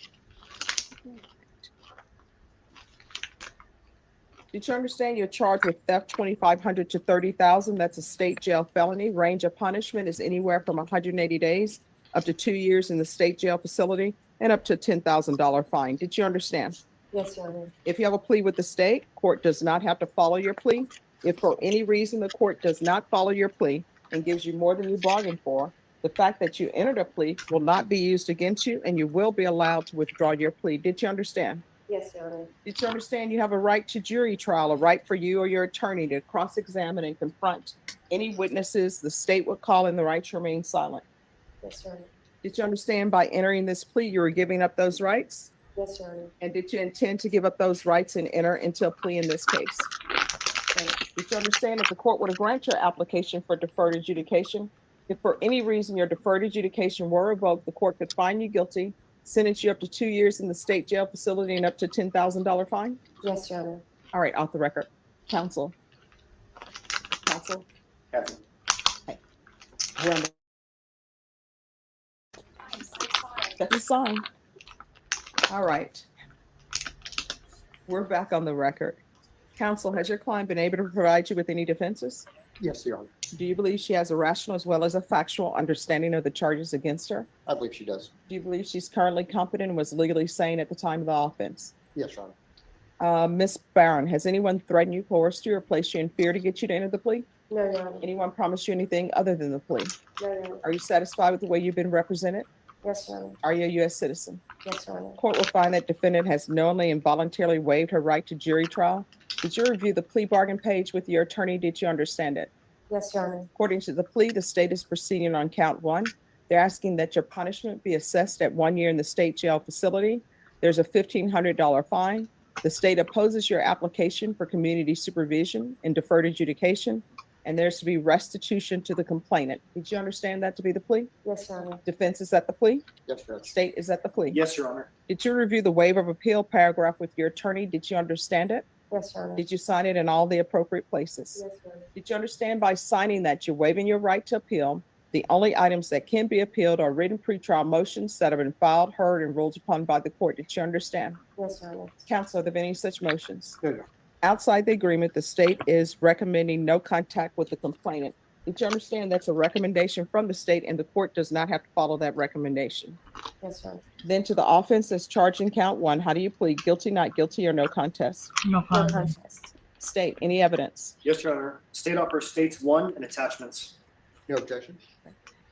Did you understand you're charged with theft 2,500 to 30,000? That's a state jail felony. Range of punishment is anywhere from 180 days up to 2 years in the state jail facility and up to a $10,000 fine. Did you understand? Yes, Your Honor. If you have a plea with the state, court does not have to follow your plea. If for any reason the court does not follow your plea and gives you more than you bargained for, the fact that you entered a plea will not be used against you and you will be allowed to withdraw your plea. Did you understand? Yes, Your Honor. Did you understand you have a right to jury trial, a right for you or your attorney to cross-examine and confront any witnesses the state would call in the right to remain silent? Yes, Your Honor. Did you understand by entering this plea, you were giving up those rights? Yes, Your Honor. And did you intend to give up those rights and enter into a plea in this case? Did you understand that the court would grant your application for deferred adjudication? If for any reason your deferred adjudication were revoked, the court could find you guilty, sentence you up to 2 years in the state jail facility and up to $10,000 fine? Yes, Your Honor. All right, off the record. Counsel. Counsel. Kathy. Hey. That's a sign. All right. We're back on the record. Counsel, has your client been able to provide you with any defenses? Yes, Your Honor. Do you believe she has a rational as well as a factual understanding of the charges against her? I believe she does. Do you believe she's currently competent and was legally sane at the time of the offense? Yes, Your Honor. Ms. Barron, has anyone threatened you, coerced you, or placed you in fear to get you to enter the plea? No, Your Honor. Anyone promised you anything other than the plea? No, Your Honor. Are you satisfied with the way you've been represented? Yes, Your Honor. Are you a U.S. citizen? Yes, Your Honor. Court will find that defendant has knowingly and voluntarily waived her right to jury trial Did you review the plea bargain page with your attorney? Did you understand it? Yes, Your Honor. According to the plea, the state is proceeding on count one. They're asking that your punishment be assessed at 1 year in the state jail facility. There's a $1,500 fine. The state opposes your application for community supervision and deferred adjudication, and there's to be restitution to the complainant. Did you understand that to be the plea? Yes, Your Honor. Defense is at the plea? Yes, Judge. State is at the plea? Yes, Your Honor. Did you review the waiver of appeal paragraph with your attorney? Did you understand it? Yes, Your Honor. Did you sign it in all the appropriate places? Yes, Your Honor. Did you understand by signing that you're waiving your right to appeal? The only items that can be appealed are written pretrial motions that have been filed, heard, and ruled upon by the court. Did you understand? Yes, Your Honor. Counsel, are there any such motions? No, no. Outside the agreement, the state is recommending no contact with the complainant. Did you understand that's a recommendation from the state and the court does not have to follow that recommendation? Yes, Your Honor. Then to the offense that's charged in count one, how do you plead? Guilty, not guilty, or no contest? No No contest. contest. State, any evidence? Yes, Your Honor. State offers states one and attachments. No objection.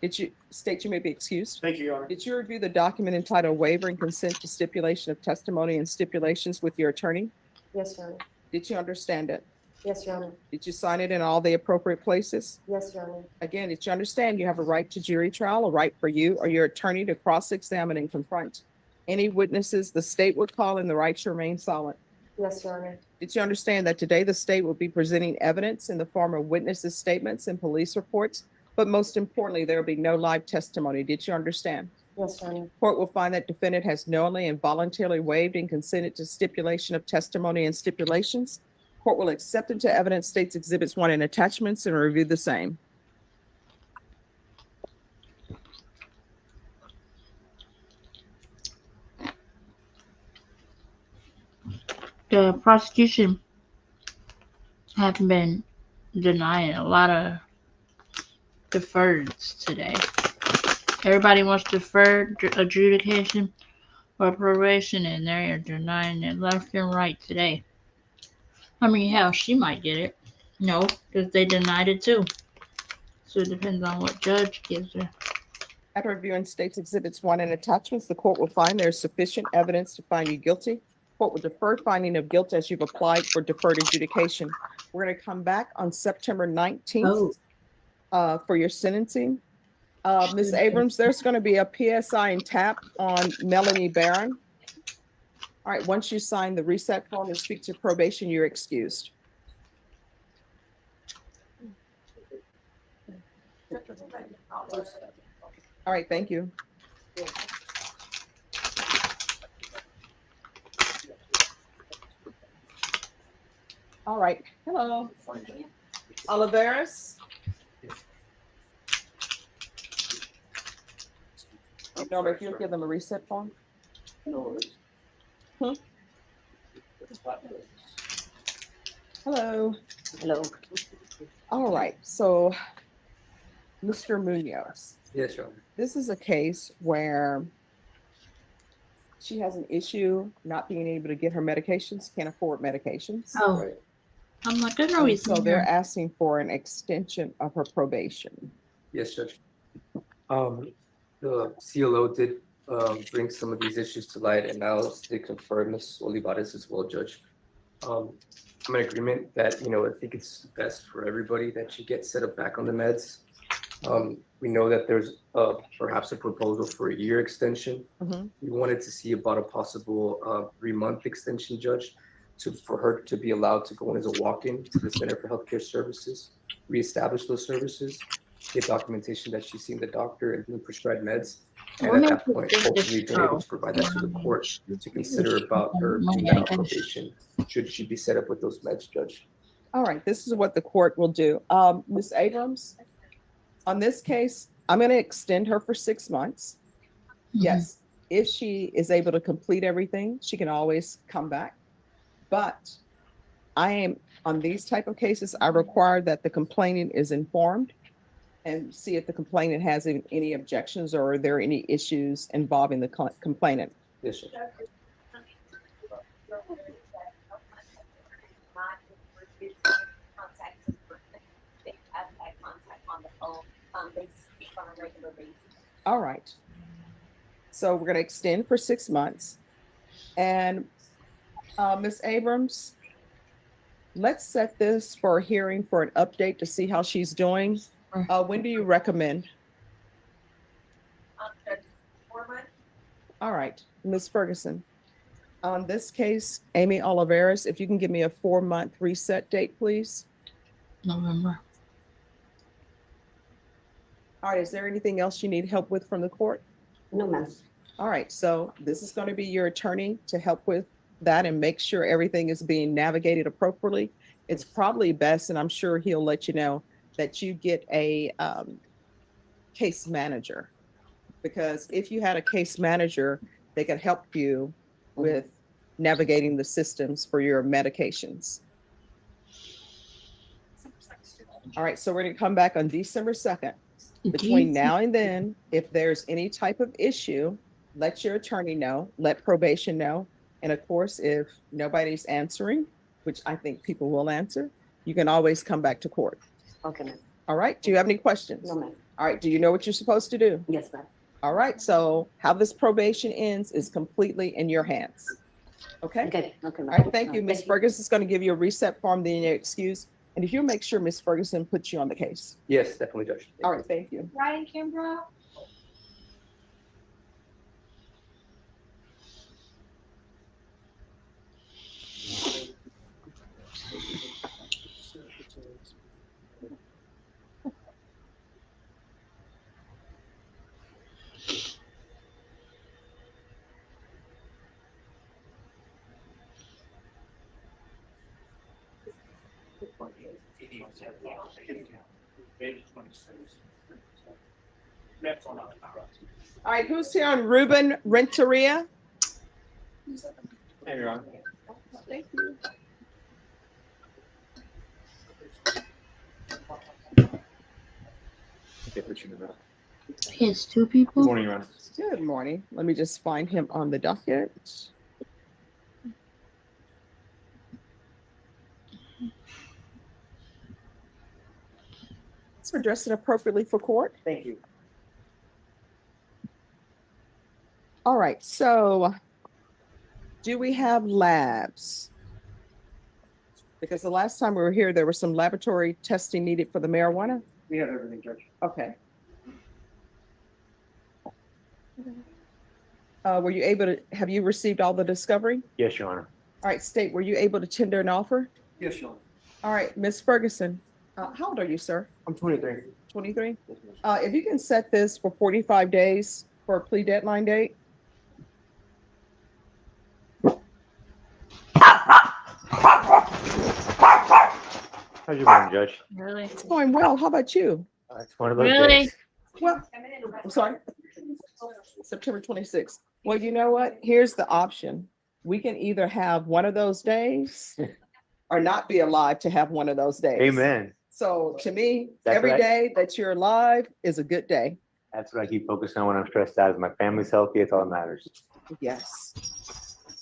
Did you state you may be excused? Thank you, Your Honor. Did you review the document entitled Waiver and Consent to Stipulation of Testimony and Stipulations with your attorney? Yes, Your Honor. Did you understand it? Yes, Your Honor. Did you sign it in all the appropriate places? Yes, Your Honor. Again, did you understand you have a right to jury trial, a right for you or your attorney to cross-examine and confront any witnesses the state would call and the right to remain silent? Yes, Your Honor. Did you understand that today the state will be presenting evidence in the form of witnesses' statements and police reports? But most importantly, there will be no live testimony. Did you understand? Yes, Your Honor. Court will find that defendant has knowingly and voluntarily waived and consented to stipulation of testimony and stipulations. Court will accept into evidence states exhibits 1 and attachments and review the same. The prosecution have been denying a lot of deferreds today. Everybody wants deferred adjudication or probation, and they are denying it left and right today. I mean, hell, she might get it. No, because they denied it too. So it depends on what judge gives her. After reviewing states exhibits 1 and attachments, the court will find there is sufficient evidence to find you guilty. Court will defer finding of guilt as you've applied for deferred adjudication. We're going to come back on September 19th for your sentencing. Ms. Abrams, there's going to be a PSI and tap on Melanie Barron. All right, once you sign the reset form and speak to probation, you're excused. All right, thank you. All right, hello. Oliveras? Norbert, if you'll give them a reset form. Hmm? Hello. Hello. All right, so Mr. Munoz. Yes, Your Honor. This is a case where she has an issue not being able to get her medications, can't afford medications. Oh. Right. I'm like, I know he's So they're asking for an extension of her probation. Yes, Judge. The CLO did bring some of these issues to light, and now they confirm Ms. Olivares as well, Judge. I'm in agreement that, I think it's best for everybody that she gets set up back on the meds. We know that there's perhaps a proposal for a year extension. We wanted to see about a possible 3-month extension, Judge, for her to be allowed to go in as a walk-in to the Center for Healthcare Services, reestablish those services, get documentation that she's seen the doctor and been prescribed meds, and at that point, hopefully be able to provide that to the court to consider about her being on probation, should she be set up with those meds, Judge. All right, this is what the court will do. Ms. Abrams, on this case, I'm going to extend her for 6 months. Yes, if she is able to complete everything, she can always come back. But on these type of cases, I require that the complainant is informed and see if the complainant has any objections or are there any issues involving the complainant. Yes, sir. All right. So we're going to extend for 6 months. And Ms. Abrams, let's set this for a hearing for an update to see how she's doing. When do you recommend? 4 months. All right, Ms. Ferguson. On this case, Amy Oliveras, if you can give me a 4-month reset date, please. November. All right, is there anything else you need help with from the court? No, ma'am. All right, so this is going to be your attorney to help with that and make sure everything is being navigated appropriately. It's probably best, and I'm sure he'll let you know, that you get a case manager. Because if you had a case manager, they could help you with navigating the systems for your medications. All right, so we're going to come back on December 2nd. Between now and then, if there's any type of issue, let your attorney know, let probation know. And of course, if nobody's answering, which I think people will answer, you can always come back to court. Okay, ma'am. All right, do you have any questions? No, ma'am. All right, do you know what you're supposed to do? Yes, ma'am. All right, so how this probation ends is completely in your hands. Okay? Okay, okay, All ma'am. right, thank you. Ms. Ferguson is going to give you a reset form, then your excuse. And if you'll make sure Ms. Ferguson puts you on the case. Yes, definitely, Judge. All right, thank you. Ryan Kimbrough. All right, who's here on Ruben Renteria? Hey, Your Honor. Thank you. He has 2 people. Good morning, Your Honor. Good morning. Let me just find him on the docket. So dress it appropriately for court. Thank you. All right, so do we have labs? Because the last time we were here, there was some laboratory testing needed for the marijuana. We have everything, Judge. Okay. Were you able to, have you received all the discovery? Yes, Your Honor. All right, State, were you able to tender an offer? Yes, Your Honor. All right, Ms. Ferguson, how old are you, sir? I'm 23. 23? If you can set this for 45 days for a plea deadline date. How's your morning, Judge? Really? It's going well. How about you? It's one of those Really? days. Well, I'm sorry. September 26th. Well, you know what? Here's the option. We can either have one of those days or not be alive to have one of those days. Amen. So to me, That's every right. day that you're alive is a good day. That's what I keep focusing on when I'm stressed out. Is my family's healthy. It's all that matters. Yes.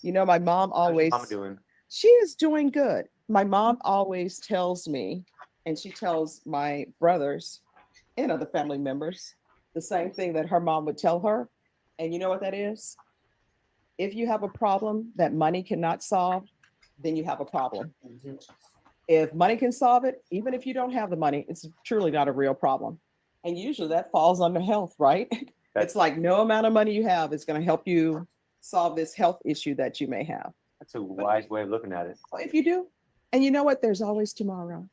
You know, my mom always, How's your mama doing? she is doing good. My mom always tells me, and she tells my brothers and other family members the same thing that her mom would tell her. And you know what that is? If you have a problem that money cannot solve, then you have a problem. If money can solve it, even if you don't have the money, it's truly not a real problem. And usually that falls under health, right? It's like no amount of money you have is going to help you solve this health issue that you may have. That's a wise way of looking at it. Well, if you do, and you know what, there's always tomorrow.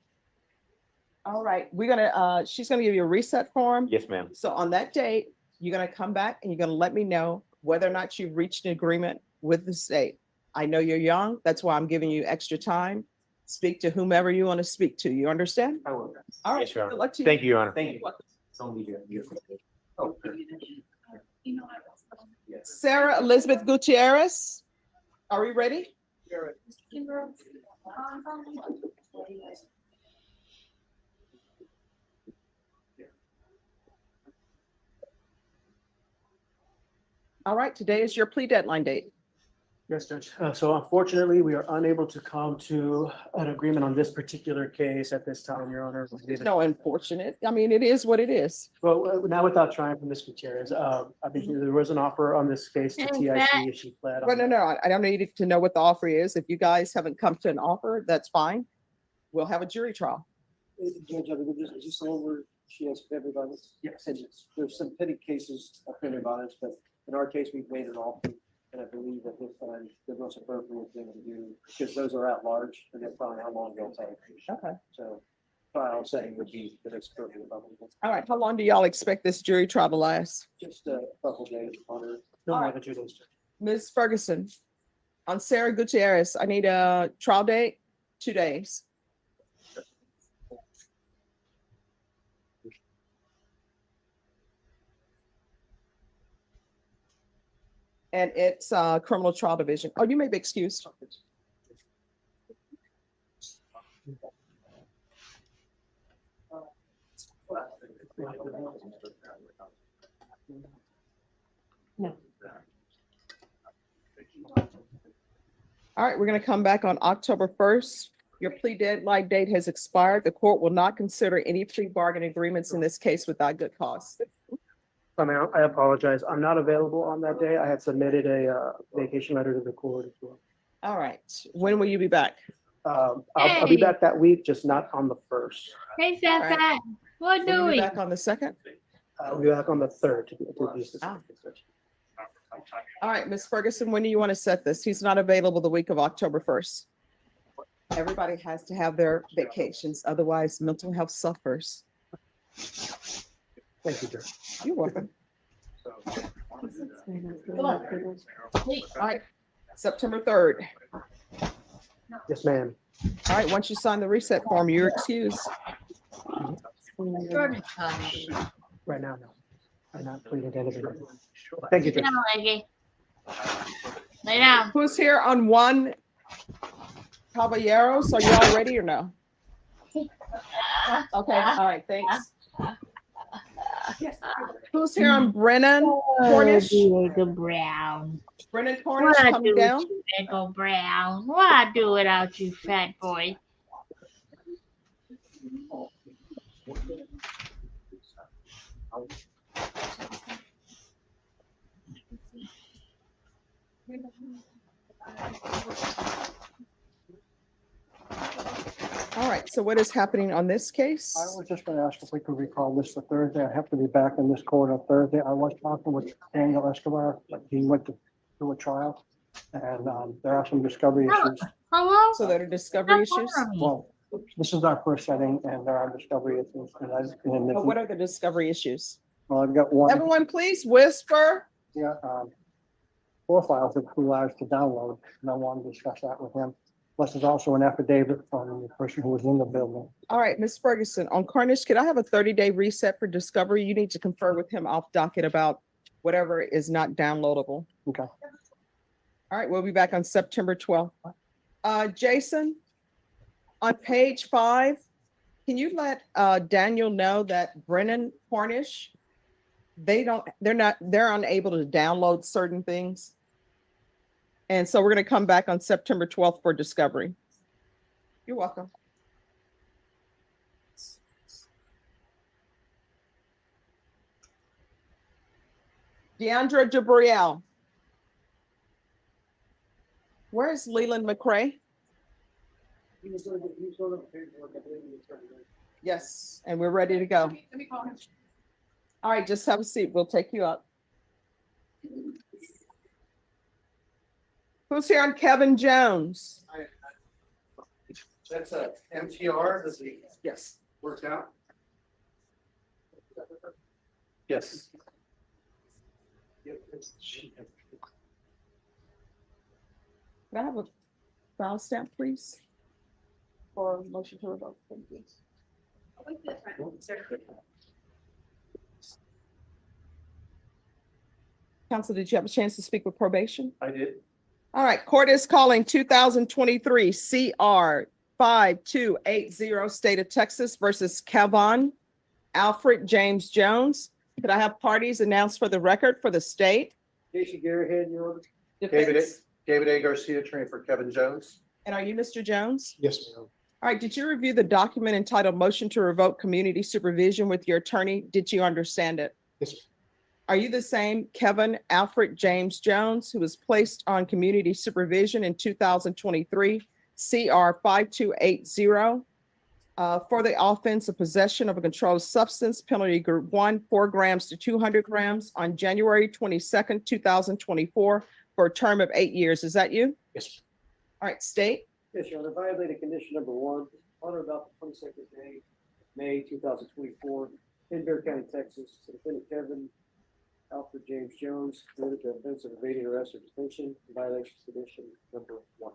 All right, we're gonna, she's gonna give you a reset form. Yes, ma'am. So on that date, you're gonna come back and you're gonna let me know whether or not you've reached an agreement with the state. I know you're young, that's why I'm giving you extra time. Speak to whomever you want to speak to. You understand? I will. All right. Yes, Your Honor. good luck to you. Thank you, Your Honor. Thank you. Don't leave here. Oh, Sarah Elizabeth Gutierrez, are we ready? All right, today is your plea deadline date. Yes, Judge. So unfortunately, we are unable to come to an agreement on this particular case at this time, Your Honor. There's no unfortunate. I mean, it is what it is. Well, now without trying for Ms. Gutierrez, I think there was an offer on this case to TIC if she pled. Well, no, I don't need to know what the offer is. If you guys haven't come to an offer, that's fine. we'll have a jury trial. Judge, I mean, this is just over, she has family violence. Yes. And there's some pending cases of family violence, but in our case, we've made an offer. And I believe at this time, the most appropriate thing to do, because those are at large, and that's probably how long they'll take. Okay. So, trial setting would be the next appropriate. All right, how long do y'all expect this jury trial to last? Just a couple days on her. No All more right. than 2 days. Judge. Ms. Ferguson, on Sarah Gutierrez, I need a trial date, 2 days. And it's criminal trial division. Oh, you may be excused. No. All right, we're going to come back on October 1st. Your plea deadline date has expired. The court will not consider any plea bargain agreements in this case without good cause. I mean, I apologize. I'm not available on that day. I had submitted a vacation letter to the court as well. All right, when will you be back? I'll be back that week, just not on the 1st. Hey, Fat right. Fat, what Will you be doing? back on the 2nd? I'll be back on the 3rd to be specific. All right, Ms. Ferguson, when do you want to set this? He's not available the week of October 1st. Everybody has to have their vacations, otherwise mental health suffers. Thank you, Judge. You're welcome. All right, September 3rd. Yes, ma'am. All right, once you sign the reset form, you're excused. Right now, no. I'm not pleading to anything. Thank you, Sit Judge. down, Leggy. Lay down. Who's here on one Caballeros? Are you all ready or no? Okay, all right, thanks. Who's here on Brennan Cornish? Diego Brown. Brennan Cornish What I coming do down? with you, Diego Brown? What I do without you, fat boy? All right, so what is happening on this case? I was just gonna ask if we could recall this for Thursday. I have to be back in this court on Thursday. I was talking with Daniel Escobar, but he went to do a trial. And there are some discovery issues. Hello? So there are discovery issues? Well, this is our first setting and there are discovery issues. But what are the discovery issues? Well, I've got one. Everyone, please whisper. Yeah, 4 files of who allows to download, and I want to discuss that with him. Plus, there's also an affidavit from the person who was in the building. All right, Ms. Ferguson, on Cornish, could I have a 30-day reset for discovery? You need to confer with him off docket about whatever is not downloadable. Okay. All right, we'll be back on September 12th. Jason, on page 5, can you let Daniel know that Brennan Cornish, they're unable to download certain things? And so we're going to come back on September 12th for discovery. You're welcome. Deandra Jabriel. Where's Leland McCrae? Yes, and we're ready to go. Let me call him. All right, just have a seat. We'll take you up. Who's here on Kevin Jones? That's a MTR, does he Yes. work out? Yes. Can I have a file stamp, please? For motion to revoke, thank you. Counsel, did you have a chance to speak with probation? I did. All right, court is calling 2023 CR 5280, State of Texas versus Kevon Alfred James Jones. Could I have parties announced for the record for the state? Casey Garrett, your order. Defense. David A. Garcia, attorney for Kevin Jones. And are you Mr. Jones? Yes, ma'am. All right, did you review the document entitled Motion to Revoke Community Supervision with your attorney? Did you understand it? Yes, ma'am. Are you the same Kevin Alfred James Jones who was placed on community supervision in 2023, CR 5280? For the offense of possession of a controlled substance, penalty group 1, 4 grams to 200 grams on January 22nd, 2024, for a term of 8 years. Is that you? Yes. All right, state. Yes, Your Honor, violated condition number 1, on or about the 22nd day, May 2024, in Bear County, Texas, defendant Kevin Alfred James Jones committed the offense of evading arrest or detention, violation of condition number 1.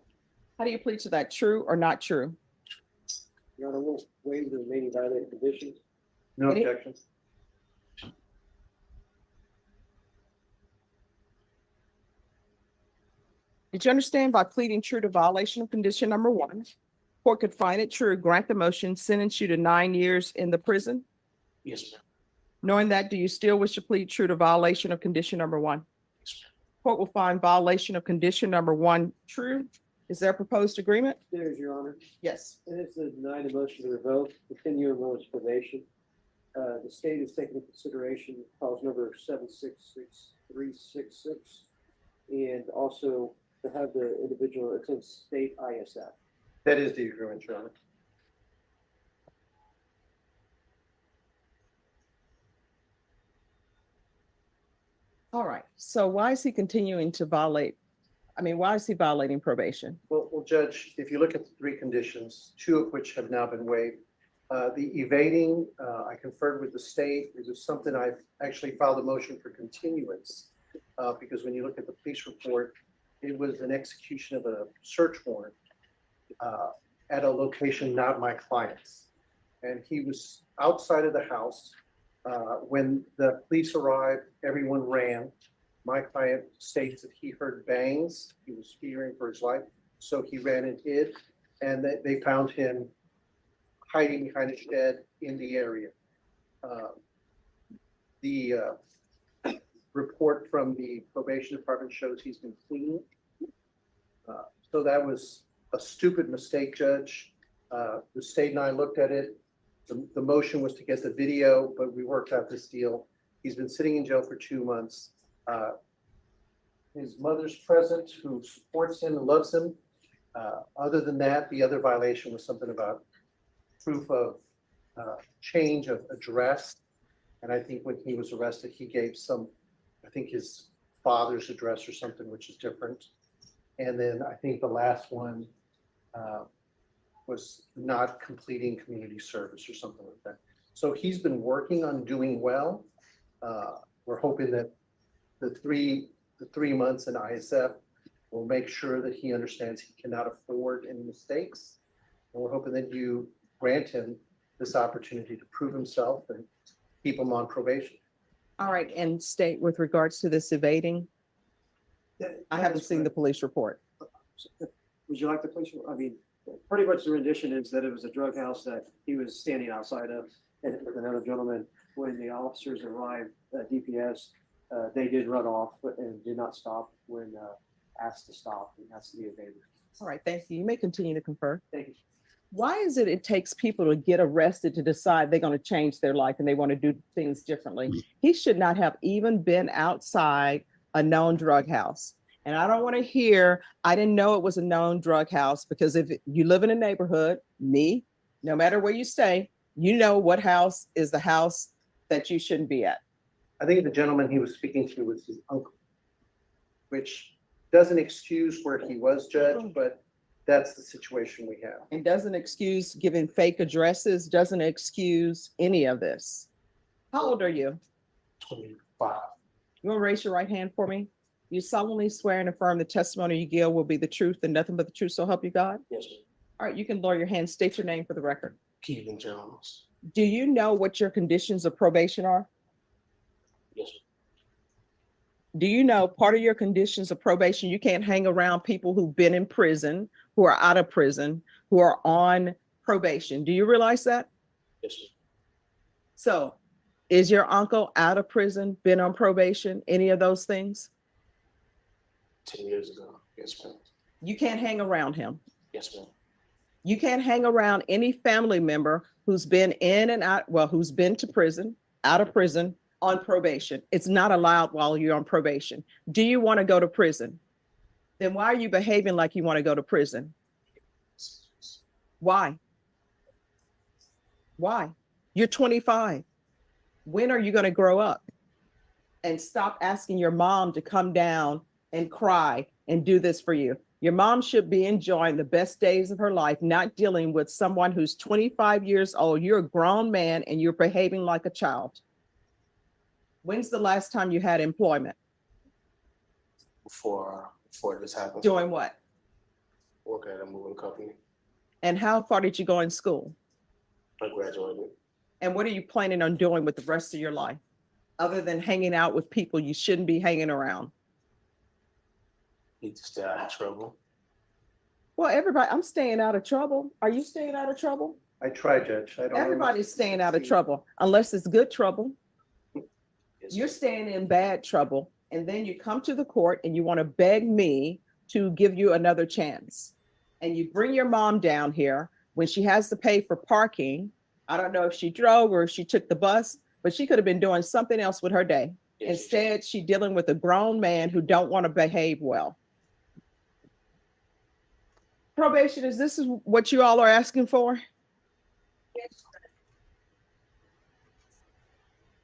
How do you plead to that? True or not true? Your Honor, we'll waive the remaining violated conditions. No Any- objection. Did you understand by pleading true to violation of condition number 1, court could find it true, grant the motion, sentence you to 9 years in the prison? Yes, ma'am. Knowing that, do you still wish to plead true to violation of condition number 1? Court will find violation of condition number 1 true. Is there a proposed agreement? There's Your Honor. Yes. And it's a denied a motion to revoke the 10-year miller's probation. The state is taking into consideration clause number 766366, and also to have the individual attend state ISF. That is the agreement, Your Honor. All right. So why is he continuing to violate? Why is he violating probation? Well, Judge, if you look at the 3 conditions, 2 of which have now been waived. The evading, I conferred with the state. It was something I've actually filed a motion for continuance. Because when you look at the police report, it was an execution of a search warrant at a location not my client's. And he was outside of the house. When the police arrived, everyone ran. My client states that he heard bangs. He was fearing for his life. So he ran and hid, and they found him hiding behind a shed in the area. The report from the probation department shows he's been clean. So that was a stupid mistake, Judge. The state and I looked at it. The motion was to get the video, but we worked out this deal. He's been sitting in jail for 2 months. His mother's present, who supports him and loves him. Other than that, the other violation was something about proof of change of address. And I think when he was arrested, he gave I think his father's address or something, which is different. And then I think the last one was not completing community service or something like that. So he's been working on doing well. We're hoping that the three months in ISF will make sure that he understands he cannot afford any mistakes. And we're hoping that you grant him this opportunity to prove himself and keep him on probation. All right, and state with regards to this evading, I haven't seen the police report. Would you like the police? Pretty much the rendition is that it was a drug house that he was standing outside of and with another gentleman. When the officers arrived at DPS, they did run off and did not stop when asked to stop, and that's the evader. All right, thank you. You may continue to confer. Thank you. Why is it takes people to get arrested to decide they're going to change their life and they want to do things differently? He should not have even been outside a known drug house. And I don't want to hear, I didn't know it was a known drug house, because if you live in a neighborhood, no matter where you stay, you know what house is the house that you shouldn't be at. I think the gentleman he was speaking to was his uncle, which doesn't excuse where he was, Judge, but that's the situation we have. And doesn't excuse giving fake addresses, doesn't excuse any of this. How old are you? 25. You want to raise your right hand for me? You solemnly swear and affirm the testimony you give will be the truth and nothing but the truth, so help you God? Yes, sir. All right, you can lower your hand. State your name for the record. Keelan Jones. Do you know what your conditions of probation are? Yes, sir. Do you know part of your conditions of probation, you can't hang around people who've been in prison, who are out of prison, who are on probation? Do you realize that? Yes, sir. So is your uncle out of prison, been on probation, any of those things? 10 years ago. Yes, ma'am. You can't hang around him. Yes, ma'am. You can't hang around any family member who's been in and out, who's been to prison, out of prison, on probation. It's not allowed while you're on probation. Do you want to go to prison? Then why are you behaving like you want to go to prison? Why? Why? You're 25. When are you going to grow up? And stop asking your mom to come down and cry and do this for you. Your mom should be enjoying the best days of her life, not dealing with someone who's 25 years old. You're a grown man and you're behaving like a child. When's the last time you had employment? Before this happened. Doing what? Work at a moving company. And how far did you go in school? I graduated. And what are you planning on doing with the rest of your life? Other than hanging out with people you shouldn't be hanging around? Need to stay out of trouble. Well, everybody, I'm staying out of trouble. Are you staying out of trouble? I try, Judge. I don't. Everybody's staying out of trouble, unless it's good trouble. You're staying in bad trouble, and then you come to the court and you want to beg me to give you another chance. And you bring your mom down here when she has to pay for parking. I don't know if she drove or if she took the bus, but she could have been doing something else with her day. Instead, she's dealing with a grown man who don't want to behave well. Probation, is this what you all are asking for?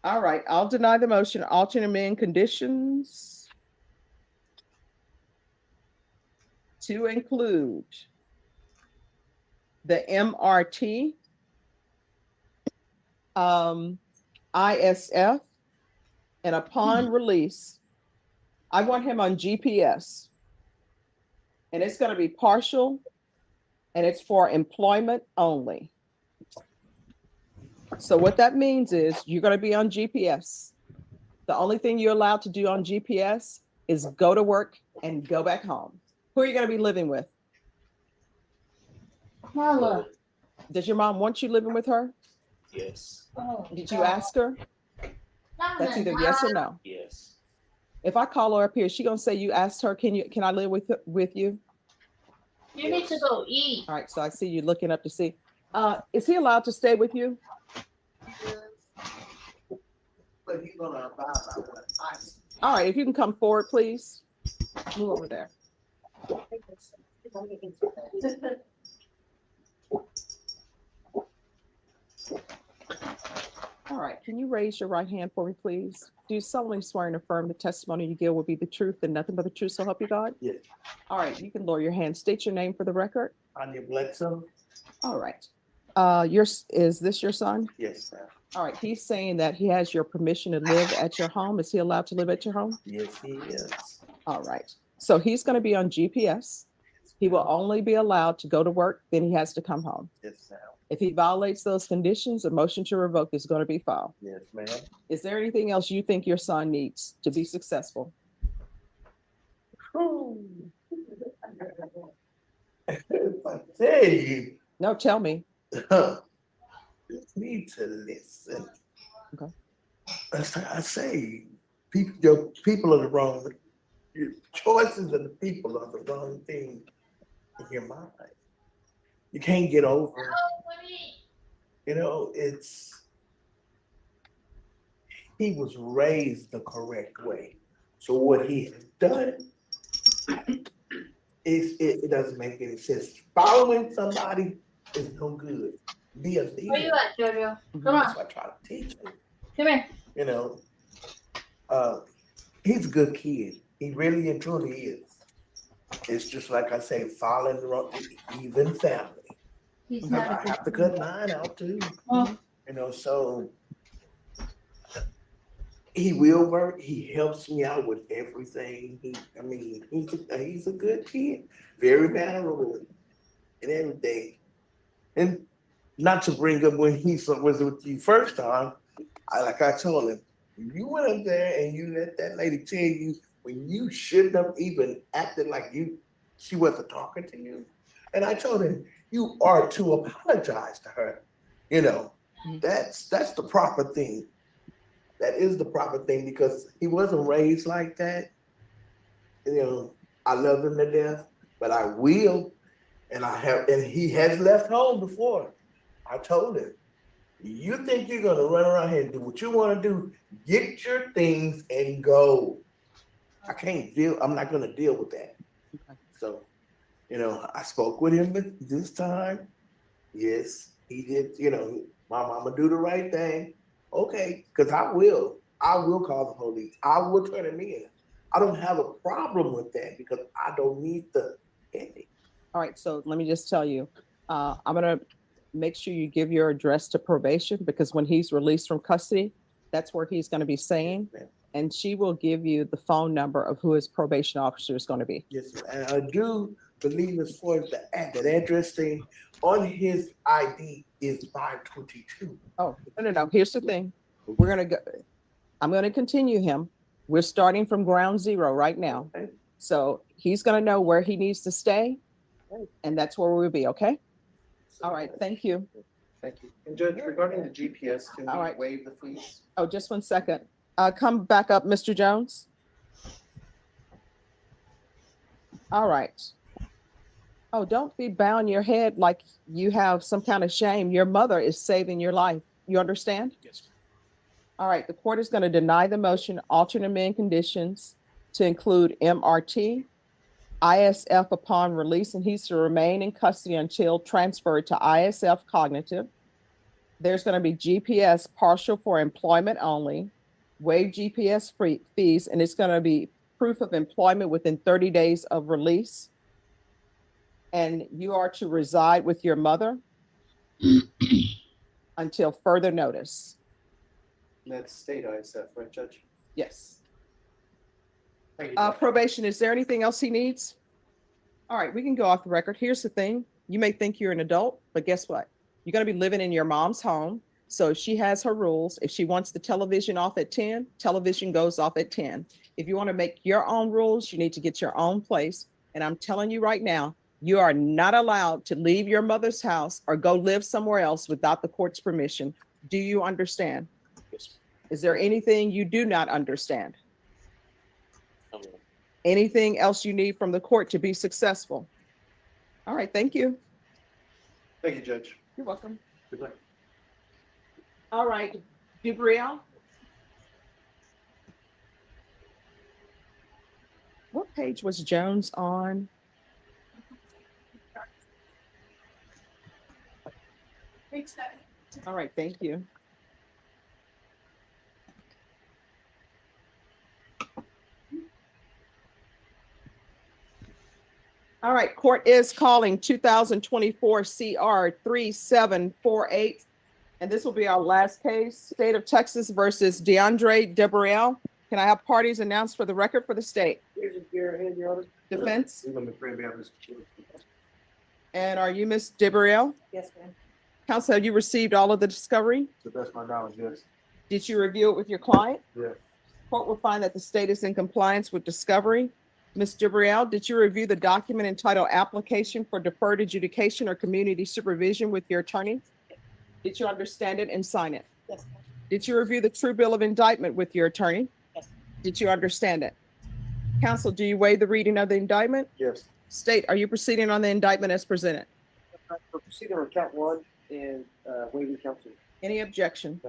All right, I'll deny the motion. Alternate amend conditions to include the MRT, ISF, and upon release, I want him on GPS. And it's going to be partial, and it's for employment only. So what that means is you're going to be on GPS. The only thing you're allowed to do on GPS is go to work and go back home. Who are you going to be living with? Marla. Does your mom want you living with her? Yes. Did you ask her? That's either yes or no. Yes. If I call her up here, is she gonna say you asked her, can I live with you? You need to go eat. All right, so I see you looking up to see. Is he allowed to stay with you? But he's gonna abide by what I say. All right, if you can come forward, please. Move over there. All right, can you raise your right hand for me, please? Do you solemnly swear and affirm the testimony you give will be the truth and nothing but the truth, so help you God? Yes. All right, you can lower your hand. State your name for the record. Anya Bledsoe? All right. Is this your son? Yes, ma'am. All right, he's saying that he has your permission to live at your home. Is he allowed to live at your home? Yes, he is. All right. So he's going to be on GPS. He will only be allowed to go to work, then he has to come home. Yes, ma'am. If he violates those conditions, a motion to revoke is going to be filed. Yes, ma'am. Is there anything else you think your son needs to be successful? If I tell you, No, tell me. you need to listen. Okay. I say, people are the wrong, your choices of the people are the wrong thing in your mind. You can't get over. He was raised the correct way. So what he has done it doesn't make any sense. Following somebody is no good. Be a leader. Where you at, Jojo? Come That's on. what I try to teach him. Come here. He's a good kid. He really and truly is. It's just like I say, following the wrong, even family. He's I not a have to cut mine out too. Oh. So he will work. He helps me out with everything. He's a good kid, very mannerable and everything. And not to bring up when he was with you first time, I told him, you went up there and you let that lady tell you when you shouldn't have even acted like she wasn't talking to you. And I told him, you are to apologize to her. That's the proper thing. That is the proper thing because he wasn't raised like that. I love him to death, but I will. And he has left home before. I told him, you think you're gonna run around here and do what you want to do, get your things and go. I'm not gonna deal with that. So, I spoke with him this time. Yes, he did, Mom, I'm gonna do the right thing. Okay, because I will call the police. I will turn him in. I don't have a problem with that because I don't need the headache. All right, so let me just tell you, I'm gonna make sure you give your address to probation because when he's released from custody, that's where he's gonna be staying. ma'am. And she will give you the phone number of who his probation officer is gonna be. Yes, ma'am. And I do believe as far as that address thing, on his ID is 522. Oh, no. Here's the thing. I'm gonna continue him. We're starting from ground zero right now. Okay. So he's gonna know where he needs to stay. And that's where we'll be, okay? All right, thank you. Thank you. And Judge, regarding the GPS, can All we right. waive the fees? Oh, just 1 second. Come back up, Mr. Jones. All right. Oh, don't be bowing your head like you have some kind of shame. Your mother is saving your life. You understand? Yes. All right, the court is going to deny the motion, alternate amend conditions to include MRT, ISF upon release, and he's to remain in custody until transferred to ISF cognitive. There's going to be GPS partial for employment only, waive GPS fees, and it's going to be proof of employment within 30 days of release. And you are to reside with your mother until further notice. And that's state ISF, right, Judge? Yes. Thank you. Probation, is there anything else he needs? All right, we can go off the record. Here's the thing. You may think you're an adult, but guess what? You're going to be living in your mom's home. So she has her rules. If she wants the television off at 10, television goes off at 10. If you want to make your own rules, you need to get your own place. And I'm telling you right now, you are not allowed to leave your mother's house or go live somewhere else without the court's permission. Do you understand? Yes. Is there anything you do not understand? Anything else you need from the court to be successful? All right, thank you. Thank you, Judge. You're welcome. Good luck. All right, Gabrielle. What page was Jones on? All right, thank you. All right, court is calling 2024 CR 3748. And this will be our last case, State of Texas versus DeAndre Debriel. Can I have parties announced for the record for the state? Defense? And are you Ms. Debriel? Yes, ma'am. Counsel, have you received all of the discovery? To the best of my knowledge, yes. Did you review it with your client? Yes. Court will find that the state is in compliance with discovery. Ms. Debriel, did you review the document entitled Application for Deferred Adjudication or Community Supervision with your attorney? Did you understand it and sign it? Yes, ma'am. Did you review the true bill of indictment with your attorney? Yes. Did you understand it? Counsel, do you waive the reading of the indictment? Yes. State, are you proceeding on the indictment as presented? We're proceeding on count one and waiving count two. Any objection?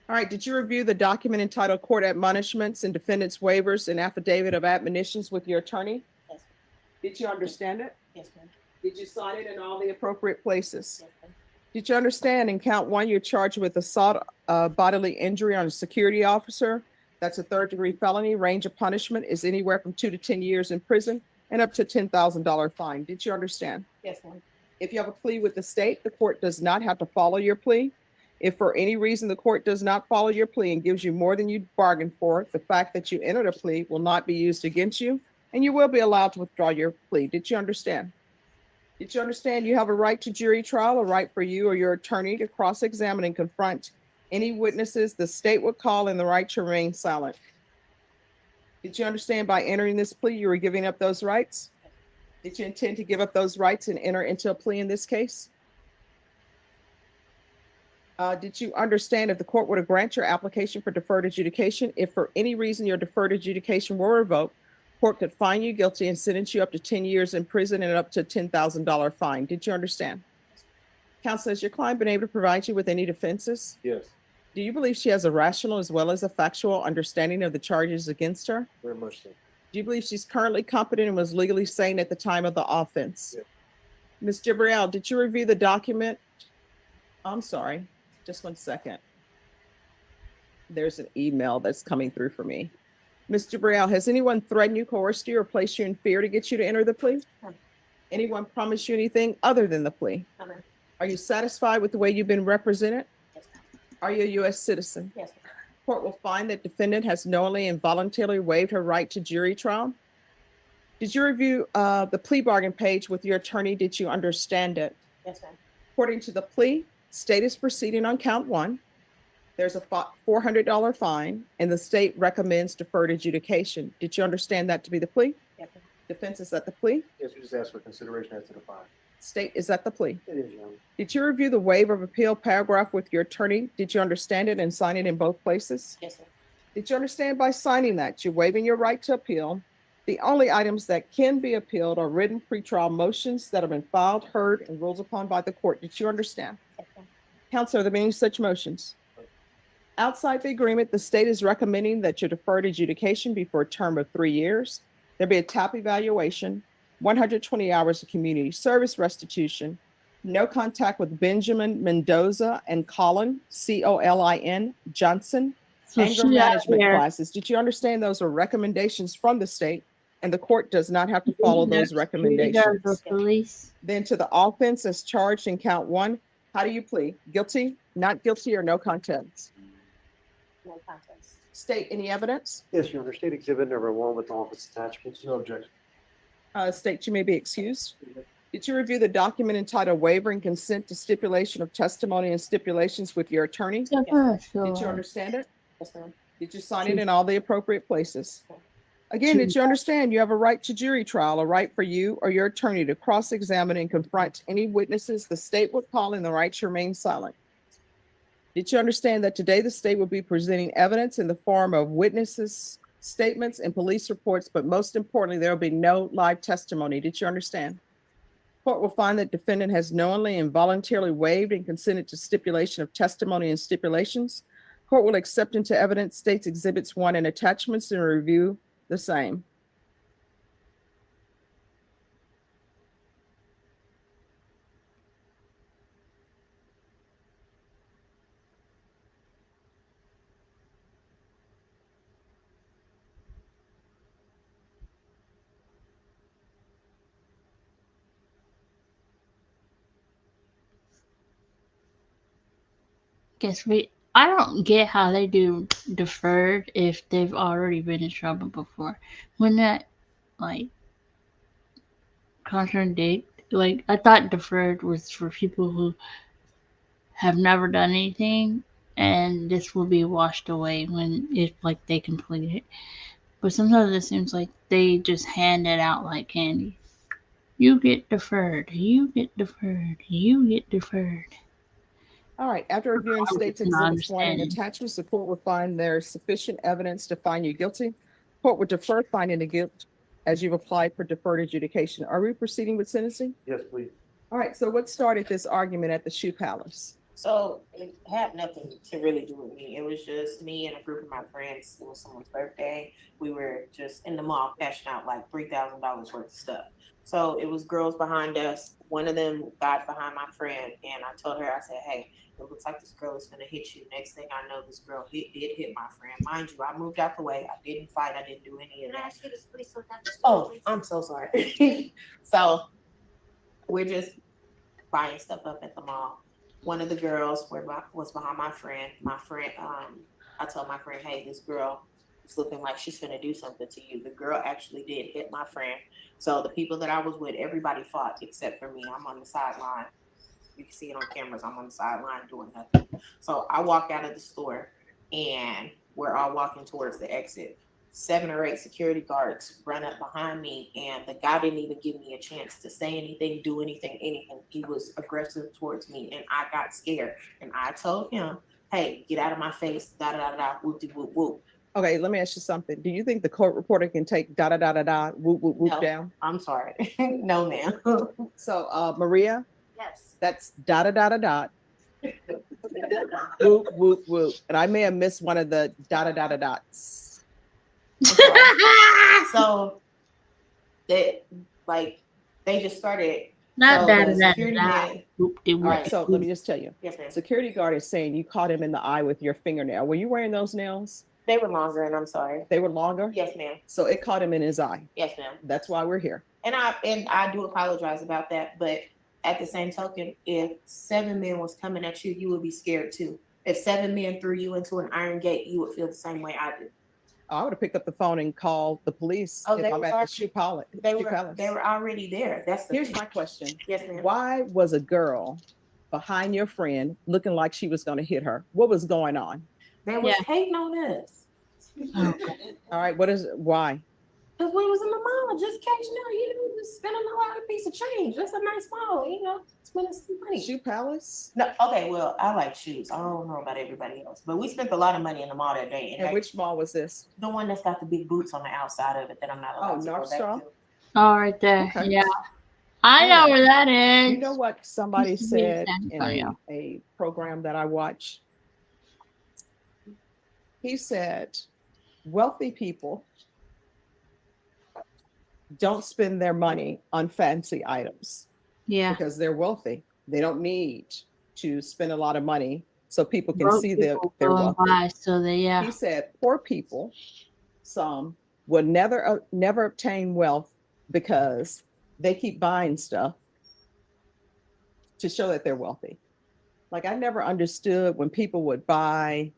All right, did you review the document entitled Court Admonishments and Defendants Waivers and Affidavit of Admonitions with your attorney? Yes. Did you understand it? Yes, ma'am. Did you sign it in all the appropriate places? Yes, ma'am. Did you understand in count one, you're charged with assault, bodily injury on a security officer? That's a third-degree felony. Range of punishment is anywhere from 2 to 10 years in prison and up to $10,000 fine. Did you understand? Yes, ma'am. If you have a plea with the state, the court does not have to follow your plea. If for any reason the court does not follow your plea and gives you more than you bargained for, the fact that you entered a plea will not be used against you, and you will be allowed to withdraw your plea. Did you understand? Did you understand you have a right to jury trial, a right for you or your attorney to cross-examine and confront any witnesses the state would call, and the right to remain silent? Did you understand by entering this plea, you were giving up those rights? Did you intend to give up those rights and enter into a plea in this case? Did you understand if the court were to grant your application for deferred adjudication, if for any reason your deferred adjudication were revoked, court could find you guilty and sentence you up to 10 years in prison and up to $10,000 fine? Did you understand? Counsel, has your client been able to provide you with any defenses? Yes, Do you believe she has a rational as well as a factual understanding of the charges against her? very much so. Do you believe she's currently competent and was legally sane at the time of the offense? Yes. Ms. Gibriel, did you review the document? I'm sorry, just 1 second. There's an email that's coming through for me. Ms. Gibriel, has anyone threatened you, coerced you, or placed you in fear to get you to enter the plea? No. Anyone promised you anything other than the plea? No, ma'am. Are you satisfied with the way you've been represented? Yes, ma'am. Are you a U.S. citizen? Yes, ma'am. Court will find that defendant has knowingly and voluntarily waived her right to jury trial. Did you review the plea bargain page with your attorney? Did you understand it? Yes, ma'am. According to the plea, state is proceeding on count 1. There's a $400 fine, and the state recommends deferred adjudication. Did you understand that to be the plea? Yes, ma'am. Defense, is that the plea? Yes, we just asked for consideration as to the fine. State, is that the plea? It is, Your Honor. Did you review the waiver of appeal paragraph with your attorney? Did you understand it and sign it in both places? Yes, ma'am. Did you understand by signing that you're waiving your right to appeal? The only items that can be appealed are written pretrial motions that have been filed, heard, and ruled upon by the court. Did you understand? Yes, ma'am. Counsel, are there any such motions? Outside the agreement, the state is recommending that your deferred adjudication be for a term of 3 years. There be a top evaluation, 120 hours of community service restitution, no contact with Benjamin Mendoza and Colin, Colin Johnson, So anger she out management there. classes. Did you understand those are recommendations from the state and the court does not have to follow those recommendations? The police. Then to the offense as charged in count 1, how do you plead? Guilty, not guilty, or no contest? No contest. State, any evidence? Yes, Your Honor. State Exhibit number 1 with all of its attachments. No objection. State, you may be excused. Did you review the document entitled Waiver and Consent to Stipulation of Testimony and Stipulations with your attorney? Did you understand it? Yes, ma'am. Did you sign it in all the appropriate places? Again, did you understand you have a right to jury trial, a right for you or your attorney to cross-examine and confront any witnesses the state would call and the right to remain silent? Did you understand that today the state will be presenting evidence in the form of witnesses, statements, and police reports, but most importantly, there will be no live testimony? Did you understand? Court will find that defendant has knowingly and voluntarily waived and consented to stipulation of testimony and stipulations. Court will accept into evidence states exhibits 1 and attachments and review the same. I don't get how they do deferred if they've already been in trouble before. Wouldn't that like contradict? Like I thought deferred was for people who have never done anything, and this will be washed away when it's like they complete it. But sometimes it seems like they just hand it out like candy. You get deferred. You get deferred. You get deferred. All right, after reviewing states not exhibits 1 and understanding. attachments, the court will find there's sufficient evidence to find you guilty. Court will defer finding the guilt as you've applied for deferred adjudication. Are we proceeding with sentencing? Yes, please. All right, so what started this argument at the Shoe Palace? So it had nothing to really do with me. It was just me and a group of my friends. It was someone's birthday. We were just in the mall cashing out like $3,000 worth of stuff. So it was girls behind us. One of them got behind my friend and I told her, I said, hey, it looks like this girl is gonna hit you. Next thing I know, this girl did hit my friend. Mind you, I moved out the way. I didn't fight. I didn't do any of that. Oh, I'm so sorry. So we're just buying stuff up at the mall. One of the girls was behind my friend. I told my friend, hey, this girl is looking like she's gonna do something to you. The girl actually did hit my friend. So the people that I was with, everybody fought except for me. I'm on the sideline. You can see it on cameras. I'm on the sideline doing nothing. So I walk out of the store and we're all walking towards the exit. 7 or 8 security guards run up behind me and the guy didn't even give me a chance to say anything, do anything. He was aggressive towards me and I got scared and I told him, hey, get out of my face, da da da da, whoop de whoop whoop. Okay, let me ask you something. Do you think the court reporter can take da da da da da whoop whoop whoop No, down? I'm sorry. No, ma'am. So Maria, Yes. that's da da da da da whoop whoop whoop. And I may have missed one of the da da da da dots. So they just started Not So that, the that, security that. man, Whoop, de All right, whoop. so let me just tell you. yes, ma'am. Security guard is saying you caught him in the eye with your fingernail. Were you wearing those nails? They were longer, and I'm sorry. They were longer? Yes, ma'am. So it caught him in his eye. Yes, ma'am. That's why we're here. And I do apologize about that, but at the same token, if 7 men was coming at you, you would be scared too. If 7 men threw you into an iron gate, you would feel the same way I do. I would have picked up the phone and called the police Oh, if they I'm was at the already- shoe palace. They were already there. That's the Here's thing. my question. Yes, ma'am. Why was a girl behind your friend looking like she was going to hit her? What was going on? They was hating on us. All right, why? Cause we was in the mall just catching up, just spending a lot of piece of change. That's a nice mall, spending some money. Shoe palace? No, okay, well, I like shoes. I don't know about everybody else, but we spent a lot of money in the mall that day. And which mall was this? The one that's got the big boots on the outside of it that I'm not allowed to go North back Star? to. Oh, right there. Okay. Yeah. I know where that is. You know what somebody Used to be in said San in Antonio. a program that I watch? He said, wealthy people don't spend their money on fancy items. Yeah. Because they're wealthy. They don't need to spend a lot of money so people can Broke see people they're go and wealthy. buy, so they, yeah. He said poor people, some, would never obtain wealth because they keep buying stuff to show that they're wealthy. Like I never understood when people would buy,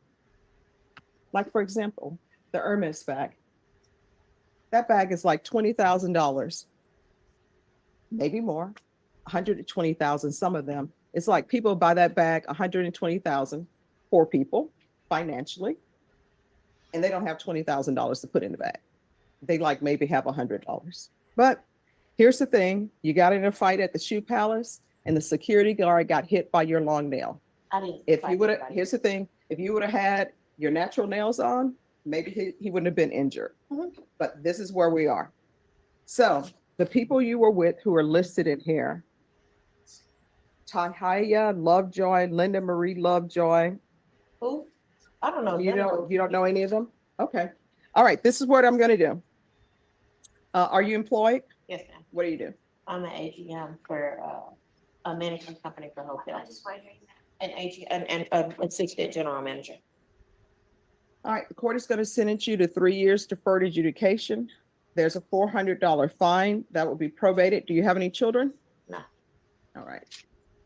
like for example, the Hermes bag. That bag is like $20,000, maybe more, 120,000. Some of them. It's like people buy that bag 120,000. Poor people financially, and they don't have $20,000 to put in the bag. They like maybe have $100. But here's the thing: you got in a fight at the shoe palace, and the security guard got hit by your long nail. I didn't. If you would have, here's the thing: if you would have had your natural nails on, maybe he wouldn't have been injured. But this is where we are. So the people you were with who are listed in here: Tahaya Lovejoy, Linda Marie Lovejoy. Who? I don't know. You don't know any of them? Okay. All right. This is what I'm going to do. Are you employed? Yes, ma'am. What do you do? I'm an AGM for a management company for hotels. An AGM and assistant general manager. All right. The court is going to sentence you to 3 years deferred adjudication. There's a $400 fine that will be probated. Do you have any children? No. All right.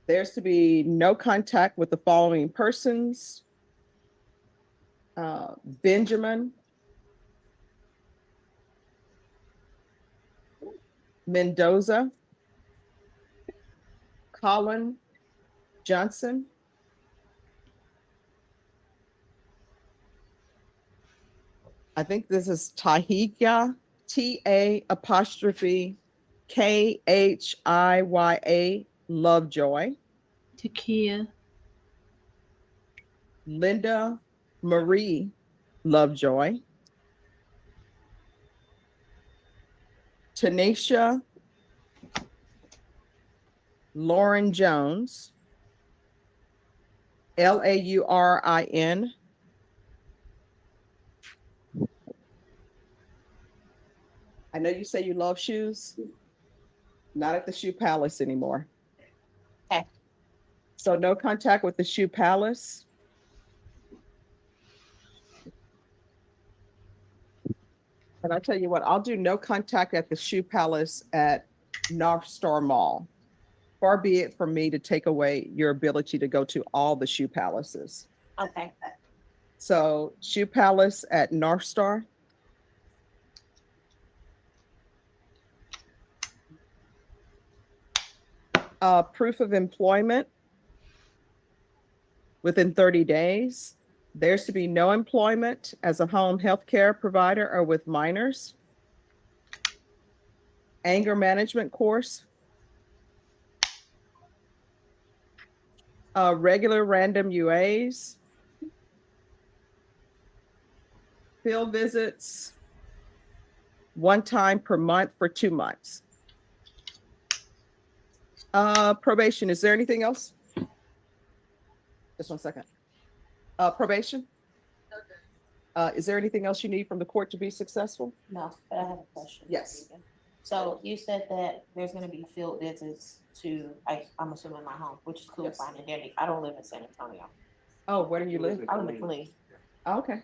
There's to be no contact with the following persons: Benjamin Mendoza, Colin Johnson, I think this is Tahiyah, TA'Khiyah Lovejoy, Takia. Linda Marie Lovejoy, Tanisha Lauren Jones, Laurin. I know you say you love shoes. Not at the Shoe Palace anymore. Okay. So no contact with the Shoe Palace. And I tell you what, I'll do no contact at the Shoe Palace at North Star Mall. Far be it from me to take away your ability to go to all the Shoe Palaces. Okay. So Shoe Palace at North Star. Proof of employment within 30 days. There's to be no employment as a home health care provider or with minors. Anger management course. Regular random UAs. Field visits 1 time per month for 2 months. Probation, is there anything else? Just 1 second. Probation? Is there anything else you need from the court to be successful? No, but I have a question. Yes. So you said that there's gonna be field visits to, I'm assuming my home, which is cool, Yes. fine and dandy. I don't live in San Antonio. Oh, where do you live? I live in Killeen. Okay.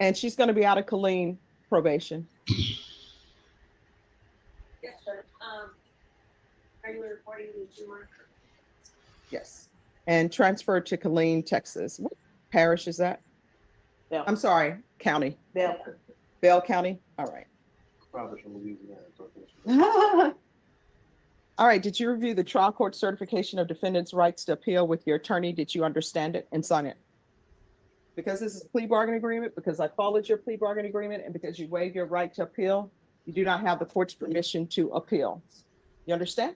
And she's gonna be out of Killeen probation. Yes, sir. Are you reporting the tumor? Yes. And transferred to Killeen, Texas. What parish is that? Bell. I'm sorry, county. Bell. Bell County? All right. Probably from Louisiana. All right, did you review the trial court certification of defendant's rights to appeal with your attorney? Did you understand it and sign it? Because this is a plea bargain agreement, because I followed your plea bargain agreement, and because you waive your right to appeal, you do not have the court's permission to appeal. You understand?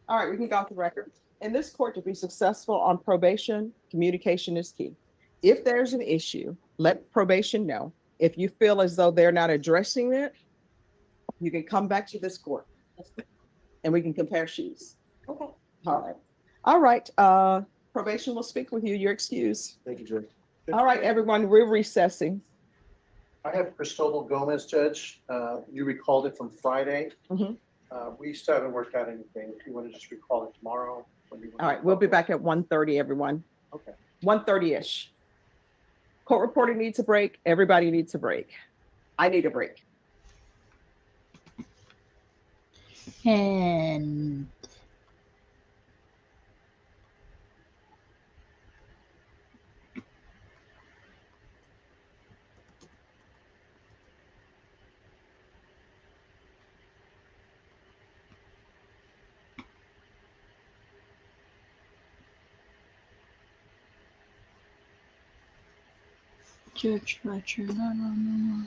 All right, we can go off the record. In this court, to be successful on probation, communication is key. If there's an issue, let probation know. If you feel as though they're not addressing it, you can come back to this court and we can compare shoes. Okay. All right. All right. Probation will speak with you. You're excused. Thank you, Judge. All right, everyone, we're recessing. I have Cristobal Gomez, Judge. You recalled it from Friday. Mhm. We still haven't worked out anything. If you want to just recall it tomorrow. when you want All to right, we'll be recall it. back at 1:30, everyone. Okay. 1:30-ish. Court reporting needs a break. Everybody needs a break. I need a break. And Judge Fletcher, no.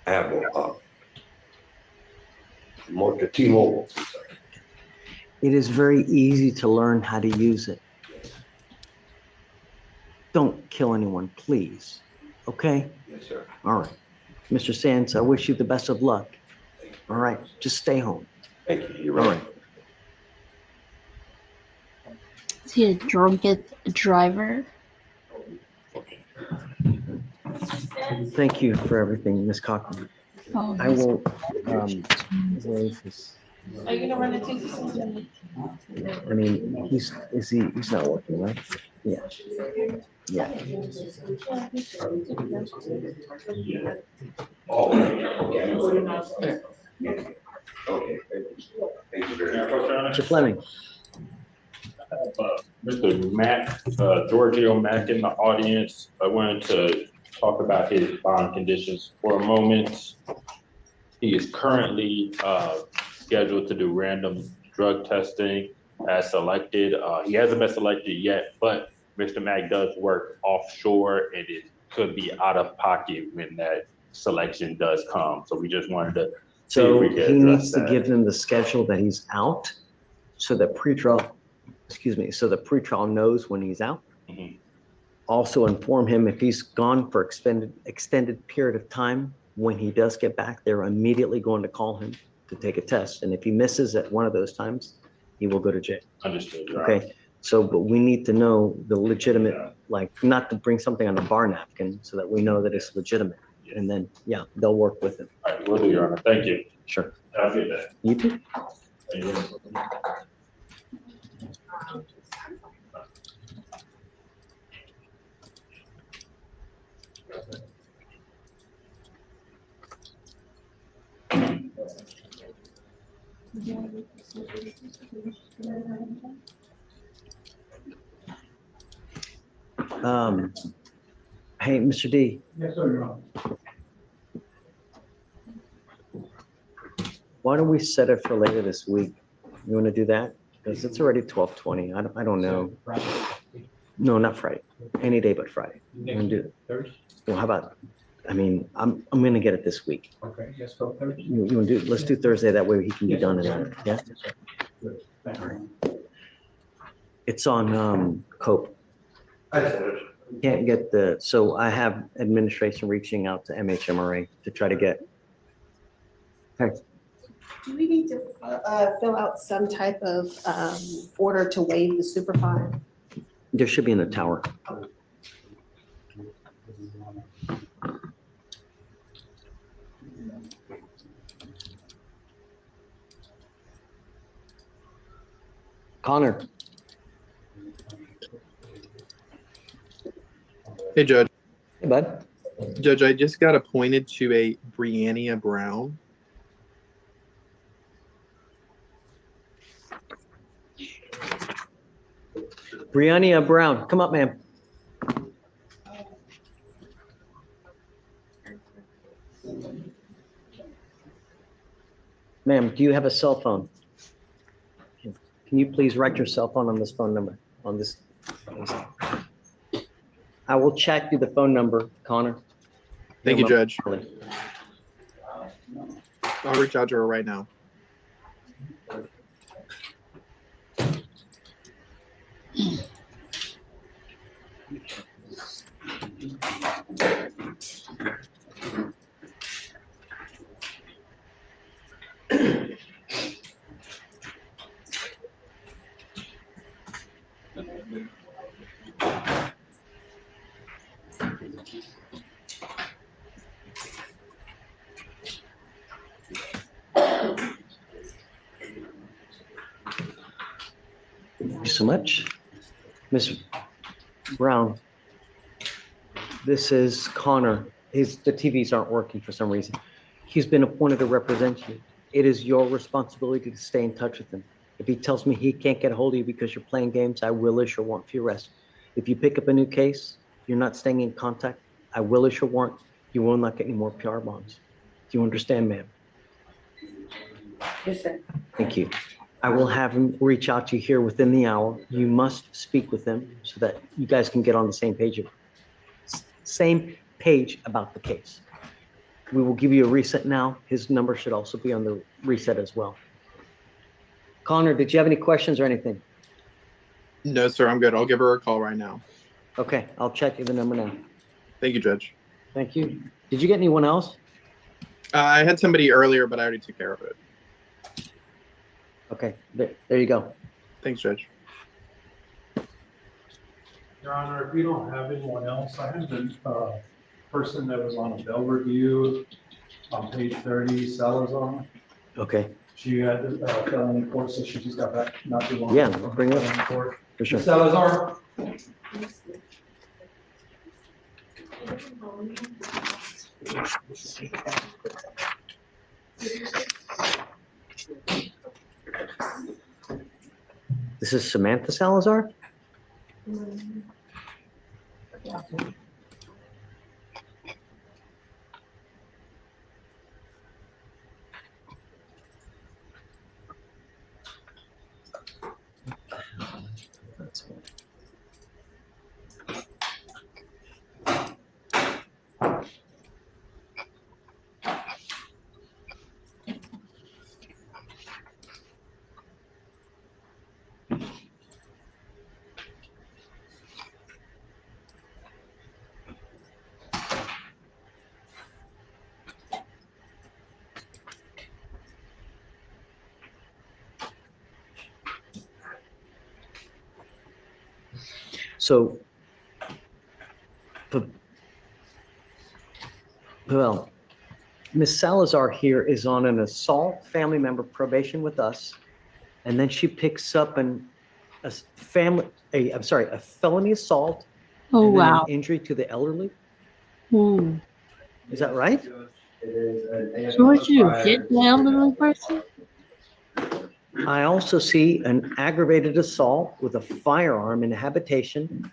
I have more to T-Mobile. It is very easy to learn how to use it. Don't kill anyone, please. Okay? Yes, sir. All right. Mr. Sands, I wish you the best of luck. All right, just stay home. Thank you. You're All right. right. Is he a drunken driver? Thank you for everything, Ms. Cochran. Oh, I will, where is this? Are you gonna run into something? I mean, he's not working, right? Yeah. Yeah. Mr. Fleming. Mr. Mack, Giorgio Mack in the audience. I wanted to talk about his bond conditions for a moment. He is currently scheduled to do random drug testing as selected. He hasn't been selected yet, but Mr. Mack does work offshore and it could be out of pocket when that selection does come. So we just wanted to see if So we could he address needs to that. give them the schedule that he's out, so that pretrial, so the pretrial knows when he's out. Mhm. Also inform him if he's gone for extended period of time. When he does get back, they're immediately going to call him to take a test. And if he misses at one of those times, he will go to jail. Understood. Your Honor. Okay, so, but we need to know the legitimate, like, not to bring something on a bar napkin so that we know that it's legitimate. And then, yeah, they'll work with him. All right, will do, Your Honor. Thank you. Sure. Have a good day. You too. Um, hey, Mr. D, Yes, sir, Your Honor. why don't we set it for later this week? You want to do that? Because it's already 12:20. I don't know. No, not Friday. Any day but Friday. You want to do it? Thursday? Well, how about, I mean, I'm gonna get it this week. Okay, let's go Thursday. You want to do, let's do Thursday. That way he can be Yes, done in sir. that. Yeah. Yes, sir. Good. Thank you. It's on, COPE. Can't get the, so I have administration reaching out to MHMRA to try to get. Hey, Do we need to fill out some type of order to waive the super fine? there should be in the tower. Connor, Hey, Judge. hey bud. Judge, I just got appointed to a Briannia Brown. Briannia Brown, come up, ma'am. Ma'am, do you have a cell phone? Can you please write your cell phone on this phone number, on this? I will chat you the phone number, Connor. Thank you, Judge. Momentarily. I'll reach out to her right now. Thank you so much. Ms. Brown, this is Connor. The TVs aren't working for some reason. He's been appointed to represent you. It is your responsibility to stay in touch with him. If he tells me he can't get a hold of you because you're playing games, I will issue a warrant for your arrest. If you pick up a new case, you're not staying in contact, I will issue a warrant. You will not get any more PR bonds. Do you understand, ma'am? Yes, sir. Thank you. I will have him reach out to you here within the hour. You must speak with him so that you guys can get on the same page about the case. We will give you a reset now. His number should also be on the reset as well. Connor, did you have any questions or anything? No, sir, I'm good. I'll give her a call right now. Okay, I'll check you the number now. Thank you, Judge. Thank you. Did you get anyone else? I had somebody earlier, but I already took care of it. Okay, there you go. Thanks, Judge. Your Honor, if you don't have anyone else, I have the person that was on a bail review on page 30, Salazar. Okay, She had felony court, so she just got back not too long. yeah, ago. bring it Felony up court. for sure. Salazar. This is Samantha Salazar? So, well, Ms. Salazar here is on an assault family member probation with us. And then she picks up a felony assault. Oh, and then wow. An injury to the elderly. Ooh. Is that right? So what you hit the elderly person? I also see an aggravated assault with a firearm in a habitation.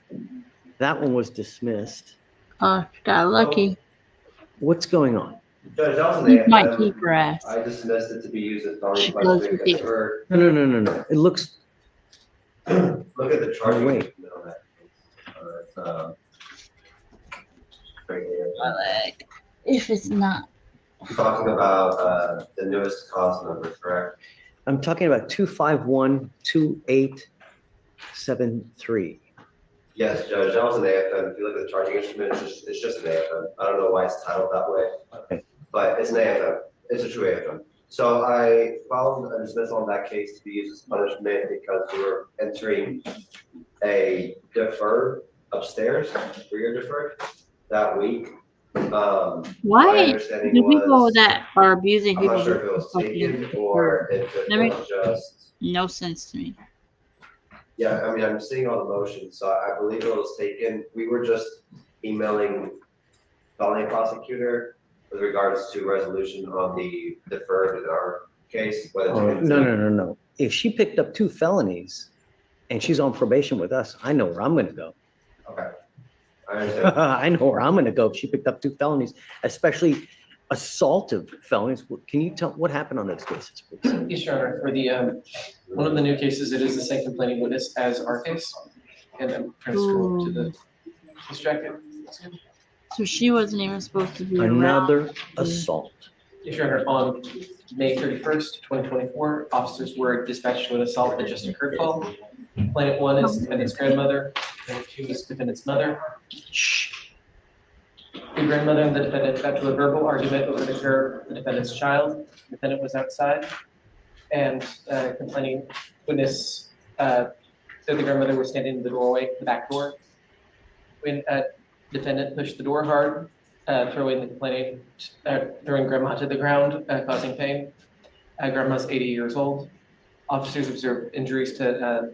That one was dismissed. Oh, she got lucky. What's going on? Judge, that was an He might AFM. keep her ass. I dismissed it to be used as felony She goes with possession you. or No. It looks. look at the charging. Wait. instrument on that case. It's, If it's not. talking about the newest cause number, correct? I'm talking about 2512873. Yes, Judge, that was an AFM. If you look at the charging instrument, it's just an AFM. I don't know why it's titled that way. Okay. But it's an AFM. It's a true AFM. So I filed a dismissal on that case to be used as punishment because we were entering a deferred upstairs, rear deferred that week. My Why understanding do people was, that are abusing I'm people not sure if it was taken or if it that makes was just, no sense to me. yeah, I mean, I'm seeing all the motions, so I believe it was taken. We were just emailing felony prosecutor with regards to resolution on the deferred in our case. Whether Oh, no. If she picked up 2 felonies and she's on probation with us, I know where I'm going to go. Okay. I understand. I know where I'm going to go if she picked up 2 felonies, especially assaultive felonies. Can you tell what happened on those cases, please? Yes, Your Honor. For the, one of the new cases, it is the same complaining witness as our case. And I'm trying to scroll to the distracted. So she wasn't even supposed to be around. Another assault. Yes, Your Honor. On May 31st, 2024, officers were dispatched to an assault that just occurred. Plaintiff 1 is defendant's grandmother. Plaintiff 2 is defendant's mother. The grandmother and the defendant got to a verbal argument over the care of the defendant's child. The defendant was outside, and complaining witness said the grandmother was standing in the doorway, the back door. When defendant pushed the door hard, throwing grandma to the ground, causing pain. Grandma's 80 years old. Officers observed injuries to her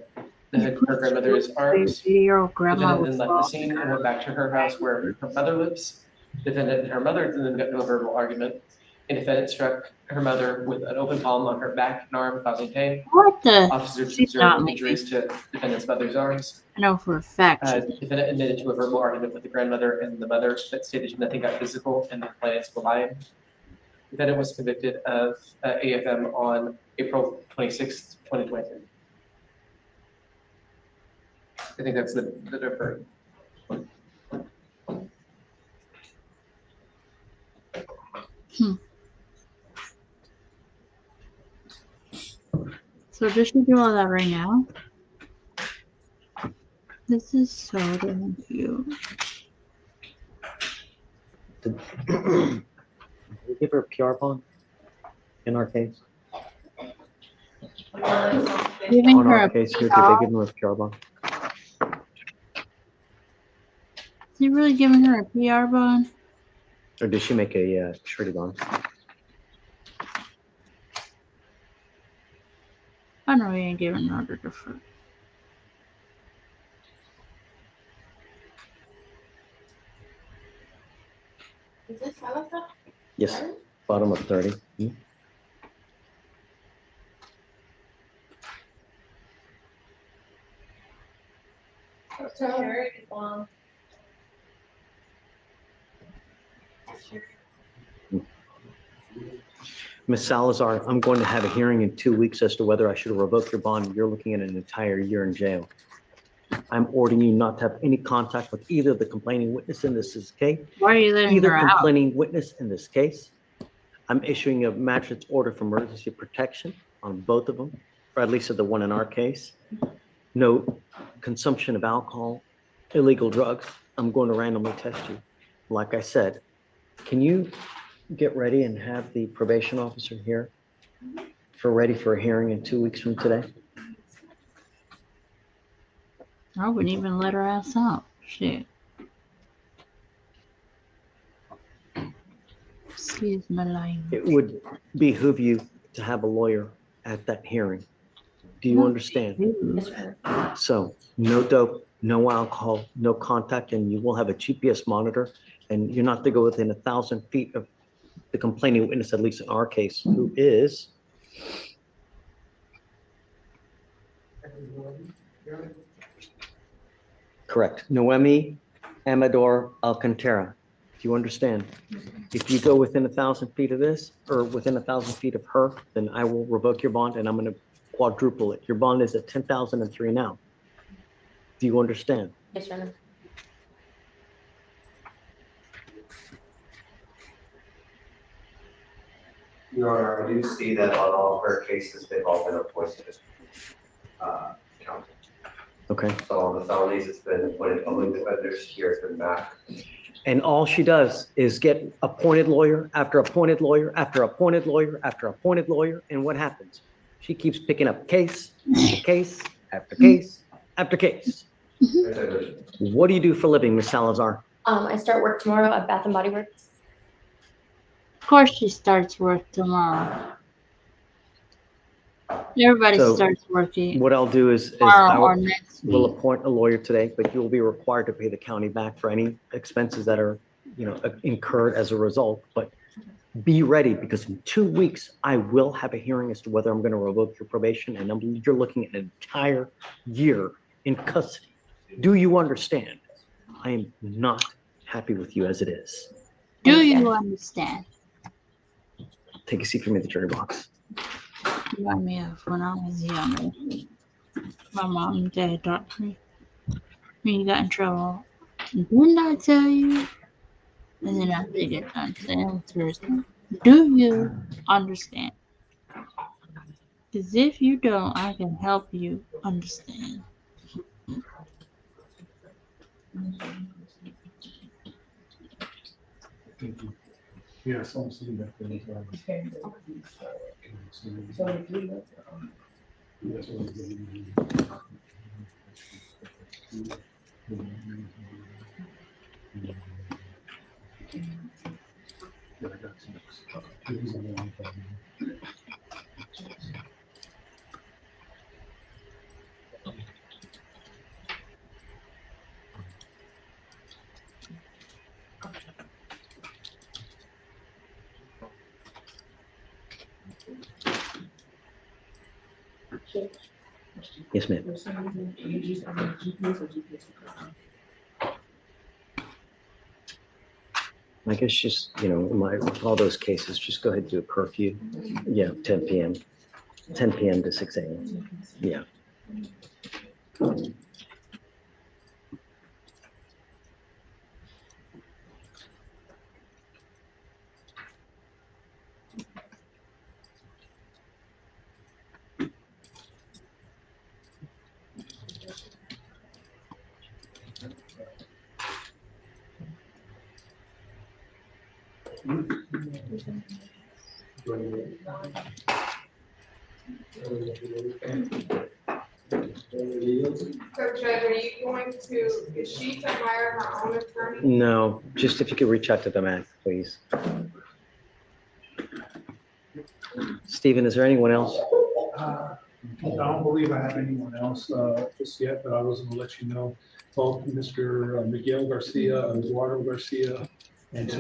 grandmother's arms. 80-year-old grandma Defendant was then left the scene and went back to her house where her mother lives. Defendant and her mother then got into a verbal argument. And defendant struck her mother with an open palm on her back and arm, causing pain. What the? Officers She's not observed injuries to defendant's mother's arms. I know for a fact. Defendant admitted to a verbal argument with the grandmother and the mother that stated nothing got physical and the complainants were lying. Defendant was convicted of AFM on April 26th, 2023. I think that's the deferred. So does she do all that right now? This is so damn cute. Did we give her a PR bond in our case? Giving On her our a case here, did PR? they give her a PR bond? Is he really giving her a PR bond? Or did she make a surety bond? I know he ain't giving her the deferred. Is this Salazar? Yes, bottom of 30. Ms. Salazar, I'm going to have a hearing in 2 weeks as to whether I should revoke your bond. You're looking at an entire year in jail. I'm ordering you not to have any contact with either the complaining witness in this case. Why are you letting Either her out? complaining witness in this case. I'm issuing a magistrate's order for emergency protection on both of them, or at least of the one in our case. No consumption of alcohol, illegal drugs. I'm going to randomly test you. Like I said, can you get ready and have the probation officer here ready for a hearing in 2 weeks from today? I wouldn't even let her ass out. Shit. Excuse my language. It would behoove you to have a lawyer at that hearing. Do you understand? So no dope, no alcohol, no contact, and you will have a GPS monitor, and you're not to go within 1,000 feet of the complaining witness, at least in our case, who is correct. Noemi Amador Alcantara. Do you understand? If you go within 1,000 feet of this, or within 1,000 feet of her, then I will revoke your bond and I'm gonna quadruple it. Your bond is at 10,003 now. Do you understand? Yes, Your Honor. Your Honor, I do see that on all her cases, they've all been appointed as counsel. Okay. So on the felonies, it's been appointed public defenders, here it's been Mac. And all she does is get appointed lawyer after appointed lawyer after appointed lawyer after appointed lawyer. And what happens? She keeps picking up case after case after case after case. What do you do for a living, Miss Salazar? I start work tomorrow at Bath and Body Works. Of course she starts work tomorrow. Everybody So, starts working. What I'll do is tomorrow I or next will week. appoint a lawyer today, but you will be required to pay the county back for any expenses that are, incurred as a result. But be ready, because in 2 weeks, I will have a hearing as to whether I'm going to revoke your probation, and you're looking at an entire year in custody. Do you understand? I am not happy with you as it is. Do you understand? Take a seat for me in the jury box. Remind me of when I was younger. My mom and dad taught me. When you got in trouble, didn't I tell you? And then I figured I'd say it first. Do you understand? Because if you don't, I can help you understand. Yeah, some city back there. Yes, ma'am. I guess just, with all those cases, just go ahead and do a curfew. Yeah, 10 p.m. 10 p.m. to 6 a.m. Yeah. So Judge, are you going to, is she to hire her own attorney? No, just if you could reach out to the man, please. Stephen, is there anyone else? I don't believe I have anyone else just yet, but I was going to let you know both Mr. Miguel Garcia, Eduardo Garcia, and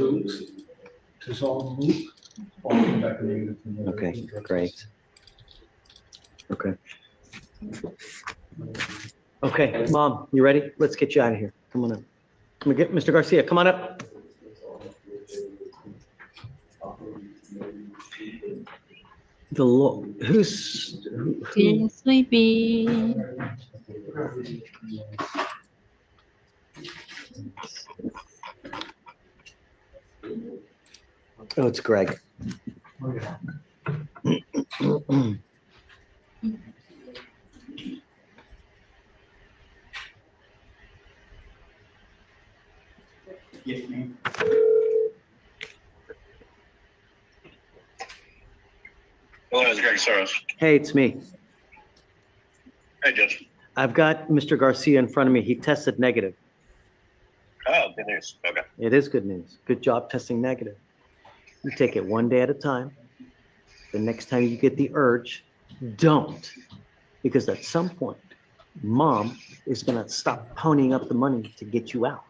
Tuzal Luke all came back negative. Okay, great. Okay. Okay, Mom, you ready? Let's get you out of here. Come on up. Can we get Mr. Garcia? Come on up. The law, who's? Getting sleepy. Oh, it's Greg. Yes, ma'am. Hello, it's Greg Soros. Hey, it's me. Hey, Judge. I've got Mr. Garcia in front of me. He tested negative. Oh, good news. Okay. It is good news. Good job testing negative. You take it one day at a time. The next time you get the urge, don't. Because at some point, mom is gonna stop ponying up the money to get you out.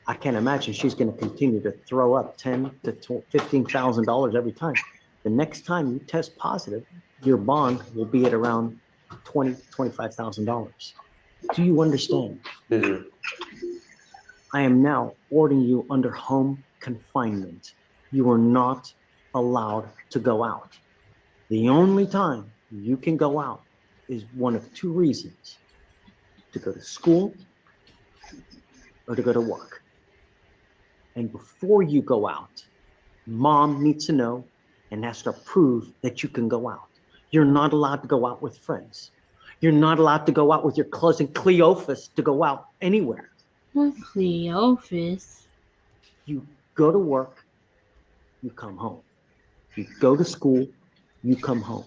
I can't imagine she's gonna continue to throw up $10,000 to $15,000 every time. The next time you test positive, your bond will be at around $25,000. Do you understand? I am now ordering you under home confinement. You are not allowed to go out. The only time you can go out is one of two reasons: to go to school or to go to work. And before you go out, mom needs to know and has to prove that you can go out. You're not allowed to go out with friends. You're not allowed to go out with your cousin Cleophas to go out anywhere. Cleophas. You go to work, you come home. You go to school, you come home.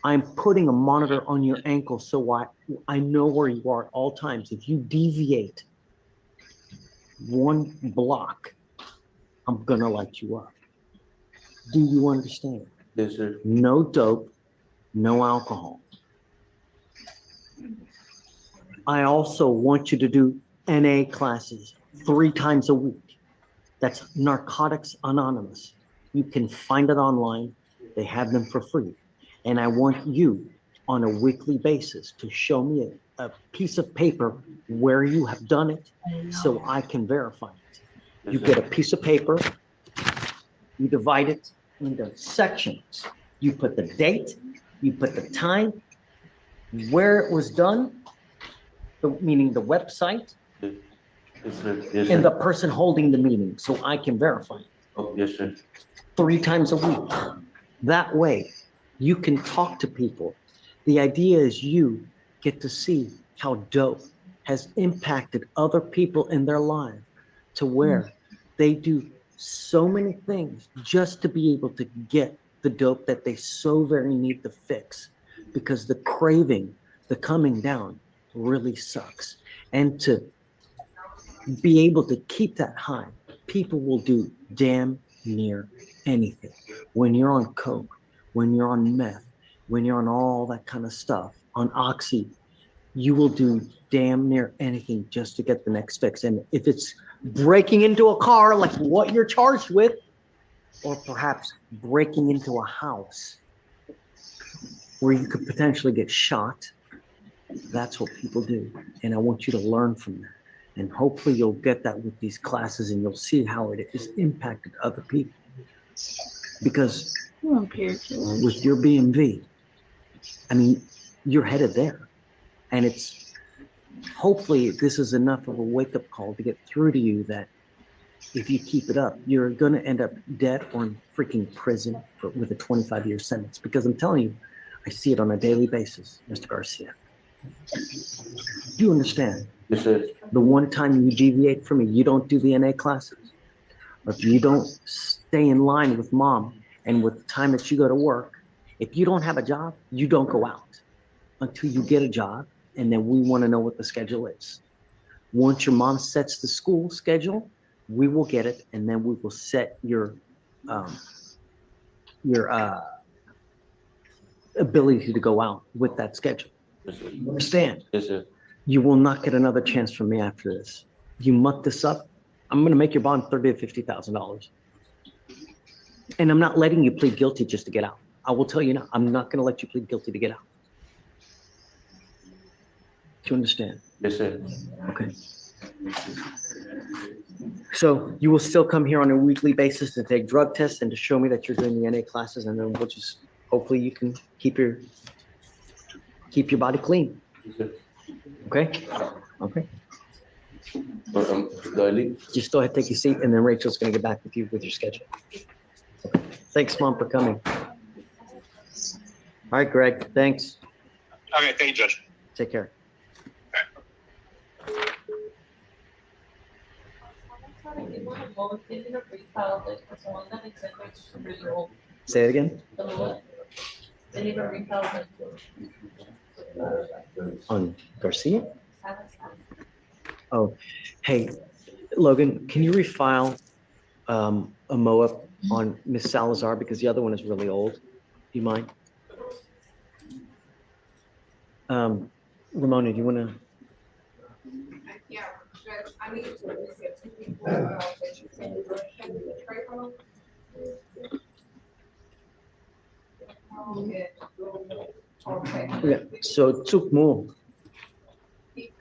I'm putting a monitor on your ankle so I know where you are at all times. If you deviate one block, I'm gonna light you up. Do you understand? Yes, sir. No dope, no alcohol. I also want you to do NA classes 3 times a week. That's Narcotics Anonymous. You can find it online. They have them for free. And I want you on a weekly basis to show me a piece of paper where you have done it so I can verify it. You get a piece of paper, you divide it into sections. You put the date, you put the time, where it was done, meaning the website, and the person holding the meeting, so I can verify it. Oh, yes, sir. 3 times a week. That way, you can talk to people. The idea is you get to see how dope has impacted other people in their life to where they do so many things just to be able to get the dope that they so very need to fix, because the craving, the coming down really sucks. And to be able to keep that high, people will do damn near anything. When you're on coke, when you're on meth, when you're on all that kind of stuff, on oxy, you will do damn near anything just to get the next fix. And if it's breaking into a car like what you're charged with, or perhaps breaking into a house where you could potentially get shot, that's what people do. And I want you to learn from that. And hopefully you'll get that with these classes and you'll see how it has impacted other people. Because with your BMV, I mean, you're headed there. And it's hopefully this is enough of a wake-up call to get through to you that if you keep it up, you're going to end up dead or in freaking prison with a 25-year sentence. Because I'm telling you, I see it on a daily basis, Mr. Garcia. Do you understand? Yes, sir. The one time you deviate from me, you don't do the NA classes, or if you don't stay in line with mom and with the time that you go to work, if you don't have a job, you don't go out until you get a job, and then we want to know what the schedule is. Once your mom sets the school schedule, we will get it, and then we will set your ability to go out with that schedule. Yes, sir. You understand? Yes, sir. You will not get another chance from me after this. You muck this up, I'm going to make your bond $30,000 to $50,000. And I'm not letting you plead guilty just to get out. I will tell you now, I'm not going to let you plead guilty to get out. Do you understand? Yes, sir. Okay. So you will still come here on a weekly basis to take drug tests and to show me that you're doing the NA classes, and then we'll just, hopefully you can keep your body clean. Yes, sir. Okay? Okay. Do I leave? Just go ahead, take your seat, and then Rachel's gonna get back with you with your schedule. Okay. Thanks, Mom, for coming. All right, Greg, thanks. Okay, thank you, Judge. Take care. Say it again. On Garcia? Oh, hey, Logan, can you refile a MOA on Miss Salazar because the other one is really old. Do you mind? Ramona, do you want to? Yeah, Judge, I need to visit two people, that you said you were having a trade on. Yeah, so Tsukmu